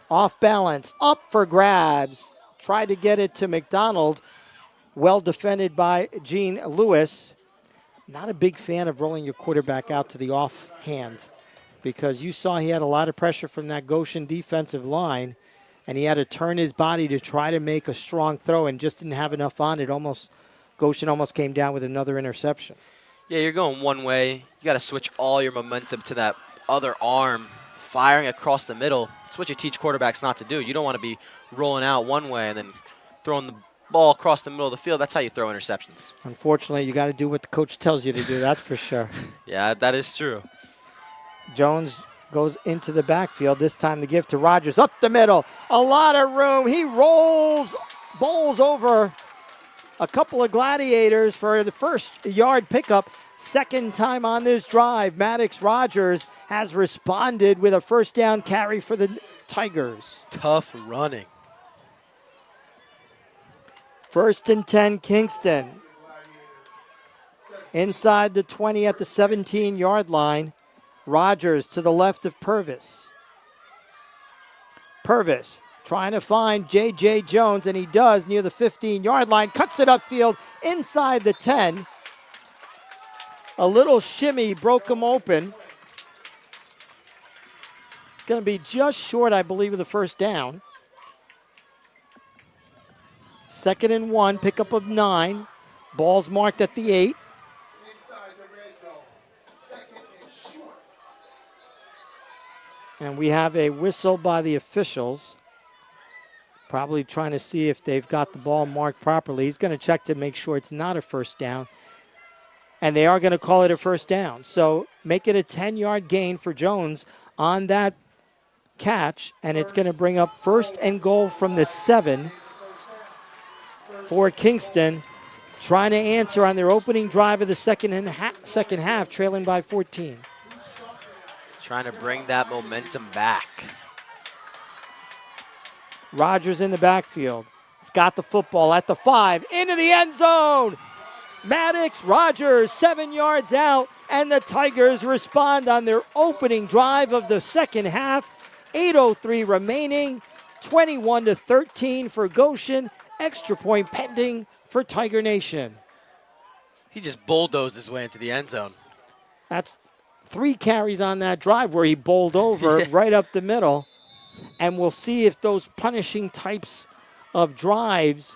Off balance, up for grabs. Tried to get it to McDonald. Well defended by Gene Lewis. Not a big fan of rolling your quarterback out to the offhand because you saw he had a lot of pressure from that Goshen defensive line, and he had to turn his body to try to make a strong throw and just didn't have enough on it. Goshen almost came down with another interception. Yeah, you're going one way. You got to switch all your momentum to that other arm, firing across the middle. That's what you teach quarterbacks not to do. You don't want to be rolling out one way and then throwing the ball across the middle of the field. That's how you throw interceptions. Unfortunately, you got to do what the coach tells you to do, that's for sure. Yeah, that is true. Jones goes into the backfield. This time the give to Rogers. Up the middle. A lot of room. He bowls over a couple of Gladiators for the 1st yard pickup. 2nd time on this drive. Maddox Rogers has responded with a 1st down carry for the Tigers. Tough running. 1st and 10, Kingston. Inside the 20 at the 17-yard line. Rogers to the left of Purvis. Purvis trying to find J.J. Jones, and he does near the 15-yard line. Cuts it upfield inside the 10. A little shimmy broke him open. Going to be just short, I believe, of the 1st down. 2nd and 1, pickup of 9. Ball's marked at the 8. And we have a whistle by the officials. Probably trying to see if they've got the ball marked properly. He's going to check to make sure it's not a 1st down. And they are going to call it a 1st down. So make it a 10-yard gain for Jones on that catch. And it's going to bring up 1st and goal from the 7 for Kingston. Trying to answer on their opening drive of the second half, trailing by 14. Trying to bring that momentum back. Rogers in the backfield. He's got the football at the 5, into the end zone. Maddox Rogers 7 yards out, and the Tigers respond on their opening drive of the 2nd half. 8:03 remaining, 21-13 for Goshen. Extra point pending for Tiger Nation. He just bulldozed his way into the end zone. That's 3 carries on that drive where he bowled over right up the middle. And we'll see if those punishing types of drives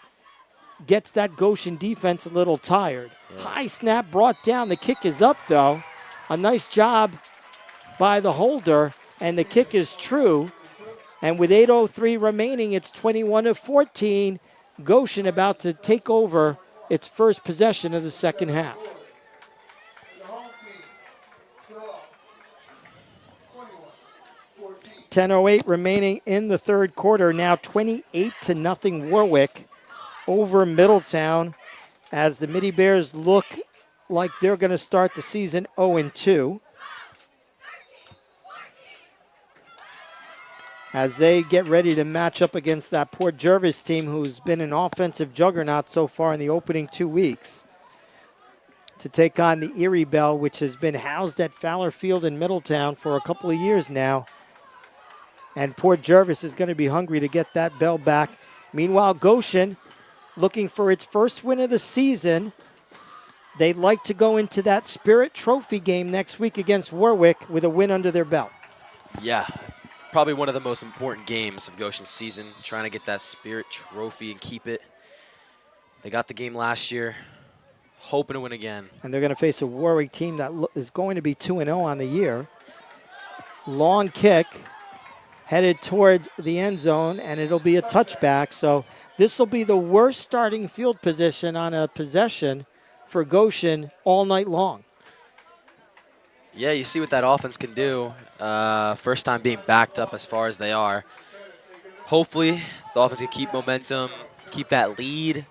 gets that Goshen defense a little tired. Yeah. High snap brought down. The kick is up, though. A nice job by the holder, and the kick is true. And with 8:03 remaining, it's 21-14. Goshen about to take over its first possession of the second half. 10:08 remaining in the third quarter. Now 28-0 Warwick over Middletown as the Midi Bears look like they're going to start the season 0-2. as they get ready to match up against that Port Jervis team who's been an offensive juggernaut so far in the opening 2 weeks, to take on the Erie Bell, which has been housed at Fowler Field in Middletown for a couple of years now. And Port Jervis is going to be hungry to get that bell back. Meanwhile, Goshen, looking for its first win of the season. They'd like to go into that Spirit Trophy game next week against Warwick with a win under their belt. Yeah, probably one of the most important games of Goshen's season, trying to get that Spirit Trophy and keep it. They got the game last year, hoping to win again. And they're going to face a Warwick team that is going to be 2-0 on the year. Long kick, headed towards the end zone, and it'll be a touchback. So this will be the worst starting field position on a possession for Goshen all night long. Yeah, you see what that offense can do. First time being backed up as far as they are. Hopefully, the offense can keep momentum, keep that lead.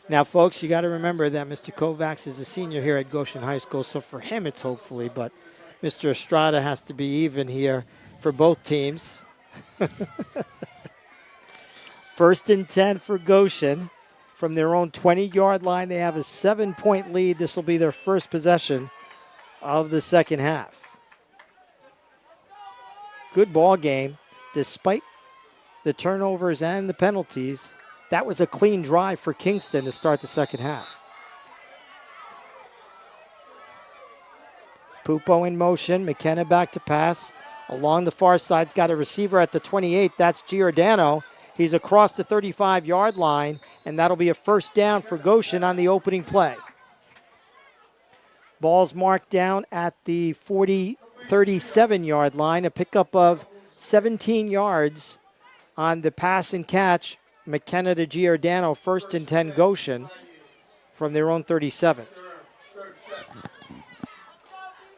Now, folks, you got to remember that Mr. Kovacs is a senior here at Goshen High School, so for him it's hopefully, but Mr. Estrada has to be even here for both teams. 1st and 10 for Goshen. From their own 20-yard line, they have a 7-point lead. This will be their first possession of the second half. Good ball game. Despite the turnovers and the penalties, that was a clean drive for Kingston to start the second half. Pupo in motion. McKenna back to pass. Along the far side's got a receiver at the 28. That's Giordano. He's across the 35-yard line, and that'll be a first down for Goshen on the opening play. Ball's marked down at the 37-yard line, a pickup of 17 yards on the pass and catch. McKenna to Giordano, 1st and 10 Goshen from their own 37.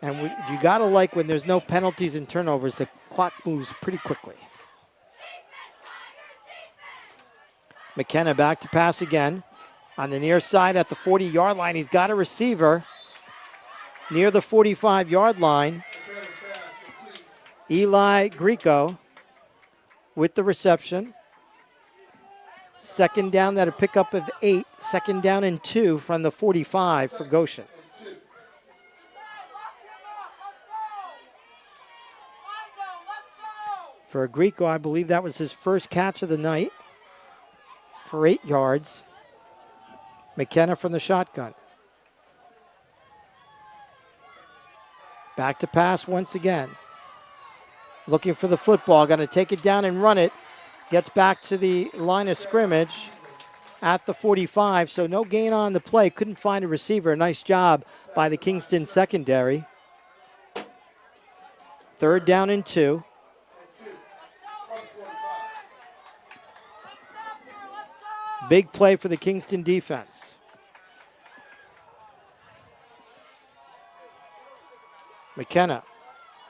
And you got to like when there's no penalties and turnovers, the clock moves pretty quickly. McKenna back to pass again. On the near side at the 40-yard line, he's got a receiver near the 45-yard line. Eli Greco with the reception. Second down, that a pickup of 8. Second down and 2 from the 45 for Goshen. For Greco, I believe that was his first catch of the night for 8 yards. McKenna from the shotgun. Back to pass once again. Looking for the football. Going to take it down and run it. Gets back to the line of scrimmage at the 45. So no gain on the play. Couldn't find a receiver. Nice job by the Kingston secondary. 3rd down and 2. Big play for the Kingston defense. McKenna,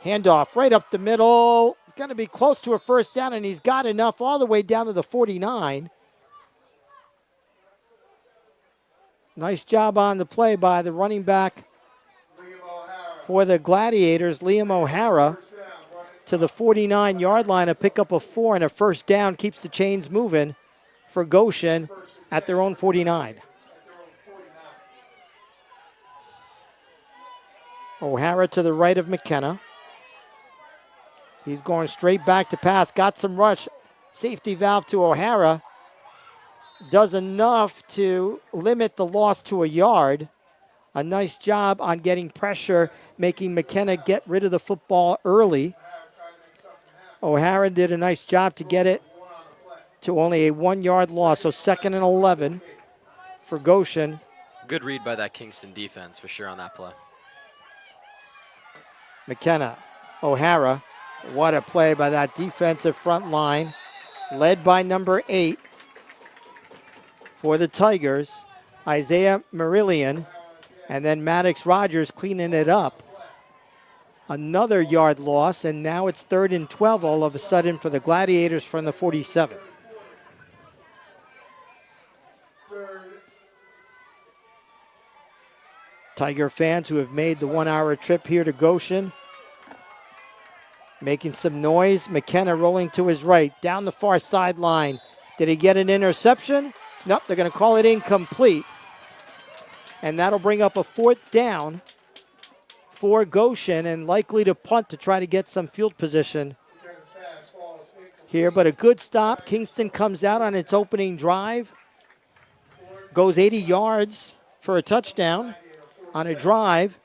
handoff right up the middle. It's going to be close to a first down, and he's got enough all the way down to the 49. Nice job on the play by the running back for the Gladiators, Liam O'Hara, to the 49-yard line, a pickup of 4 and a first down, keeps the chains moving for Goshen at their own 49. O'Hara to the right of McKenna. He's going straight back to pass. Got some rush. Safety valve to O'Hara. Does enough to limit the loss to a yard. A nice job on getting pressure, making McKenna get rid of the football early. O'Hara did a nice job to get it to only a 1-yard loss. So 2nd and 11 for Goshen. Good read by that Kingston defense for sure on that play. McKenna, O'Hara. What a play by that defensive front line, led by number 8 for the Tigers, Isaiah Marillion, and then Maddox Rogers cleaning it up. Another yard loss, and now it's 3rd and 12 all of a sudden for the Gladiators from the 47. Tiger fans who have made the 1-hour trip here to Goshen Making some noise. McKenna rolling to his right, down the far sideline. Did he get an interception? Nope, they're going to call it incomplete. And that'll bring up a 4th down for Goshen and likely to punt to try to get some field position here. But a good stop. Kingston comes out on its opening drive. Goes 80 yards for a touchdown on a drive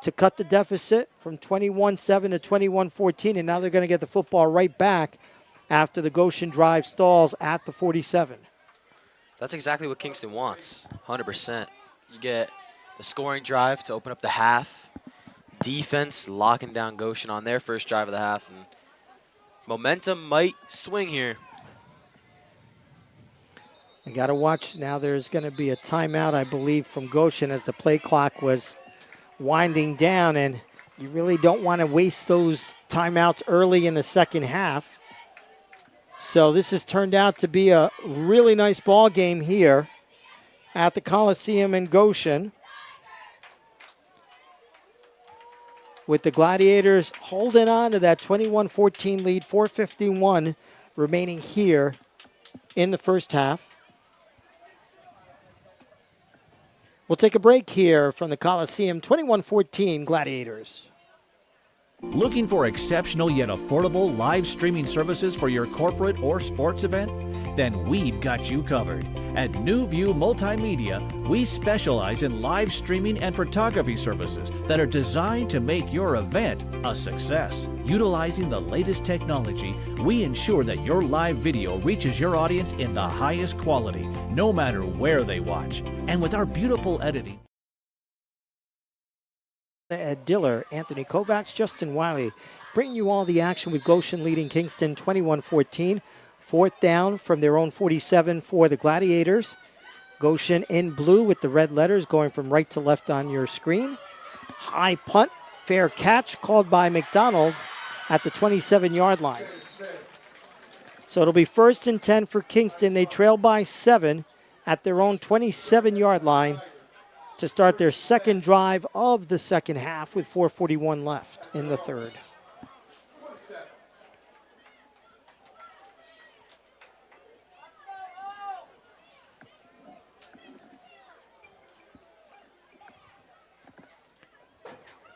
to cut the deficit from 21-7 to 21-14. And now they're going to get the football right back after the Goshen drive stalls at the 47. That's exactly what Kingston wants, 100%. You get the scoring drive to open up the half. Defense locking down Goshen on their first drive of the half. And momentum might swing here. You got to watch now. There's going to be a timeout, I believe, from Goshen as the play clock was winding down. And you really don't want to waste those timeouts early in the second half. So this has turned out to be a really nice ball game here at the Coliseum in Goshen, with the Gladiators holding on to that 21-14 lead, 4:51 remaining here in the first half. We'll take a break here from the Coliseum, 21-14 Gladiators. Looking for exceptional yet affordable live streaming services for your corporate or sports event? Then we've got you covered. At New View Multimedia, we specialize in live streaming and photography services that are designed to make your event a success. Utilizing the latest technology, we ensure that your live video reaches your audience in the highest quality, no matter where they watch. And with our beautiful editing, Ed Diller, Anthony Kovacs, Justin Wiley, bringing you all the action with Goshen leading Kingston 21-14. 4th down from their own 47 for the Gladiators. Goshen in blue with the red letters going from right to left on your screen. High punt, fair catch called by McDonald at the 27-yard line. So it'll be 1st and 10 for Kingston. They trail by 7 at their own 27-yard line to start their second drive of the second half with 4:41 left in the third.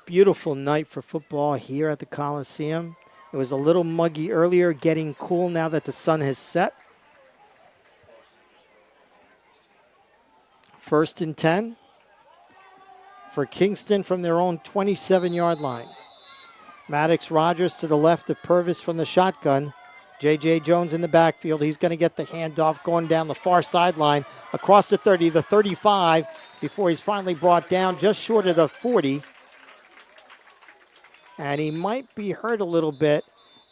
Beautiful night for football here at the Coliseum. It was a little muggy earlier, getting cool now that the sun has set. 1st and 10 for Kingston from their own 27-yard line. Maddox Rogers to the left of Purvis from the shotgun. J.J. Jones in the backfield. He's going to get the handoff going down the far sideline across the 30, the 35, before he's finally brought down just short of the 40. And he might be hurt a little bit,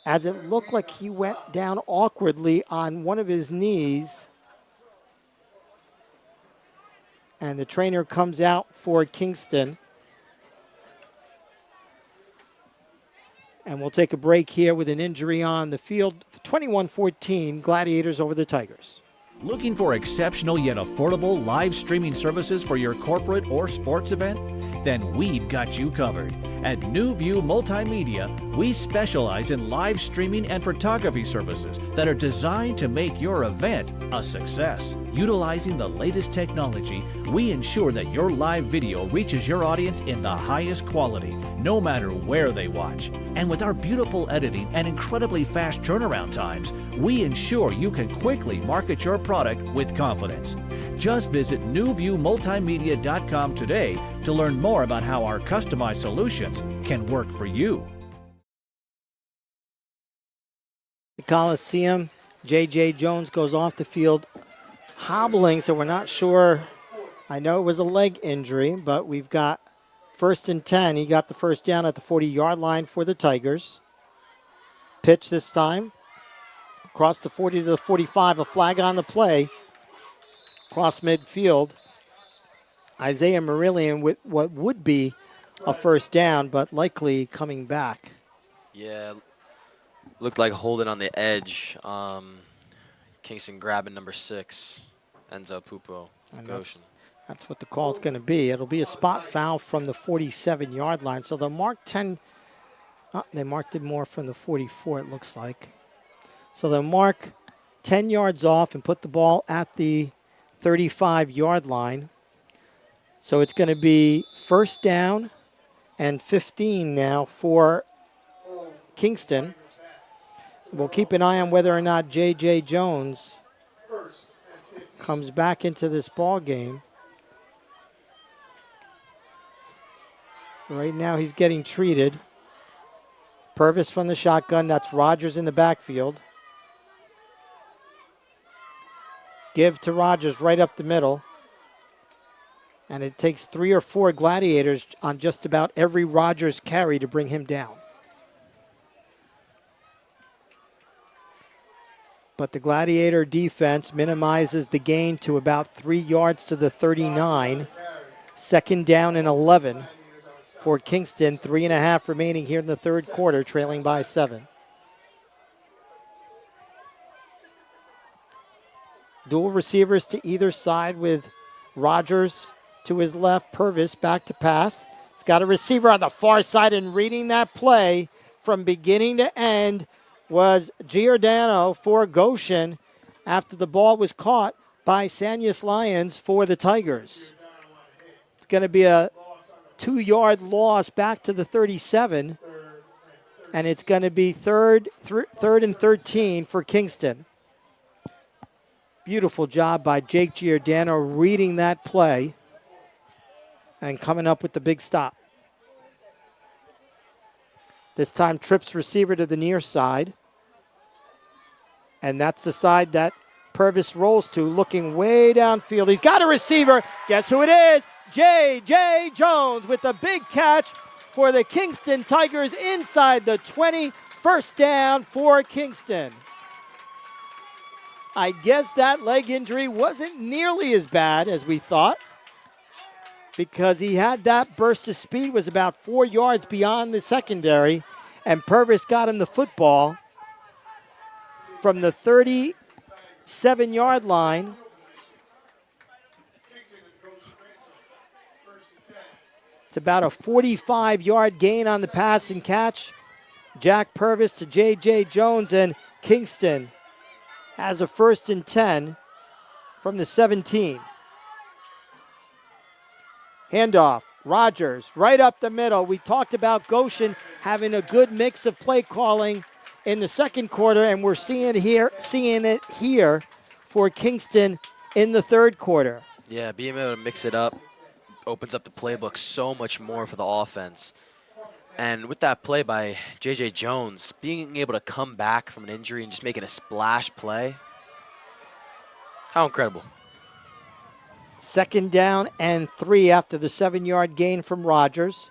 as it looked like he went down awkwardly on one of his knees. And the trainer comes out for Kingston. And we'll take a break here with an injury on the field. 21-14, Gladiators over the Tigers. looking for exceptional yet affordable live streaming services for your corporate or sports event? Then we've got you covered. At New View Multimedia, we specialize in live streaming and photography services that are designed to make your event a success. Utilizing the latest technology, we ensure that your live video reaches your audience in the highest quality, no matter where they watch. And with our beautiful editing and incredibly fast turnaround times, we ensure you can quickly market your product with confidence. Just visit newviewmultimedia.com today to learn more about how our customized solutions can work for you. The Coliseum, J.J. Jones goes off the field hobbling, so we're not sure. I know it was a leg injury, but we've got 1st and 10. He got the first down at the 40-yard line for the Tigers. Pitch this time. Across the 40 to the 45, a flag on the play. Across midfield. Isaiah Marillion with what would be a first down, but likely coming back. Yeah, looked like holding on the edge. Kingston grabbing number 6, Enzo Pupo, Goshen. That's what the call is going to be. It'll be a spot foul from the 47-yard line. So they'll mark 10 They marked it more from the 44, it looks like. So they'll mark 10 yards off and put the ball at the 35-yard line. So it's going to be first down and 15 now for Kingston. We'll keep an eye on whether or not J.J. Jones comes back into this ball game. Right now he's getting treated. Purvis from the shotgun. That's Rogers in the backfield. Give to Rogers right up the middle. And it takes 3 or 4 Gladiators on just about every Rogers carry to bring him down. But the Gladiator defense minimizes the gain to about 3 yards to the 39. Second down and 11 for Kingston. 3.5 remaining here in the third quarter, trailing by 7. Dual receivers to either side with Rogers to his left, Purvis back to pass. He's got a receiver on the far side, and reading that play from beginning to end was Giordano for Goshen after the ball was caught by Sanyas Lyons for the Tigers. It's going to be a 2-yard loss back to the 37, and it's going to be third and 13 for Kingston. Beautiful job by Jake Giordano reading that play and coming up with the big stop. This time trips receiver to the near side. And that's the side that Purvis rolls to, looking way downfield. He's got a receiver. Guess who it is? J.J. Jones with a big catch for the Kingston Tigers inside the 20. First down for Kingston. I guess that leg injury wasn't nearly as bad as we thought, because he had that burst of speed, was about 4 yards beyond the secondary, and Purvis got him the football from the 37-yard line. It's about a 45-yard gain on the pass and catch. Jack Purvis to J.J. Jones, and Kingston has a 1st and 10 from the 17. Handoff, Rogers, right up the middle. We talked about Goshen having a good mix of play calling in the second quarter, and we're seeing it here for Kingston in the third quarter. Yeah, being able to mix it up opens up the playbook so much more for the offense. And with that play by J.J. Jones, being able to come back from an injury and just making a splash play, how incredible. Second down and 3 after the 7-yard gain from Rogers.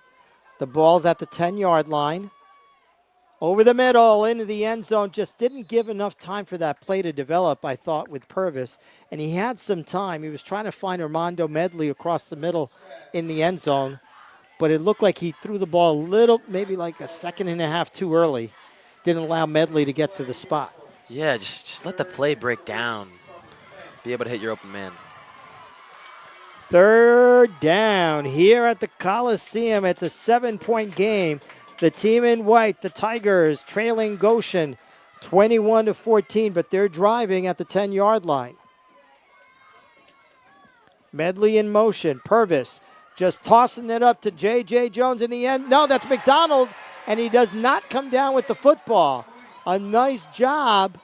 The ball's at the 10-yard line. Over the middle, into the end zone. Just didn't give enough time for that play to develop, I thought, with Purvis. And he had some time. He was trying to find Armando Medley across the middle in the end zone. But it looked like he threw the ball a little, maybe like a second and a half too early. Didn't allow Medley to get to the spot. Yeah, just let the play break down. Be able to hit your open man. Third down here at the Coliseum. It's a 7-point game. The team in white, the Tigers, trailing Goshen 21-14, but they're driving at the 10-yard line. Medley in motion. Purvis just tossing it up to J.J. Jones in the end. No, that's McDonald, and he does not come down with the football. A nice job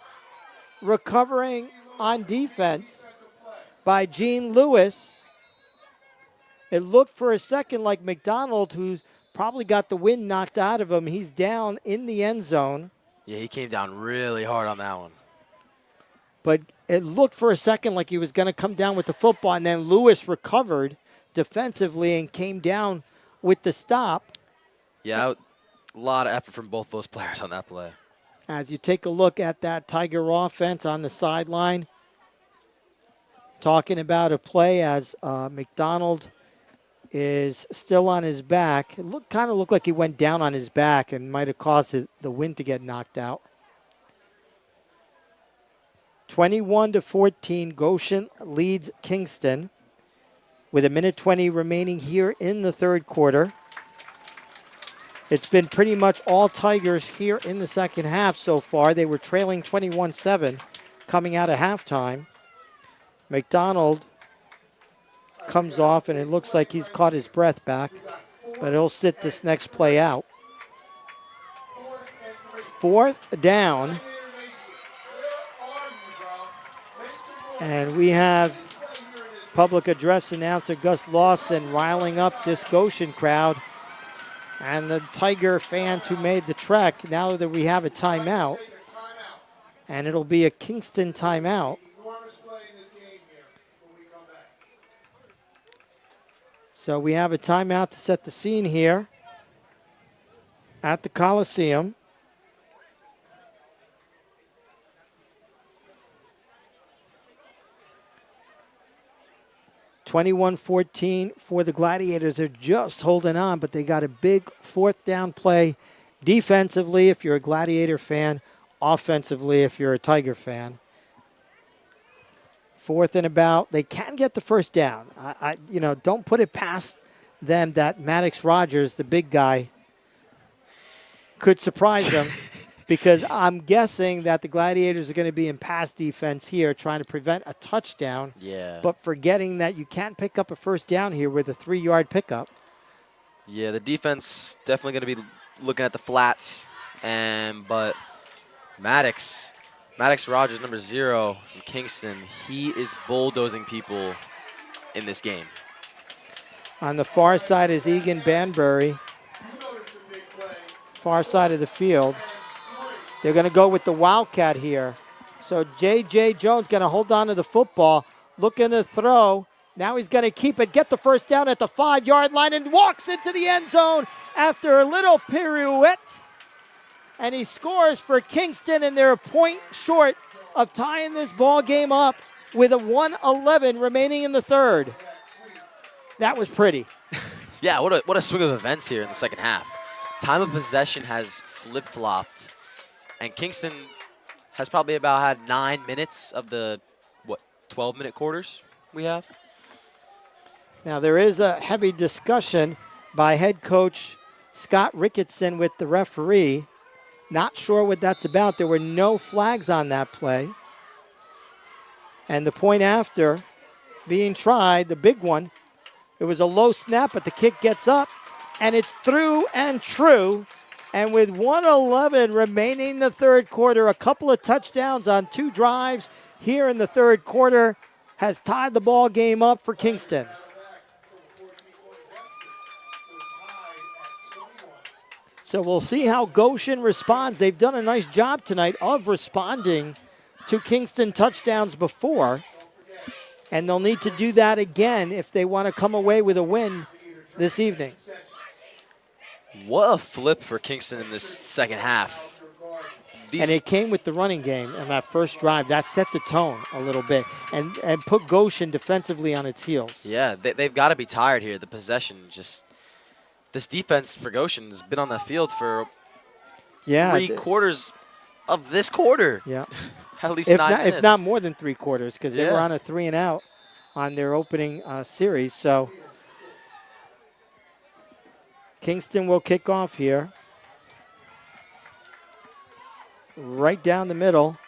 recovering on defense by Gene Lewis. It looked for a second like McDonald, who's probably got the wind knocked out of him. He's down in the end zone. Yeah, he came down really hard on that one. But it looked for a second like he was going to come down with the football, and then Lewis recovered defensively and came down with the stop. Yeah, a lot of effort from both those players on that play. As you take a look at that Tiger offense on the sideline, talking about a play as McDonald is still on his back. It kind of looked like he went down on his back and might have caused the wind to get knocked out. 21-14, Goshen leads Kingston with 1:20 remaining here in the third quarter. It's been pretty much all Tigers here in the second half so far. They were trailing 21-7 coming out of halftime. McDonald comes off, and it looks like he's caught his breath back, but he'll sit this next play out. 4th down, and we have public address announcer Gus Lawson riling up this Goshen crowd and the Tiger fans who made the trek. Now that we have a timeout, and it'll be a Kingston timeout. So we have a timeout to set the scene here at the Coliseum. (21-14) for the Gladiators. They're just holding on, but they got a big 4th down play defensively if you're a Gladiator fan, offensively if you're a Tiger fan. 4th and about. They can get the first down. Don't put it past them that Maddox Rogers, the big guy, could surprise them because I'm guessing that the Gladiators are going to be in pass defense here trying to prevent a touchdown. Yeah. But forgetting that you can't pick up a first down here with a 3-yard pickup. Yeah, the defense definitely going to be looking at the flats. But Maddox Rogers, number 0 from Kingston, he is bulldozing people in this game. On the far side is Egan Banbury. Far side of the field. They're going to go with the Wildcat here. So J.J. Jones going to hold on to the football, looking to throw. Now he's going to keep it, get the first down at the 5-yard line, and walks into the end zone after a little pirouette. And he scores for Kingston, and they're a point short of tying this ball game up with a 1:11 remaining in the third. That was pretty. Yeah, what a swing of events here in the second half. Time of possession has flip-flopped, and Kingston has probably about had 9 minutes of the, 12-minute quarters we have. Now, there is a heavy discussion by head coach Scott Ricketson with the referee. Not sure what that's about. There were no flags on that play. And the point after being tried, the big one, it was a low snap, but the kick gets up, and it's through and true. And with 1:11 remaining in the third quarter, a couple of touchdowns on 2 drives here in the third quarter has tied the ball game up for Kingston. So we'll see how Goshen responds. They've done a nice job tonight of responding to Kingston touchdowns before, and they'll need to do that again if they want to come away with a win this evening. What a flip for Kingston in this second half. And it came with the running game in that first drive. That set the tone a little bit and put Goshen defensively on its heels. Yeah, they've got to be tired here. The possession just... This defense for Goshen has been on the field for 3 quarters of this quarter. Yeah. At least 9 minutes. If not more than 3 quarters, because they were on a 3 and out on their opening series. So Kingston will kick off here. Right down the middle.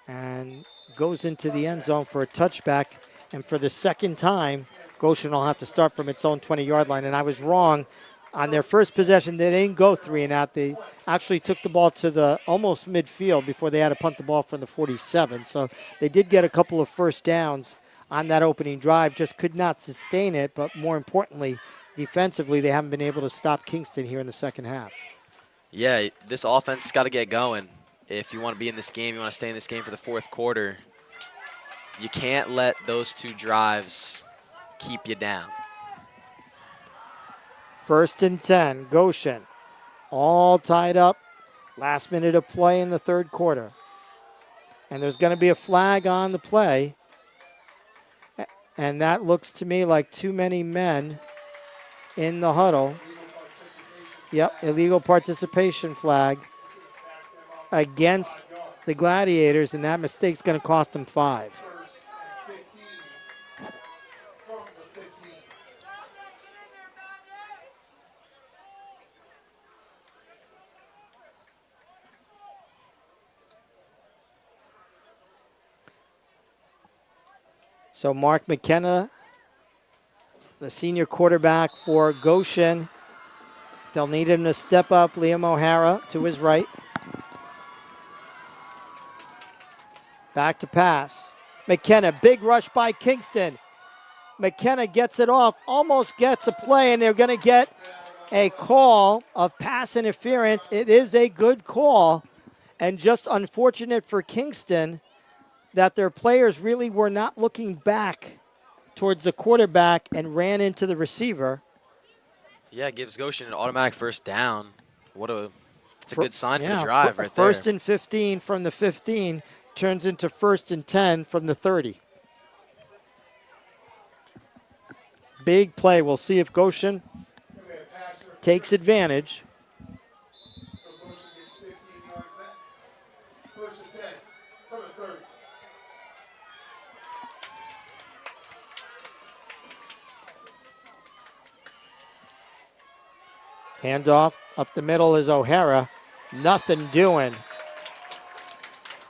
And goes into the end zone for a touchback. And for the second time, Goshen will have to start from its own 20-yard line. And I was wrong. On their first possession, they didn't go 3 and out. They actually took the ball to the almost midfield before they had to punt the ball from the 47. So they did get a couple of first downs on that opening drive, just could not sustain it. But more importantly, defensively, they haven't been able to stop Kingston here in the second half. Yeah, this offense has got to get going. If you want to be in this game, you want to stay in this game for the fourth quarter, you can't let those 2 drives keep you down. 1st and 10, Goshen. All tied up. Last minute of play in the third quarter. And there's going to be a flag on the play. And that looks to me like too many men in the huddle. Yep, illegal participation flag against the Gladiators, and that mistake's going to cost them 5. So Mark McKenna, the senior quarterback for Goshen. They'll need him to step up. Liam O'Hara to his right. Back to pass. McKenna, big rush by Kingston. McKenna gets it off, almost gets a play, and they're going to get a call of pass interference. It is a good call, and just unfortunate for Kingston that their players really were not looking back towards the quarterback and ran into the receiver. Yeah, it gives Goshen an automatic first down. It's a good sign for the drive right there. First and 15 from the 15 turns into first and 10 from the 30. Big play. We'll see if Goshen takes advantage. Handoff up the middle is O'Hara. Nothing doing.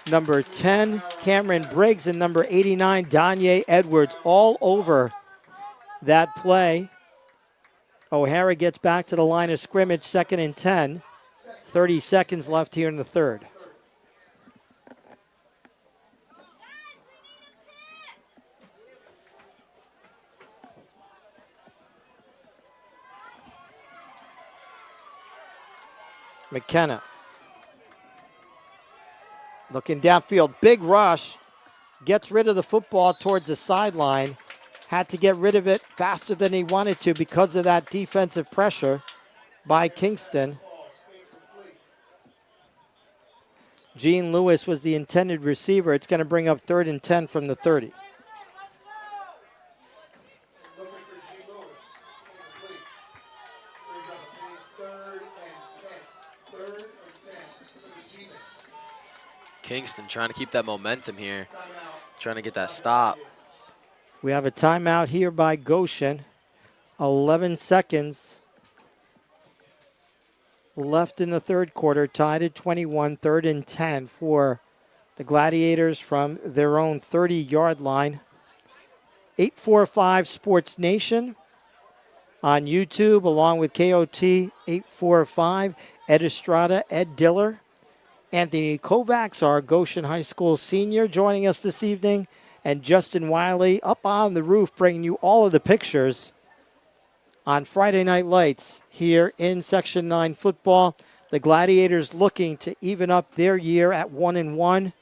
Number 10, Cameron Briggs, and number 89, Danye Edwards, all over that play. O'Hara gets back to the line of scrimmage, 2nd and 10. 30 seconds left here in the third. McKenna looking downfield, big rush, gets rid of the football towards the sideline, had to get rid of it faster than he wanted to because of that defensive pressure by Kingston. Gene Lewis was the intended receiver. It's going to bring up 3rd and 10 from the 30. Kingston trying to keep that momentum here, trying to get that stop. We have a timeout here by Goshen. 11 seconds left in the third quarter, tied at 21, 3rd and 10 for the Gladiators from their own 30-yard line. 845 Sports Nation on YouTube, along with KOT 845, Ed Estrada, Ed Diller. Anthony Kovacs, our Goshen High School senior, joining us this evening. And Justin Wiley up on the roof bringing you all of the pictures on Friday Night Lights here in Section 9 football. The Gladiators looking to even up their year at 1-1.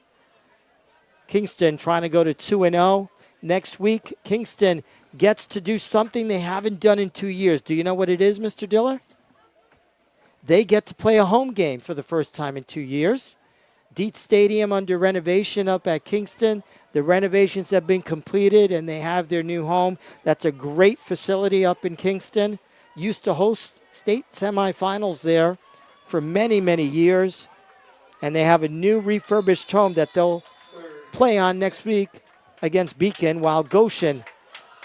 Kingston trying to go to 2-0. Next week, Kingston gets to do something they haven't done in 2 years. Do you know what it is, Mr. Diller? They get to play a home game for the first time in 2 years. Dietz Stadium under renovation up at Kingston. The renovations have been completed and they have their new home. That's a great facility up in Kingston. Used to host state semifinals there for many, many years. And they have a new refurbished home that they'll play on next week against Beacon, while Goshen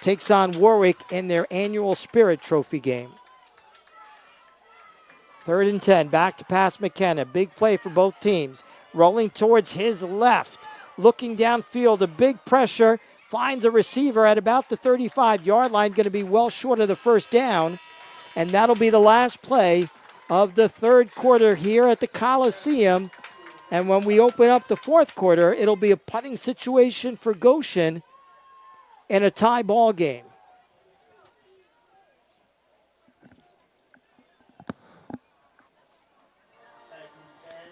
takes on Warwick in their annual Spirit Trophy game. 3rd and 10, back to pass McKenna. Big play for both teams. Rolling towards his left. Looking downfield, a big pressure. Finds a receiver at about the 35-yard line. Going to be well short of the first down. And that'll be the last play of the third quarter here at the Coliseum. And when we open up the fourth quarter, it'll be a punting situation for Goshen in a tie ball game.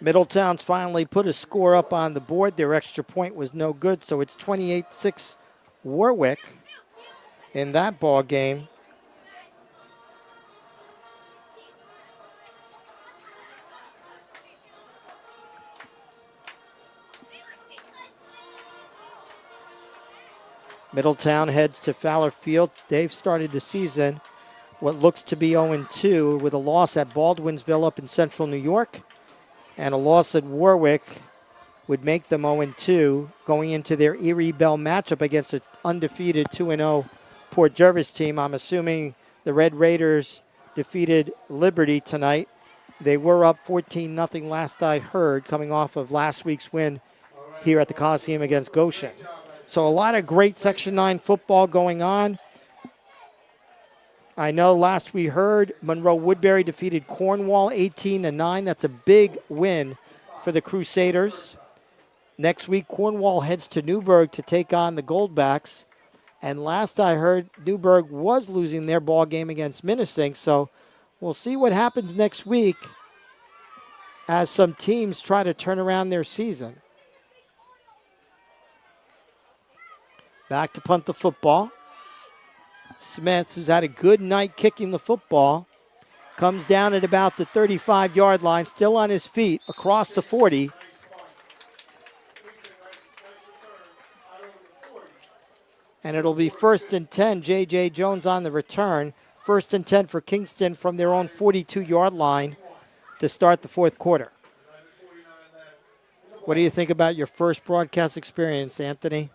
Middletown's finally put a score up on the board. Their extra point was no good, so it's 28-6 Warwick in that ball game. Middletown heads to Fowler Field. They've started the season what looks to be 0-2 with a loss at Baldwinsville up in central New York. And a loss at Warwick would make them 0-2 going into their Erie Bell matchup against an undefeated 2-0 Port Jervis team. I'm assuming the Red Raiders defeated Liberty tonight. They were up 14-0 last I heard, coming off of last week's win here at the Coliseum against Goshen. So a lot of great Section 9 football going on. I know last we heard Monroe Woodbury defeated Cornwall 18-9. That's a big win for the Crusaders. Next week, Cornwall heads to Newburgh to take on the Goldbacks. And last I heard, Newburgh was losing their ball game against Minisink. So we'll see what happens next week as some teams try to turn around their season. Back to punt the football. Smith, who's had a good night kicking the football, comes down at about the 35-yard line, still on his feet, across the 40. And it'll be 1st and 10. J.J. Jones on the return. 1st and 10 for Kingston from their own 42-yard line to start the fourth quarter. What do you think about your first broadcast experience, Anthony?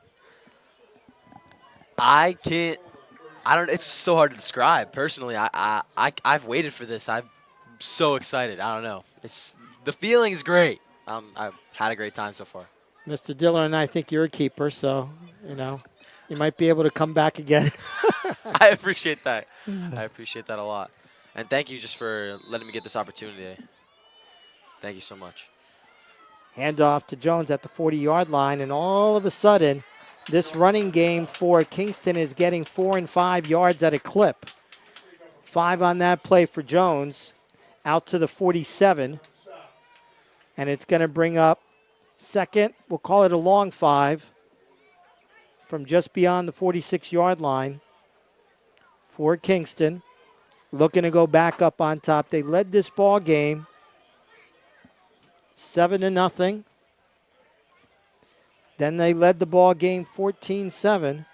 It's so hard to describe. Personally, I've waited for this. I'm so excited. I don't know. The feeling is great. I've had a great time so far. Mr. Diller and I think you're a keeper, so, you might be able to come back again. I appreciate that. I appreciate that a lot. And thank you just for letting me get this opportunity. Thank you so much. Handoff to Jones at the 40-yard line, and all of a sudden, this running game for Kingston is getting 4 and 5 yards at a clip. 5 on that play for Jones, out to the 47. And it's going to bring up second, we'll call it a long 5, from just beyond the 46-yard line for Kingston. Looking to go back up on top. They led this ball game 7-0. Then they led the ball game 14-7.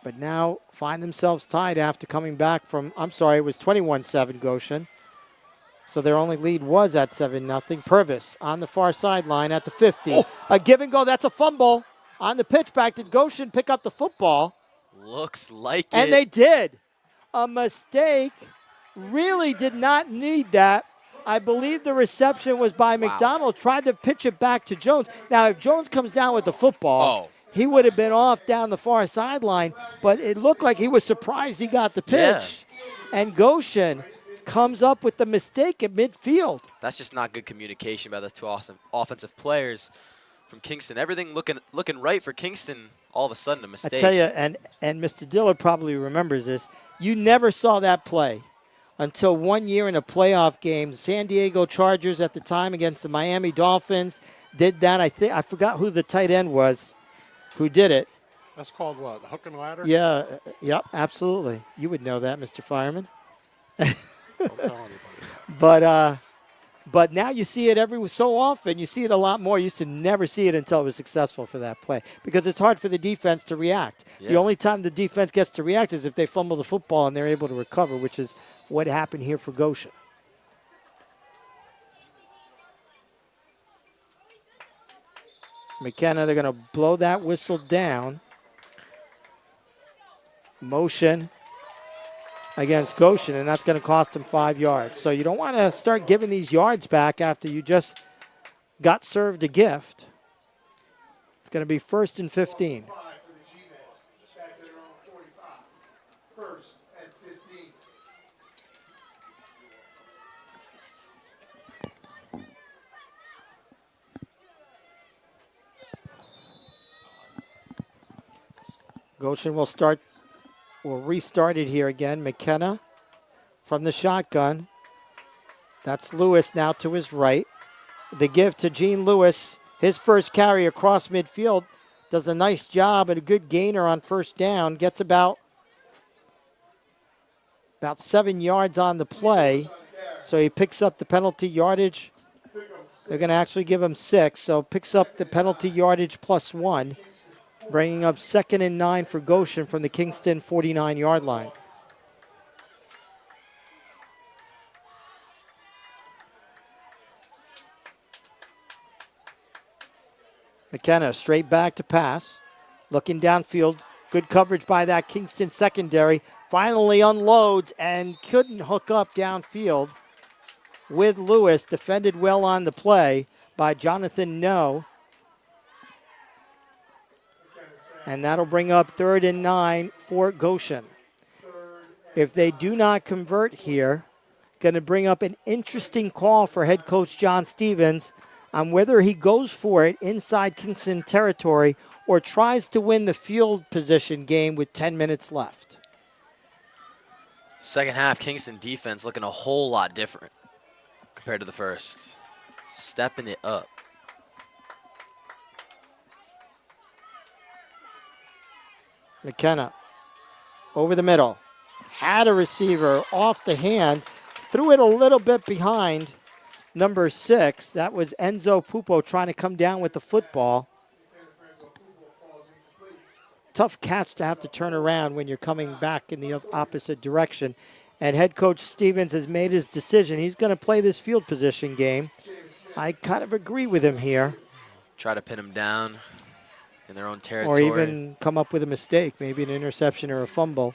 But now find themselves tied after coming back from, it was 21-7 Goshen. So their only lead was at 7-0. Purvis on the far sideline at the 50. Oh. A give and go. That's a fumble on the pitch back. Did Goshen pick up the football? Looks like it. And they did. A mistake. Really did not need that. I believe the reception was by McDonald. Tried to pitch it back to Jones. Now, if Jones comes down with the football, he would have been off down the far sideline. But it looked like he was surprised he got the pitch. Yeah. And Goshen comes up with the mistake at midfield. That's just not good communication by the two awesome offensive players from Kingston. Everything looking right for Kingston. All of a sudden, a mistake. I tell you, and Mr. Diller probably remembers this. You never saw that play until 1 year in a playoff game. San Diego Chargers at the time against the Miami Dolphins did that. I forgot who the tight end was who did it. That's called what? Hook and ladder? Yeah, yep, absolutely. You would know that, Mr. Fireman. Don't tell anybody. But now you see it so often. You see it a lot more. You used to never see it until it was successful for that play because it's hard for the defense to react. Yeah. The only time the defense gets to react is if they fumble the football and they're able to recover, which is what happened here for Goshen. McKenna, they're going to blow that whistle down. Motion against Goshen, and that's going to cost them 5 yards. So you don't want to start giving these yards back after you just got served a gift. It's going to be 1st and 15. Goshen will restart it here again. McKenna from the shotgun. That's Lewis now to his right. The give to Gene Lewis. His first carry across midfield. Does a nice job and a good gainer on first down. Gets about 7 yards on the play. So he picks up the penalty yardage. They're going to actually give him 6. So picks up the penalty yardage plus 1. Bringing up 2nd and 9 for Goshen from the Kingston 49-yard line. McKenna straight back to pass. Looking downfield. Good coverage by that Kingston secondary. Finally unloads and couldn't hook up downfield with Lewis. Defended well on the play by Jonathan No. And that'll bring up 3rd and 9 for Goshen. If they do not convert here, going to bring up an interesting call for head coach John Stevens on whether he goes for it inside Kingston territory or tries to win the field position game with 10 minutes left. Second half, Kingston defense looking a whole lot different compared to the first. Stepping it up. McKenna over the middle. Had a receiver off the hands. Threw it a little bit behind number 6. That was Enzo Pupo trying to come down with the football. Tough catch to have to turn around when you're coming back in the opposite direction. And head coach Stevens has made his decision. He's going to play this field position game. I kind of agree with him here. Try to pin him down in their own territory. Or even come up with a mistake, maybe an interception or a fumble.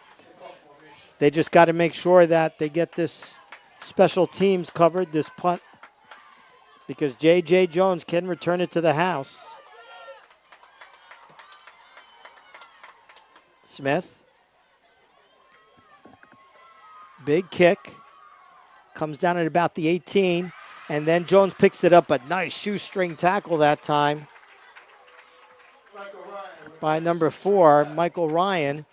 They just got to make sure that they get this special teams covered, this punt, because J.J. Jones can return it to the house. Smith. Big kick. Comes down at about the 18. And then Jones picks it up. A nice shoestring tackle that time by number 4, Michael Ryan.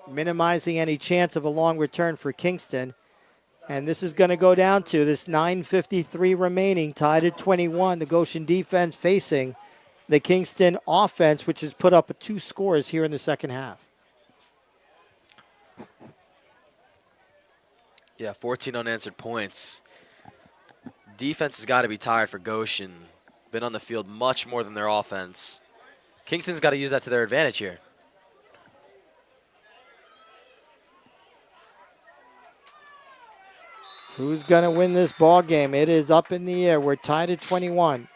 Minimizing any chance of a long return for Kingston. And this is going to go down to this 9:53 remaining, tied at 21. The Goshen defense facing the Kingston offense, which has put up 2 scores here in the second half. Yeah, 14 unanswered points. Defense has got to be tired for Goshen. Been on the field much more than their offense. Kingston's got to use that to their advantage here. Who's going to win this ball game? It is up in the air. We're tied at 21.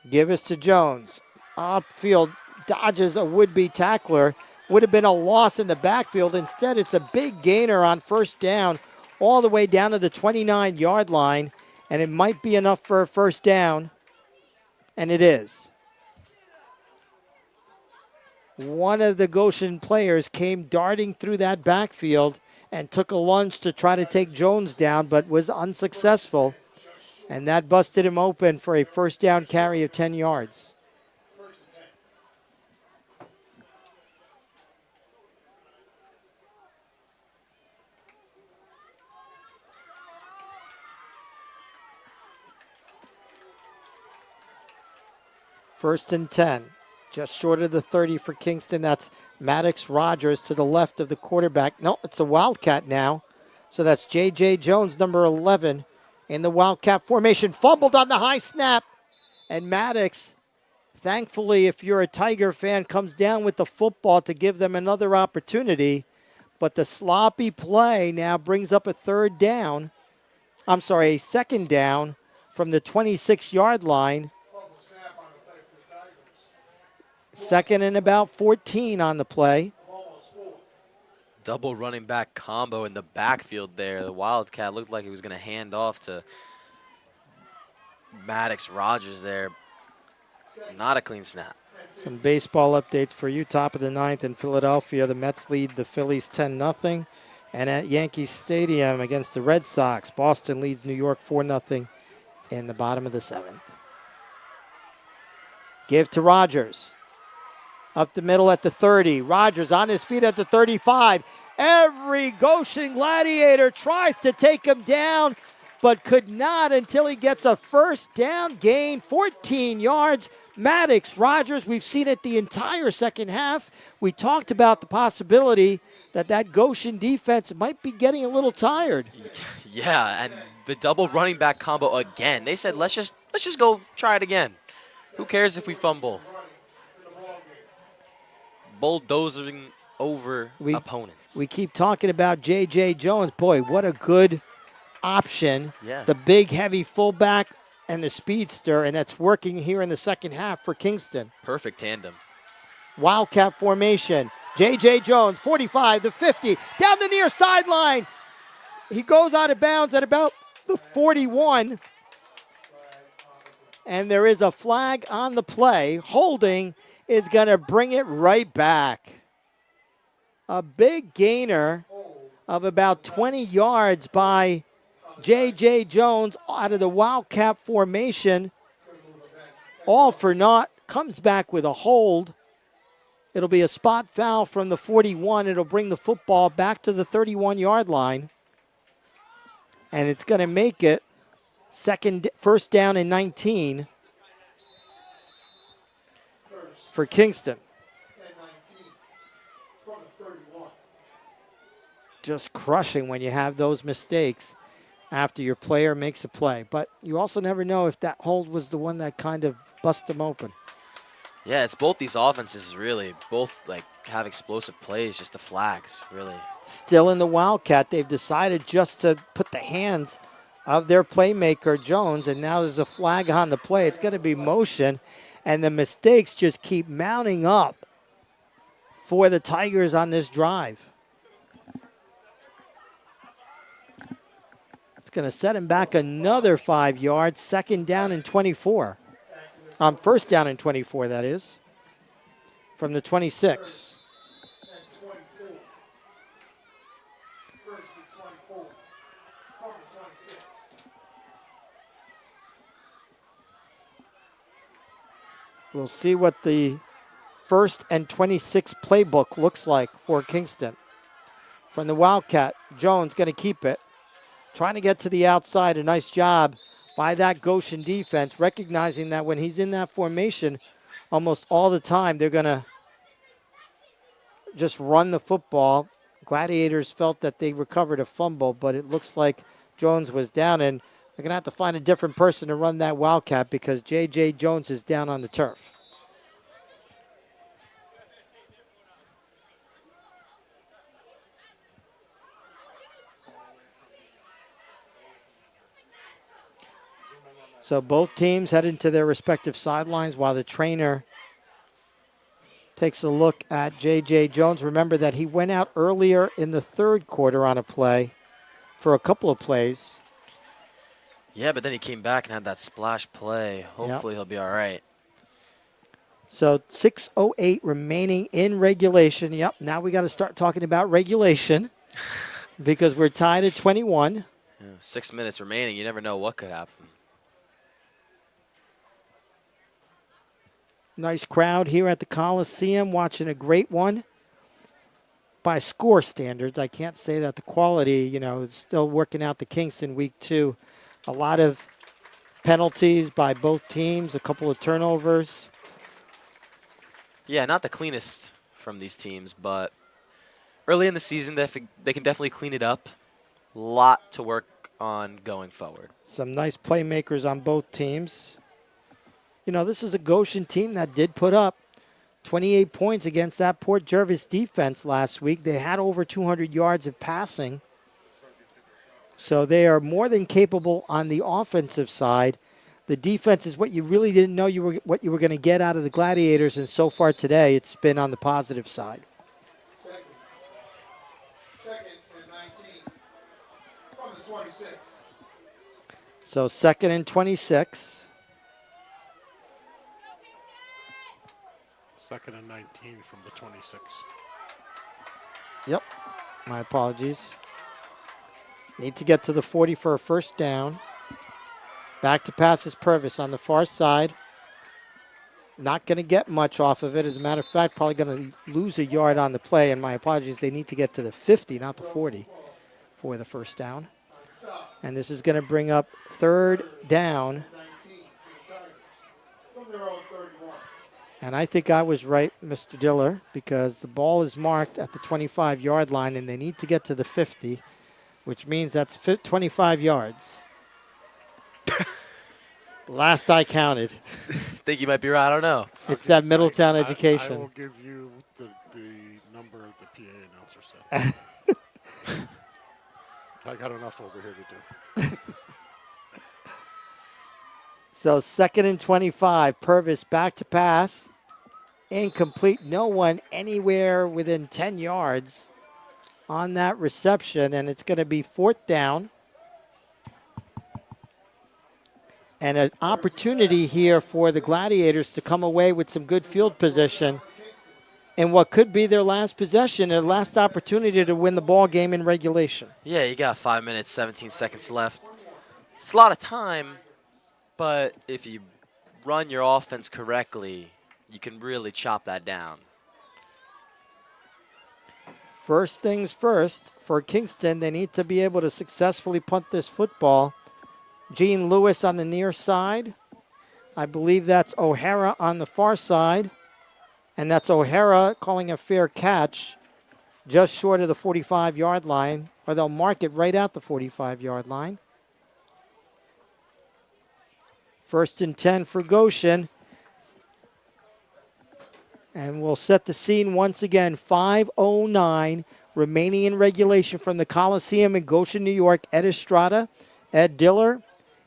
Give us to Jones. Upfield, dodges a would-be tackler. Would have been a loss in the backfield. Instead, it's a big gainer on first down all the way down to the 29-yard line, and it might be enough for a first down, and it is. One of the Goshen players came darting through that backfield and took a lunge to try to take Jones down, but was unsuccessful. And that busted him open for a first down carry of 10 yards. First and 10, just short of the 30 for Kingston. That's Maddox Rogers to the left of the quarterback. No, it's a Wildcat now. So that's J.J. Jones, number 11, in the Wildcat formation. Fumbled on the high snap. And Maddox, thankfully, if you're a Tiger fan, comes down with the football to give them another opportunity. But the sloppy play now brings up a second down from the 26-yard line. Second and about 14 on the play. Double running back combo in the backfield there. The Wildcat looked like he was going to hand off to Maddox Rogers there. Not a clean snap. Some baseball updates for you. Top of the 9th in Philadelphia. The Mets lead the Phillies 10-0. And at Yankee Stadium against the Red Sox, Boston leads New York 4-0 in the bottom of the 7th. Give to Rogers. Up the middle at the 30. Rogers on his feet at the 35. Every Goshen Gladiator tries to take him down, but could not until he gets a first down gain, 14 yards. Maddox Rogers, we've seen it the entire second half. We talked about the possibility that Goshen defense might be getting a little tired. Yeah, and the double running back combo again. They said, let's just go try it again. Who cares if we fumble? Bulldozing over opponents. We keep talking about J.J. Jones. Boy, what a good option. Yeah. The big, heavy fullback and the speedster, and that's working here in the second half for Kingston. Perfect tandem. Wildcat formation. J.J. Jones, 45, the 50, down the near sideline. He goes out of bounds at about the 41. And there is a flag on the play. Holding is going to bring it right back. A big gainer of about 20 yards by J.J. Jones out of the Wildcat formation. All for naught. Comes back with a hold. It'll be a spot foul from the 41. It'll bring the football back to the 31-yard line. And it's going to make it first down and 19 for Kingston. Just crushing when you have those mistakes after your player makes a play. But you also never know if that hold was the one that kind of bust them open. Yeah, it's both these offenses really. Both like have explosive plays, just the flags, really. Still in the Wildcat, they've decided just to put the hands of their playmaker, Jones, and now there's a flag on the play. It's going to be motion, and the mistakes just keep mounting up for the Tigers on this drive. It's going to set him back another 5 yards, second down and 24. First down and 24, that is, from the 26. We'll see what the 1st and 26 playbook looks like for Kingston. From the Wildcat, Jones going to keep it. Trying to get to the outside. A nice job by that Goshen defense, recognizing that when he's in that formation, almost all the time they're going to just run the football. Gladiators felt that they recovered a fumble, but it looks like Jones was down, and they're going to have to find a different person to run that Wildcat because J.J. Jones is down on the turf. So both teams head into their respective sidelines while the trainer takes a look at J.J. Jones. Remember that he went out earlier in the third quarter on a play for a couple of plays. Yeah, but then he came back and had that splash play. Hopefully he'll be all right. So 6:08 remaining in regulation. Yep, now we got to start talking about regulation because we're tied at 21. Yeah, 6 minutes remaining. You never know what could happen. Nice crowd here at the Coliseum watching a great one. By score standards, I can't say that the quality, is still working out the Kingston week 2. A lot of penalties by both teams, a couple of turnovers. Yeah, not the cleanest from these teams, but early in the season, they can definitely clean it up. A lot to work on going forward. Some nice playmakers on both teams. This is a Goshen team that did put up 28 points against that Port Jervis defense last week. They had over 200 yards of passing. So they are more than capable on the offensive side. The defense is what you really didn't know what you were going to get out of the Gladiators, and so far today it's been on the positive side. Second and 19 from the 26. So 2nd and 26. 2nd and 19 from the 26. Yep, my apologies. Need to get to the 40 for a first down. Back to pass is Purvis on the far side. Not going to get much off of it. As a matter of fact, probably going to lose a yard on the play. And my apologies, they need to get to the 50, not the 40, for the first down. And this is going to bring up 3rd down. And I think I was right, Mr. Diller, because the ball is marked at the 25-yard line, and they need to get to the 50, which means that's 25 yards. Last I counted. Think you might be right. I don't know. It's that Middletown education. I will give you the number the PA announcer said. I got enough over here to do. So 2nd and 25. Purvis back to pass. Incomplete. No one anywhere within 10 yards on that reception, and it's going to be 4th down. And an opportunity here for the Gladiators to come away with some good field position in what could be their last possession and last opportunity to win the ball game in regulation. Yeah, you got 5 minutes, 17 seconds left. It's a lot of time, but if you run your offense correctly, you can really chop that down. First things first, for Kingston, they need to be able to successfully punt this football. Gene Lewis on the near side. I believe that's O'Hara on the far side. And that's O'Hara calling a fair catch just short of the 45-yard line, or they'll mark it right at the 45-yard line. 1st and 10 for Goshen. And we'll set the scene once again. 5:09 remaining in regulation from the Coliseum in Goshen, New York. Ed Estrada, Ed Diller,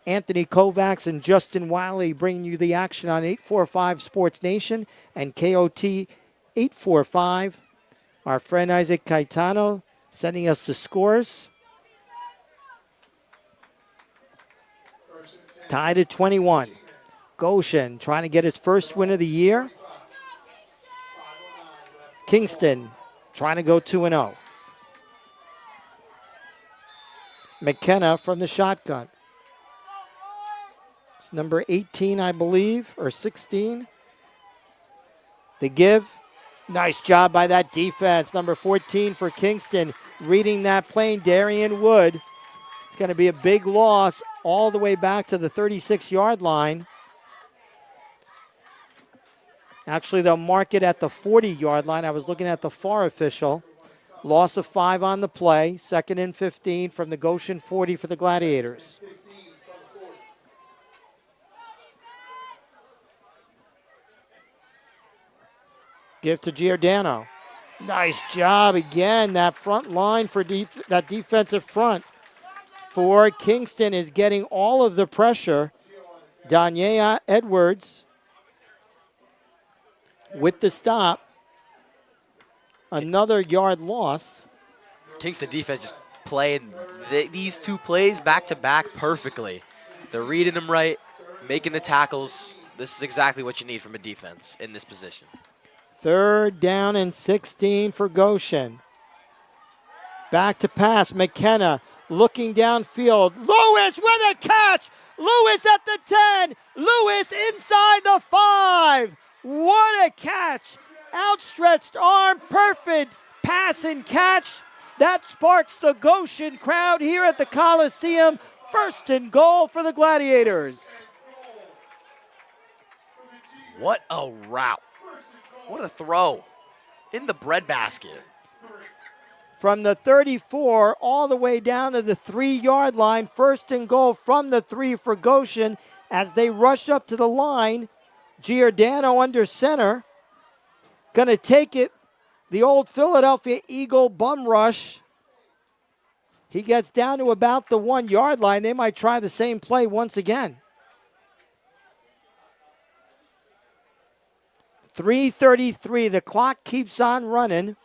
Anthony Kovacs, and Justin Wiley bringing you the action on 845 Sports Nation and KOT 845. Our friend Isaac Caetano sending us the scores. Tied at 21. Goshen trying to get its first win of the year. Kingston trying to go 2-0. McKenna from the shotgun. It's number 18, I believe, or 16. The give. Nice job by that defense. Number 14 for Kingston. Reading that plane, Darian Wood. It's going to be a big loss all the way back to the 36-yard line. Actually, they'll mark it at the 40-yard line. I was looking at the far official. Loss of 5 on the play. 2nd and 15 from the Goshen 40 for the Gladiators. Give to Giordano. Nice job again. That front line for that defensive front for Kingston is getting all of the pressure. Danya Edwards with the stop. Another yard loss. Kingston defense just playing these two plays back-to-back perfectly. They're reading them right, making the tackles. This is exactly what you need from a defense in this position. 3rd down and 16 for Goshen. Back to pass. McKenna looking downfield. Lewis with a catch. Lewis at the 10. Lewis inside the 5. What a catch. Outstretched arm. Perfect pass and catch. That sparks the Goshen crowd here at the Coliseum. 1st and goal for the Gladiators. What a route. What a throw in the breadbasket. From the 34 all the way down to the 3-yard line. 1st and goal from the 3 for Goshen as they rush up to the line. Giordano under center. Going to take it. The old Philadelphia Eagle bum rush. He gets down to about the 1-yard line. They might try the same play once again. 3:33. The clock keeps on running.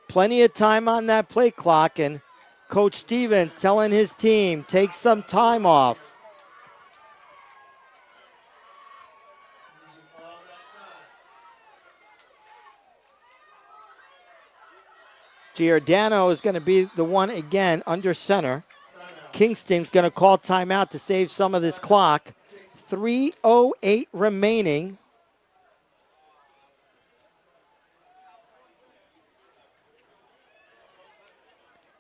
Plenty of time on that play clock, and Coach Stevens telling his team, take some time off. Giordano is going to be the one again under center. Kingston's going to call timeout to save some of this clock. 3:08 remaining.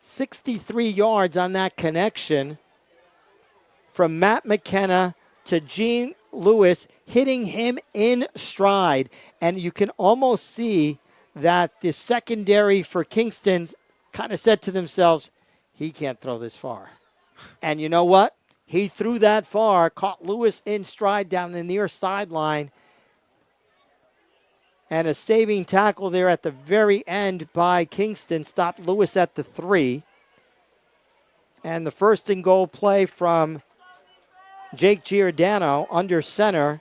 $63 yards on that connection from Matt McKenna to Gene Lewis, hitting him in stride. And you can almost see that the secondary for Kingston's kind of said to themselves, he can't throw this far. And you know what? He threw that far, caught Lewis in stride down the near sideline. And a saving tackle there at the very end by Kingston stopped Lewis at the 3. And the 1st and goal play from Jake Giordano under center.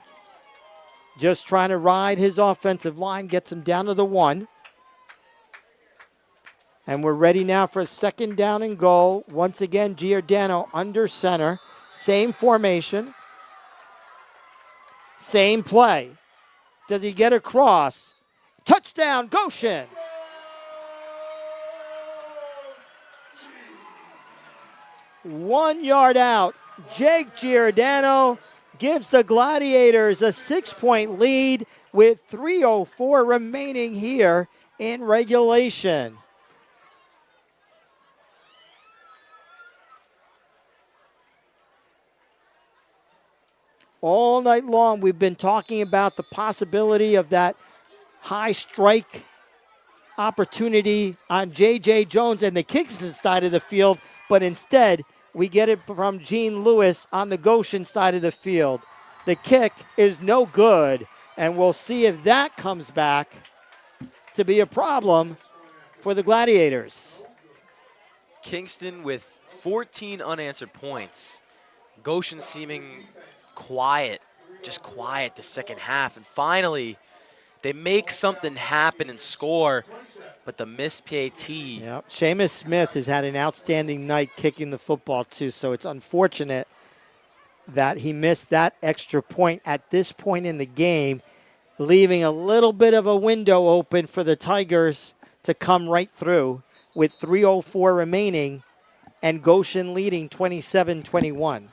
Just trying to ride his offensive line, gets him down to the 1. And we're ready now for a 2nd down and goal. Once again, Giordano under center. Same formation. Same play. Does he get across? Touchdown, Goshen! One yard out. Jake Giordano gives the Gladiators a 6-point lead with 3:04 remaining here in regulation. All night long, we've been talking about the possibility of that high strike opportunity on J.J. Jones and the Kingston side of the field, but instead, we get it from Gene Lewis on the Goshen side of the field. The kick is no good, and we'll see if that comes back to be a problem for the Gladiators. Kingston with 14 unanswered points. Goshen seeming quiet, just quiet the second half. And finally, they make something happen and score, but the missed PAT. Yep. Seamus Smith has had an outstanding night kicking the football too, so it's unfortunate that he missed that extra point at this point in the game, leaving a little bit of a window open for the Tigers to come right through with 3:04 remaining and Goshen leading 27-21.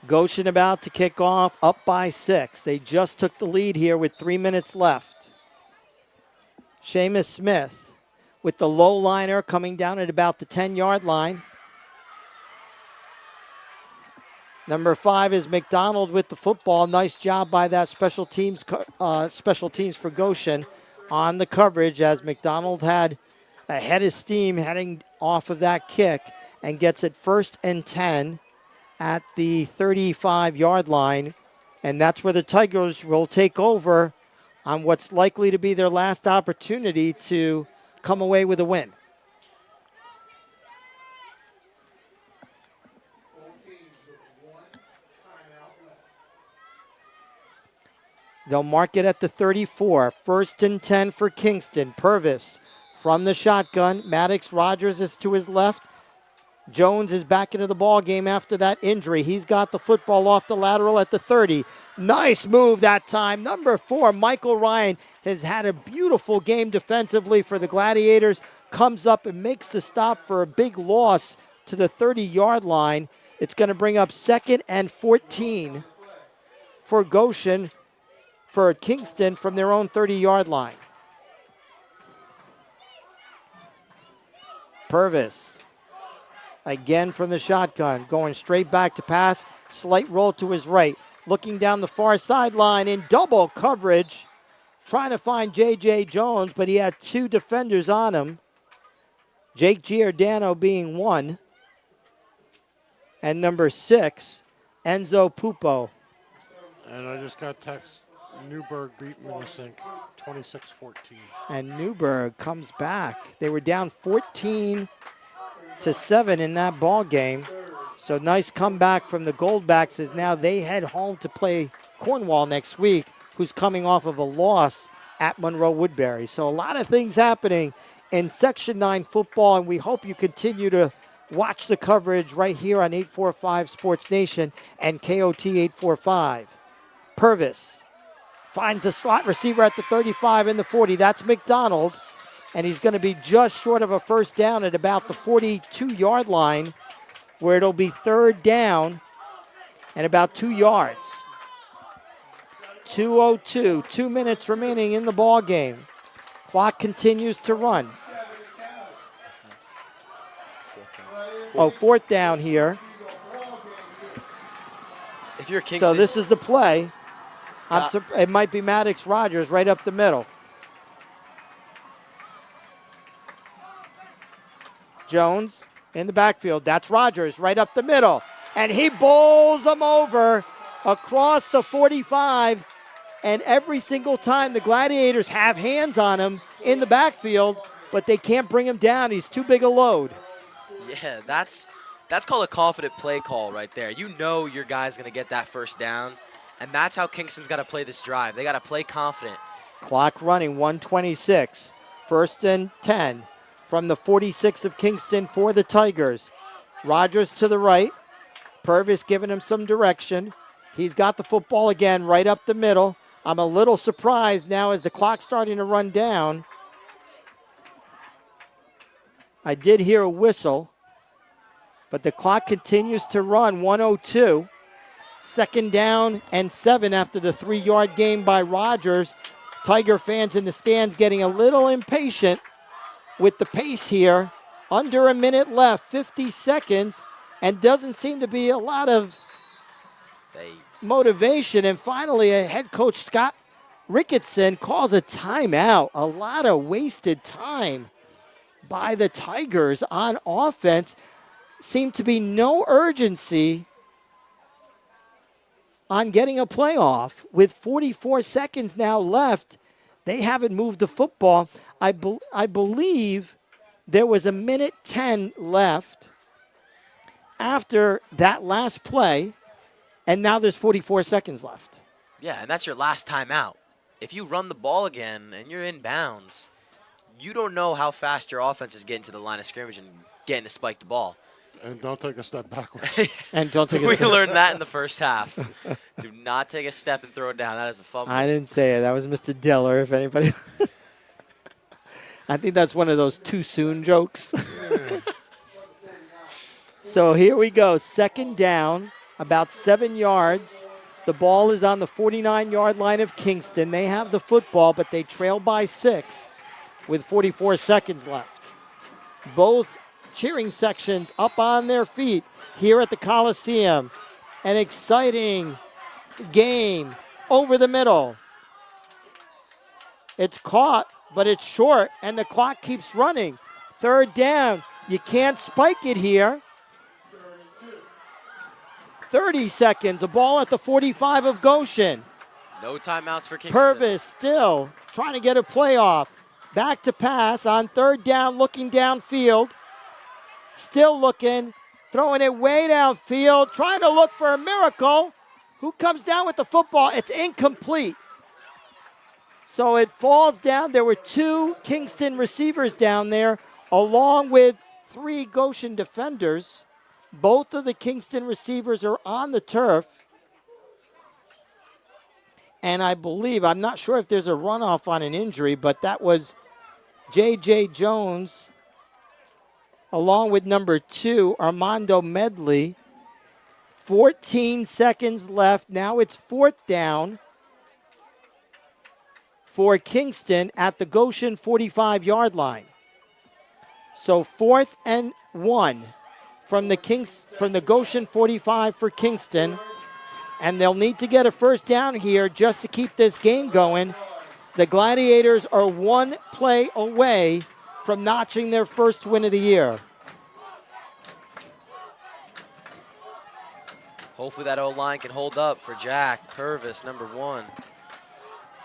Goshen about to kick off, up by 6. They just took the lead here with 3 minutes left. Seamus Smith with the low liner coming down at about the 10-yard line. Number 5 is McDonald with the football. Nice job by that special teams for Goshen on the coverage, as McDonald had a head of steam heading off of that kick and gets it 1st and 10 at the 35-yard line. And that's where the Tigers will take over on what's likely to be their last opportunity to come away with a win. They'll mark it at the 34. 1st and 10 for Kingston. Purvis from the shotgun. Maddox Rogers is to his left. Jones is back into the ball game after that injury. He's got the football off the lateral at the 30. Nice move that time. Number 4, Michael Ryan, has had a beautiful game defensively for the Gladiators. Comes up and makes the stop for a big loss to the 30-yard line. It's going to bring up 2nd and 14 for Goshen, for Kingston from their own 30-yard line. Purvis. Again from the shotgun, going straight back to pass. Slight roll to his right. Looking down the far sideline in double coverage. Trying to find J.J. Jones, but he had 2 defenders on him. Jake Giordano being 1. And number 6, Enzo Pupo. And I just got text. Newburgh beat Minnesink 26-14. And Newburgh comes back. They were down 14-7 in that ball game. So nice comeback from the Goldbacks as now they head home to play Cornwall next week, who's coming off of a loss at Monroe Woodbury. So a lot of things happening in Section 9 football, and we hope you continue to watch the coverage right here on 845 Sports Nation and KOT 845. Purvis finds a slot receiver at the 35 and the 40. That's McDonald. And he's going to be just short of a first down at about the 42-yard line, where it'll be 3rd down and about 2 yards. 2:02, 2 minutes remaining in the ball game. Clock continues to run. 4th down here. If you're Kingston, So this is the play. It might be Maddox Rogers right up the middle. Jones in the backfield. That's Rogers right up the middle. And he bowls him over across the 45 And every single time the Gladiators have hands on him in the backfield, but they can't bring him down. He's too big a load. Yeah, that's called a confident play call right there. You know your guy's going to get that first down, and that's how Kingston's got to play this drive. They got to play confident. Clock running, 1:26. First and 10 from the 46 of Kingston for the Tigers. Rogers to the right. Purvis giving him some direction. He's got the football again right up the middle. I'm a little surprised now as the clock's starting to run down. I did hear a whistle, but the clock continues to run, 1:02. Second down and 7 after the 3-yard gain by Rogers. Tiger fans in the stands getting a little impatient with the pace here. Under a minute left, 50 seconds, and doesn't seem to be a lot of motivation. And finally, head coach Scott Ricketson calls a timeout. A lot of wasted time by the Tigers on offense. Seemed to be no urgency on getting a playoff. With 44 seconds now left, they haven't moved the football. I believe there was a minute 10 left after that last play, and now there's 44 seconds left. Yeah, and that's your last time out. If you run the ball again and you're in bounds, you don't know how fast your offense is getting to the line of scrimmage and getting to spike the ball. And don't take a step backwards. And don't take a We step. learned that in the first half. Do not take a step and throw it down. That is a fumble. I didn't say it. That was Mr. Diller, if anybody. I think that's one of those too soon jokes. So here we go. Second down, about 7 yards. The ball is on the 49-yard line of Kingston. They have the football, but they trail by 6 with 44 seconds left. Both cheering sections up on their feet here at the Coliseum. An exciting game over the middle. It's caught, but it's short, and the clock keeps running. Third down. You can't spike it here. 30 seconds. A ball at the 45 of Goshen. No timeouts for Kingston. Purvis still trying to get a playoff. Back to pass on third down, looking downfield. Still looking, throwing it way downfield, trying to look for a miracle. Who comes down with the football? It's incomplete. So it falls down. There were 2 Kingston receivers down there, along with 3 Goshen defenders. Both of the Kingston receivers are on the turf. And I believe, I'm not sure if there's a runoff on an injury, but that was J.J. Jones, along with number 2, Armando Medley. 14 seconds left. Now it's fourth down for Kingston at the Goshen 45-yard line. So 4th and 1 from the Goshen 45 for Kingston. And they'll need to get a first down here just to keep this game going. The Gladiators are 1 play away from notching their first win of the year. Hopefully that O-line can hold up for Jack Purvis, number 1.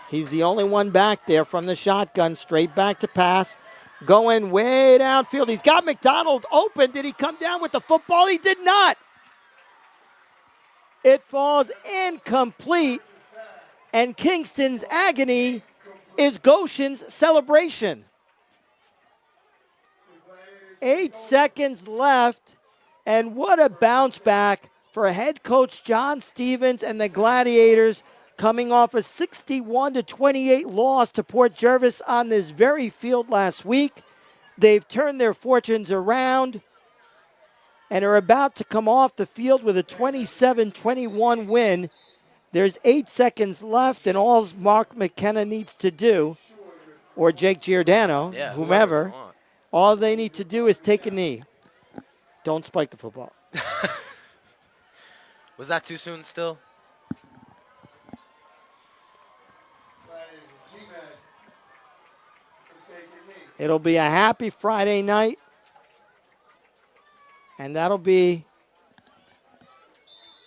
He's the only one back there from the shotgun, straight back to pass. Going way downfield. He's got McDonald open. Did he come down with the football? He did not. It falls incomplete. And Kingston's agony is Goshen's celebration. 8 seconds left. And what a bounce back for head coach John Stevens and the Gladiators, coming off a 61-28 loss to Port Jervis on this very field last week. They've turned their fortunes around and are about to come off the field with a 27-21 win. There's 8 seconds left, and all Mark McKenna needs to do, or Jake Giordano, whomever, all they need to do is take a knee. Don't spike the football. Was that too soon still? It'll be a happy Friday night, and that'll be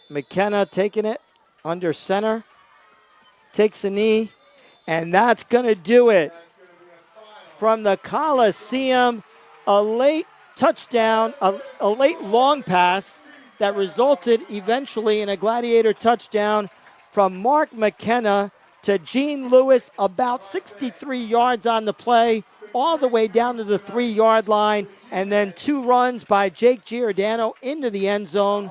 McKenna taking it under center. takes a knee, and that's going to do it. From the Coliseum, a late touchdown, a late long pass that resulted eventually in a Gladiator touchdown from Mark McKenna to Gene Lewis, about 63 yards on the play, all the way down to the 3-yard line, and then 2 runs by Jake Giordano into the end zone.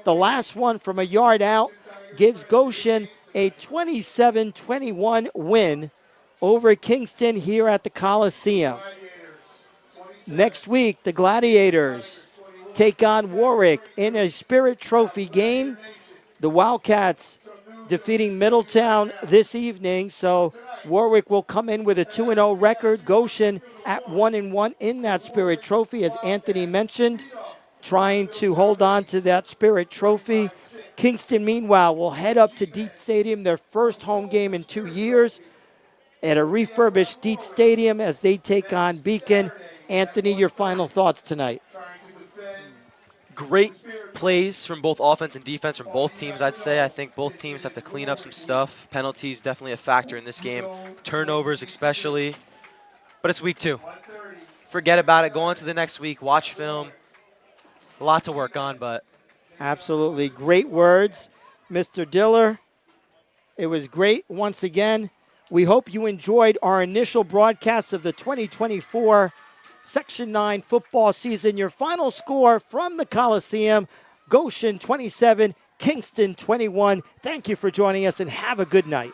The last one from a yard out gives Goshen a 27-21 win over Kingston here at the Coliseum. Next week, the Gladiators take on Warwick in a Spirit Trophy game. The Wildcats defeating Middletown this evening, so Warwick will come in with a 2-0 record. Goshen at 1-1 in that Spirit Trophy, as Anthony mentioned, trying to hold on to that Spirit Trophy. Kingston, meanwhile, will head up to Dietz Stadium, their first home game in 2 years, at a refurbished Dietz Stadium as they take on Beacon. Anthony, your final thoughts tonight. Great plays from both offense and defense from both teams, I'd say. I think both teams have to clean up some stuff. Penalties definitely a factor in this game. Turnovers especially. But it's week 2. Forget about it. Go on to the next week. Watch film. A lot to work on, but... Absolutely. Great words, Mr. Diller. It was great once again. We hope you enjoyed our initial broadcast of the 2024 Section 9 football season. Your final score from the Coliseum, Goshen 27, Kingston 21. Thank you for joining us and have a good night.